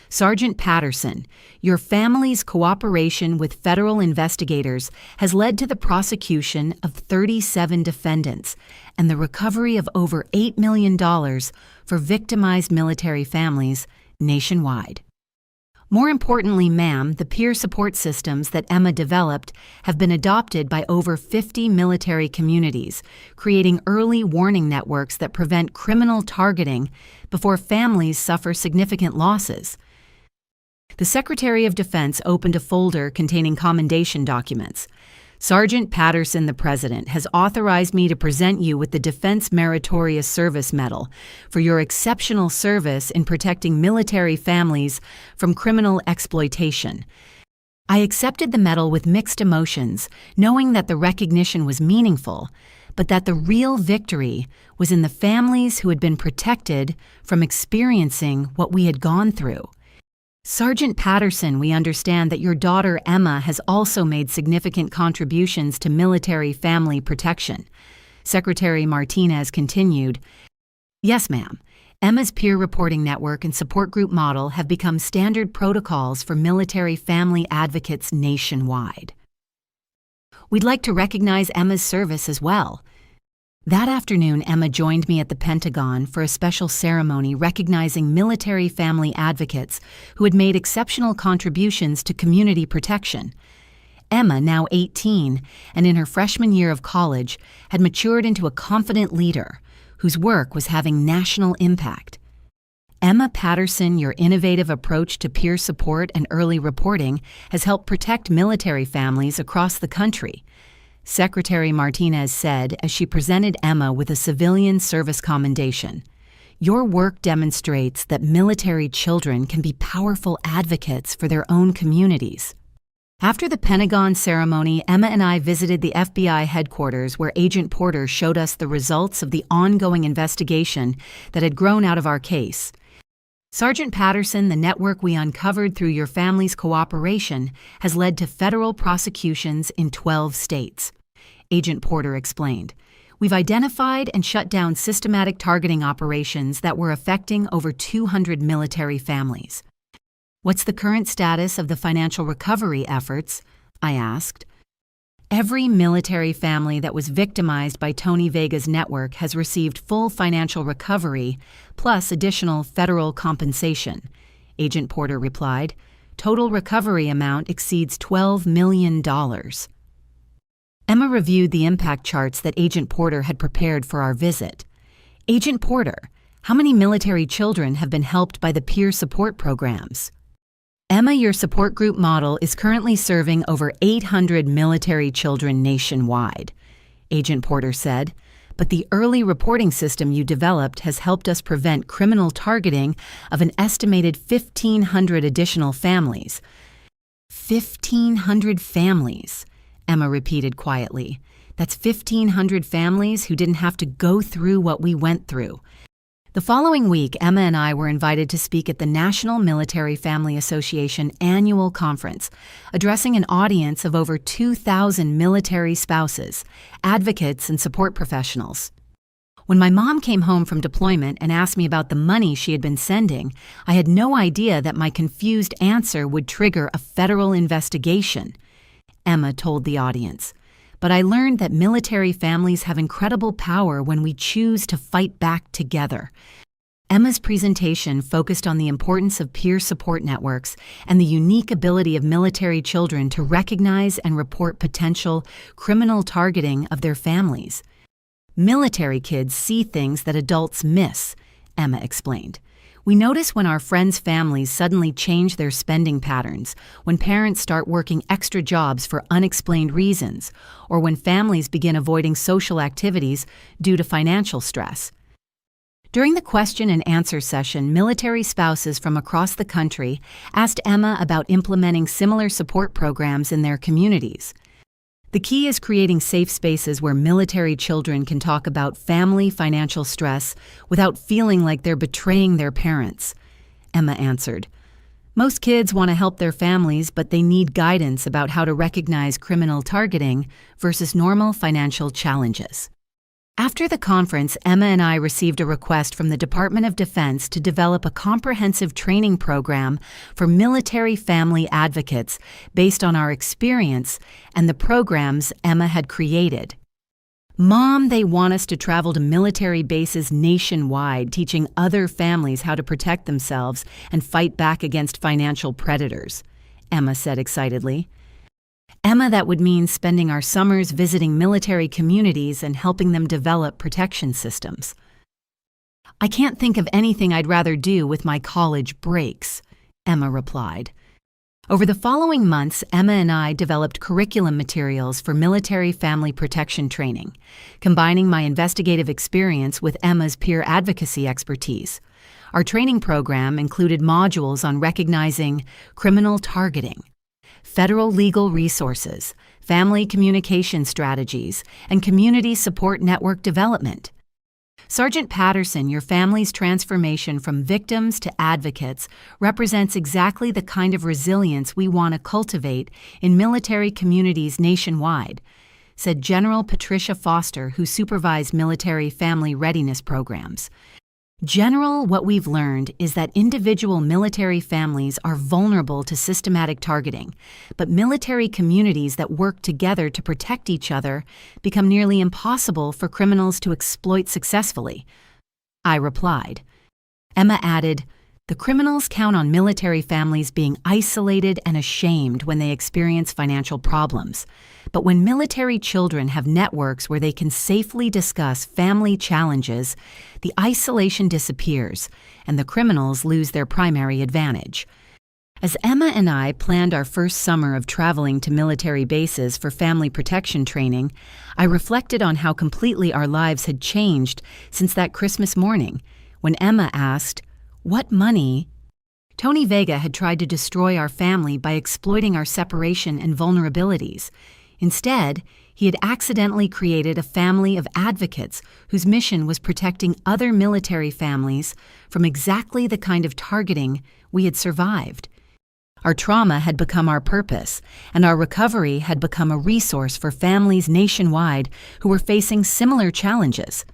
Sergeant Patterson, your family's cooperation with federal investigators has led to the prosecution of 37 defendants and the recovery of over $8 million for victimized military families nationwide. More importantly, ma'am, the peer support systems that Emma developed have been adopted by over 50 military communities, creating early warning networks that prevent criminal targeting before families suffer significant losses. The Secretary of Defense opened a folder containing commendation documents. Sergeant Patterson, the President, has authorized me to present you with the Defense Meritorious Service Medal for your exceptional service in protecting military families from criminal exploitation. I accepted the medal with mixed emotions, knowing that the recognition was meaningful, but that the real victory was in the families who had been protected from experiencing what we had gone through. Sergeant Patterson, we understand that your daughter Emma has also made significant contributions to military family protection. Secretary Martinez continued, Yes, ma'am. Emma's peer reporting network and support group model have become standard protocols for military family advocates nationwide. We'd like to recognize Emma's service as well. That afternoon, Emma joined me at the Pentagon for a special ceremony recognizing military family advocates who had made exceptional contributions to community protection. Emma, now 18, and in her freshman year of college, had matured into a confident leader whose work was having national impact. Emma Patterson, your innovative approach to peer support and early reporting has helped protect military families across the country, Secretary Martinez said as she presented Emma with a civilian service commendation. Your work demonstrates that military children can be powerful advocates for their own communities. After the Pentagon ceremony, Emma and I visited the FBI headquarters where Agent Porter showed us the results of the ongoing investigation that had grown out of our case. Sergeant Patterson, the network we uncovered through your family's cooperation has led to federal prosecutions in 12 states. Agent Porter explained, We've identified and shut down systematic targeting operations that were affecting over 200 military families. What's the current status of the financial recovery efforts? I asked. Every military family that was victimized by Tony Vega's network has received full financial recovery, plus additional federal compensation, Agent Porter replied. Total recovery amount exceeds $12 million. Emma reviewed the impact charts that Agent Porter had prepared for our visit. Agent Porter, how many military children have been helped by the peer support programs? Emma, your support group model is currently serving over 800 military children nationwide, Agent Porter said, but the early reporting system you developed has helped us prevent criminal targeting of an estimated 1,500 additional families. 1,500 families, Emma repeated quietly. That's 1,500 families who didn't have to go through what we went through. The following week, Emma and I were invited to speak at the National Military Family Association annual conference, addressing an audience of over 2,000 military spouses, advocates, and support professionals. When my mom came home from deployment and asked me about the money she had been sending, I had no idea that my confused answer would trigger a federal investigation, Emma told the audience. But I learned that military families have incredible power when we choose to fight back together. Emma's presentation focused on the importance of peer support networks and the unique ability of military children to recognize and report potential criminal targeting of their families. Military kids see things that adults miss, Emma explained. We notice when our friends' families suddenly change their spending patterns, when parents start working extra jobs for unexplained reasons, or when families begin avoiding social activities due to financial stress. During the question and answer session, military spouses from across the country asked Emma about implementing similar support programs in their communities. The key is creating safe spaces where military children can talk about family financial stress without feeling like they're betraying their parents, Emma answered. Most kids want to help their families, but they need guidance about how to recognize criminal targeting versus normal financial challenges. After the conference, Emma and I received a request from the Department of Defense to develop a comprehensive training program for military family advocates based on our experience and the programs Emma had created. Mom, they want us to travel to military bases nationwide, teaching other families how to protect themselves and fight back against financial predators, Emma said excitedly. Emma, that would mean spending our summers visiting military communities and helping them develop protection systems. I can't think of anything I'd rather do with my college breaks, Emma replied. Over the following months, Emma and I developed curriculum materials for military family protection training, combining my investigative experience with Emma's peer advocacy expertise. Our training program included modules on recognizing criminal targeting, federal legal resources, family communication strategies, and community support network development. Sergeant Patterson, your family's transformation from victims to advocates represents exactly the kind of resilience we want to cultivate in military communities nationwide, said General Patricia Foster, who supervised military family readiness programs. General, what we've learned is that individual military families are vulnerable to systematic targeting, but military communities that work together to protect each other become nearly impossible for criminals to exploit successfully. I replied. Emma added, the criminals count on military families being isolated and ashamed when they experience financial problems. But when military children have networks where they can safely discuss family challenges, the isolation disappears and the criminals lose their primary advantage. As Emma and I planned our first summer of traveling to military bases for family protection training, I reflected on how completely our lives had changed since that Christmas morning, when Emma asked, "What money?" Tony Vega had tried to destroy our family by exploiting our separation and vulnerabilities. Instead, he had accidentally created a family of advocates whose mission was protecting other military families from exactly the kind of targeting we had survived. Our trauma had become our purpose, and our recovery had become a resource for families nationwide who were facing similar challenges.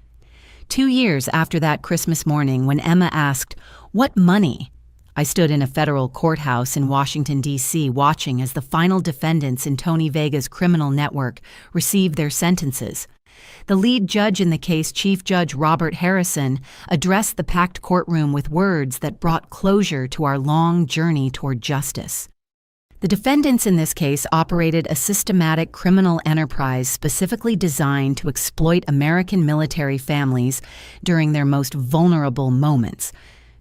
2 years after that Christmas morning, when Emma asked, "What money?" I stood in a federal courthouse in Washington, D.C., watching as the final defendants in Tony Vega's criminal network received their sentences. The lead judge in the case, Chief Judge Robert Harrison, addressed the packed courtroom with words that brought closure to our long journey toward justice. The defendants in this case operated a systematic criminal enterprise specifically designed to exploit American military families during their most vulnerable moments,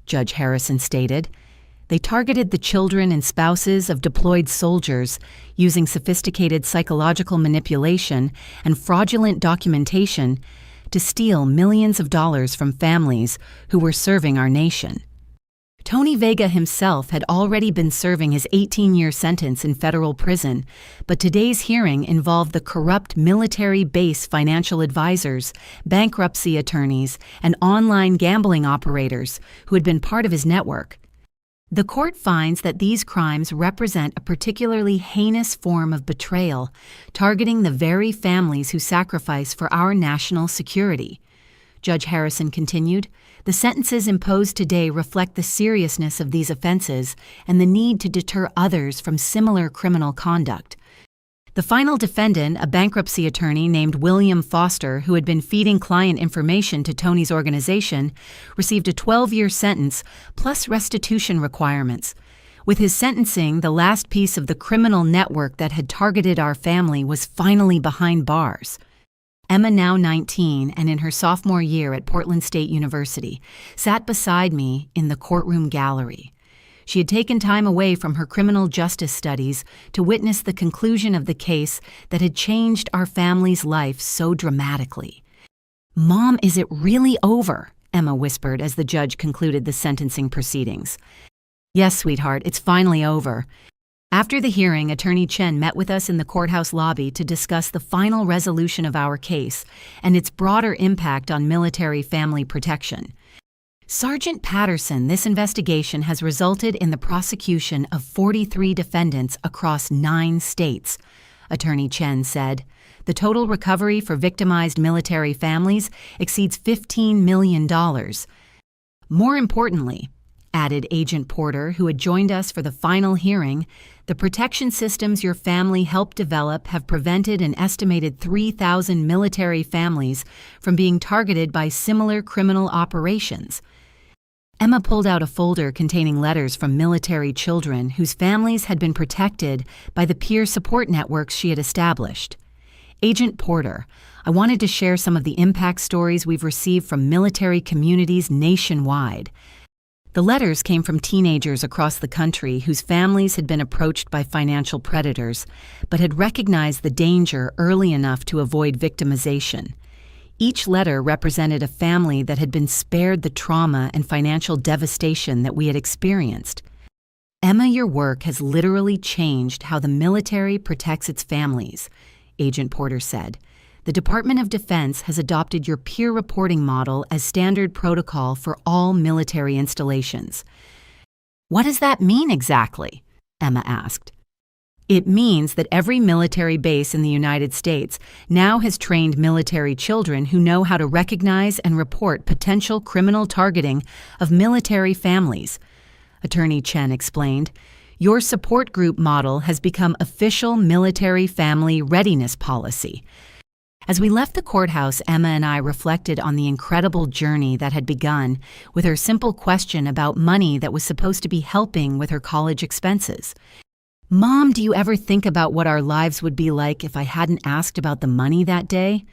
Judge Harrison stated. They targeted the children and spouses of deployed soldiers using sophisticated psychological manipulation and fraudulent documentation to steal millions of dollars from families who were serving our nation. Tony Vega himself had already been serving his 18-year sentence in federal prison, but today's hearing involved the corrupt military base financial advisors, bankruptcy attorneys, and online gambling operators who had been part of his network. The court finds that these crimes represent a particularly heinous form of betrayal, targeting the very families who sacrifice for our national security. Judge Harrison continued, the sentences imposed today reflect the seriousness of these offenses and the need to deter others from similar criminal conduct. The final defendant, a bankruptcy attorney named William Foster, who had been feeding client information to Tony's organization, received a 12-year sentence plus restitution requirements. With his sentencing, the last piece of the criminal network that had targeted our family was finally behind bars. Emma, now 19 and in her sophomore year at Portland State University, sat beside me in the courtroom gallery. She had taken time away from her criminal justice studies to witness the conclusion of the case that had changed our family's life so dramatically. "Mom, is it really over?" Emma whispered as the judge concluded the sentencing proceedings. "Yes, sweetheart, it's finally over." After the hearing, Attorney Chen met with us in the courthouse lobby to discuss the final resolution of our case and its broader impact on military family protection. Sergeant Patterson, this investigation has resulted in the prosecution of 43 defendants across 9 states, Attorney Chen said. The total recovery for victimized military families exceeds $15 million. More importantly, added Agent Porter, who had joined us for the final hearing, the protection systems your family helped develop have prevented an estimated 3,000 military families from being targeted by similar criminal operations. Emma pulled out a folder containing letters from military children whose families had been protected by the peer support networks she had established. Agent Porter, I wanted to share some of the impact stories we've received from military communities nationwide. The letters came from teenagers across the country whose families had been approached by financial predators, but had recognized the danger early enough to avoid victimization. Each letter represented a family that had been spared the trauma and financial devastation that we had experienced. Emma, your work has literally changed how the military protects its families, Agent Porter said. The Department of Defense has adopted your peer reporting model as standard protocol for all military installations. What does that mean exactly? Emma asked. It means that every military base in the United States now has trained military children who know how to recognize and report potential criminal targeting of military families. Attorney Chen explained, your support group model has become official military family readiness policy. As we left the courthouse, Emma and I reflected on the incredible journey that had begun with her simple question about money that was supposed to be helping with her college expenses. Mom, do you ever think about what our lives would be like if I hadn't asked about the money that day?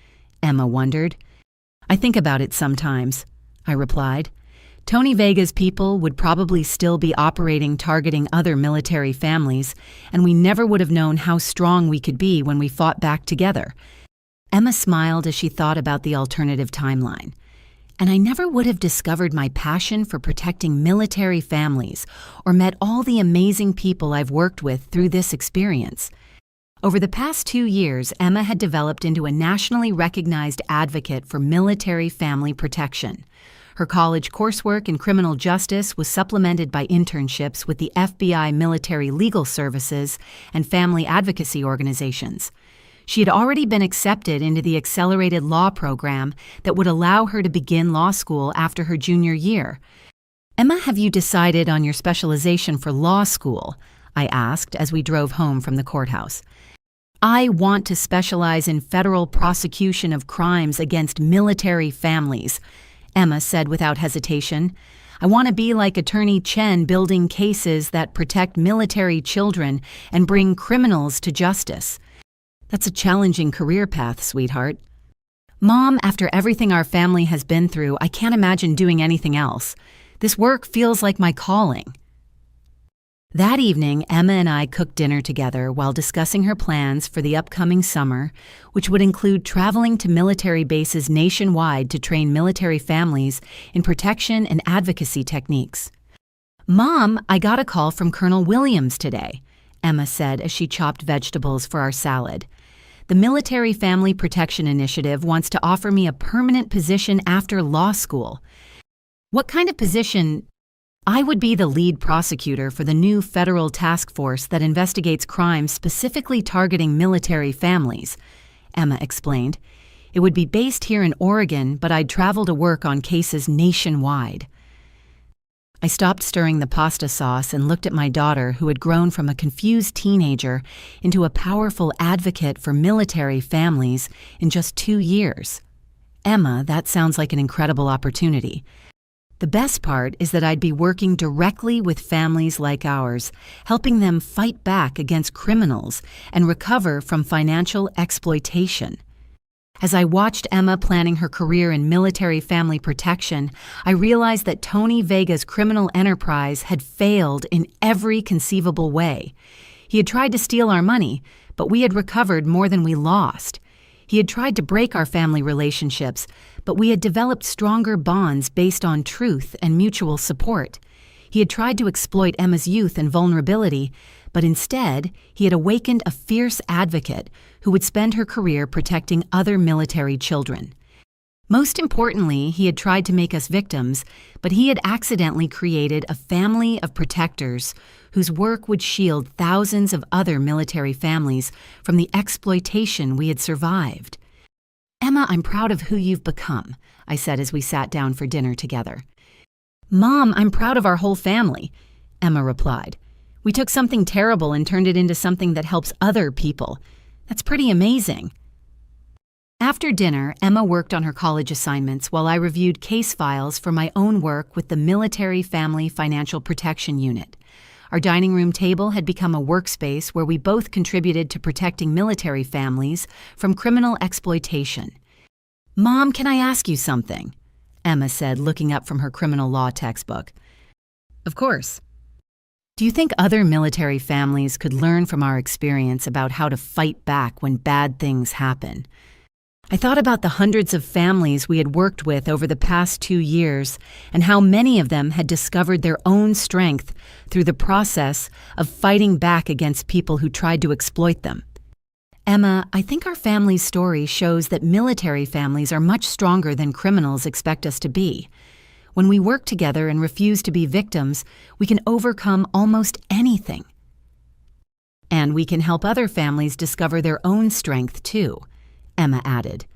Emma wondered. I think about it sometimes, I replied. Tony Vega's people would probably still be operating targeting other military families, and we never would have known how strong we could be when we fought back together. Emma smiled as she thought about the alternative timeline. And I never would have discovered my passion for protecting military families or met all the amazing people I've worked with through this experience. Over the past 2 years, Emma had developed into a nationally recognized advocate for military family protection. Her college coursework in criminal justice was supplemented by internships with the FBI Military Legal Services and family advocacy organizations. She had already been accepted into the accelerated law program that would allow her to begin law school after her junior year. Emma, have you decided on your specialization for law school? I asked as we drove home from the courthouse. I want to specialize in federal prosecution of crimes against military families, Emma said without hesitation. I want to be like Attorney Chen, building cases that protect military children and bring criminals to justice. That's a challenging career path, sweetheart. Mom, after everything our family has been through, I can't imagine doing anything else. This work feels like my calling. That evening, Emma and I cooked dinner together while discussing her plans for the upcoming summer, which would include traveling to military bases nationwide to train military families in protection and advocacy techniques. Mom, I got a call from Colonel Williams today, Emma said as she chopped vegetables for our salad. The Military Family Protection Initiative wants to offer me a permanent position after law school. What kind of position? I would be the lead prosecutor for the new federal task force that investigates crimes specifically targeting military families, Emma explained. It would be based here in Oregon, but I'd travel to work on cases nationwide. I stopped stirring the pasta sauce and looked at my daughter, who had grown from a confused teenager into a powerful advocate for military families in just 2 years. Emma, that sounds like an incredible opportunity. The best part is that I'd be working directly with families like ours, helping them fight back against criminals and recover from financial exploitation. As I watched Emma planning her career in military family protection, I realized that Tony Vega's criminal enterprise had failed in every conceivable way. He had tried to steal our money, but we had recovered more than we lost. He had tried to break our family relationships, but we had developed stronger bonds based on truth and mutual support. He had tried to exploit Emma's youth and vulnerability, but instead, he had awakened a fierce advocate who would spend her career protecting other military children. Most importantly, he had tried to make us victims, but he had accidentally created a family of protectors whose work would shield thousands of other military families from the exploitation we had survived. "Emma, I'm proud of who you've become," I said as we sat down for dinner together. "Mom, I'm proud of our whole family," Emma replied. "We took something terrible and turned it into something that helps other people. That's pretty amazing." After dinner, Emma worked on her college assignments while I reviewed case files for my own work with the Military Family Financial Protection Unit. Our dining room table had become a workspace where we both contributed to protecting military families from criminal exploitation. "Mom, can I ask you something?" Emma said, looking up from her criminal law textbook. "Of course." "Do you think other military families could learn from our experience about how to fight back when bad things happen?" I thought about the hundreds of families we had worked with over the past 2 years and how many of them had discovered their own strength through the process of fighting back against people who tried to exploit them. "Emma, I think our family's story shows that military families are much stronger than criminals expect us to be. When we work together and refuse to be victims, we can overcome almost anything. And we can help other families discover their own strength too," Emma added.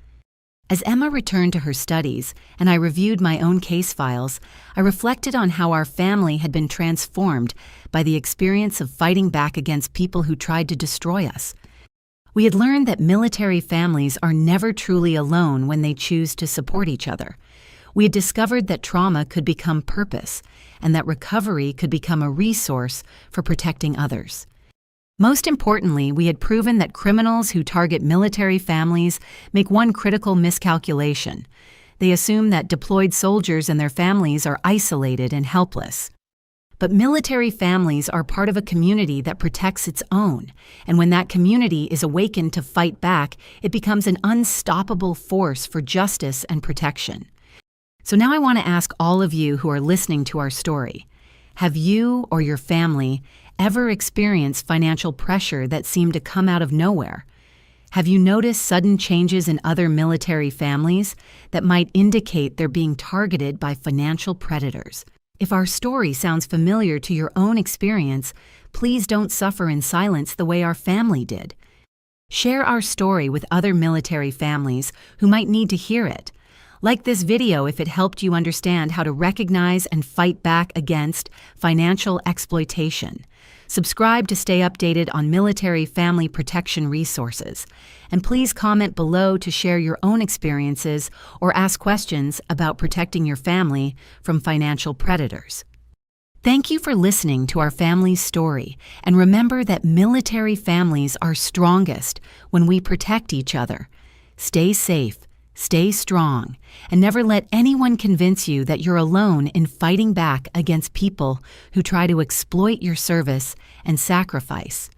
As Emma returned to her studies and I reviewed my own case files, I reflected on how our family had been transformed by the experience of fighting back against people who tried to destroy us. We had learned that military families are never truly alone when they choose to support each other. We had discovered that trauma could become purpose and that recovery could become a resource for protecting others. Most importantly, we had proven that criminals who target military families make one critical miscalculation. They assume that deployed soldiers and their families are isolated and helpless. But military families are part of a community that protects its own, and when that community is awakened to fight back, it becomes an unstoppable force for justice and protection. So now I want to ask all of you who are listening to our story, have you or your family ever experienced financial pressure that seemed to come out of nowhere? Have you noticed sudden changes in other military families that might indicate they're being targeted by financial predators? If our story sounds familiar to your own experience, please don't suffer in silence the way our family did. Share our story with other military families who might need to hear it. Like this video if it helped you understand how to recognize and fight back against financial exploitation. Subscribe to stay updated on military family protection resources. And please comment below to share your own experiences or ask questions about protecting your family from financial predators. Thank you for listening to our family's story, and remember that military families are strongest when we protect each other. Stay safe, stay strong, and never let anyone convince you that you're alone in fighting back against people who try to exploit your service and sacrifice.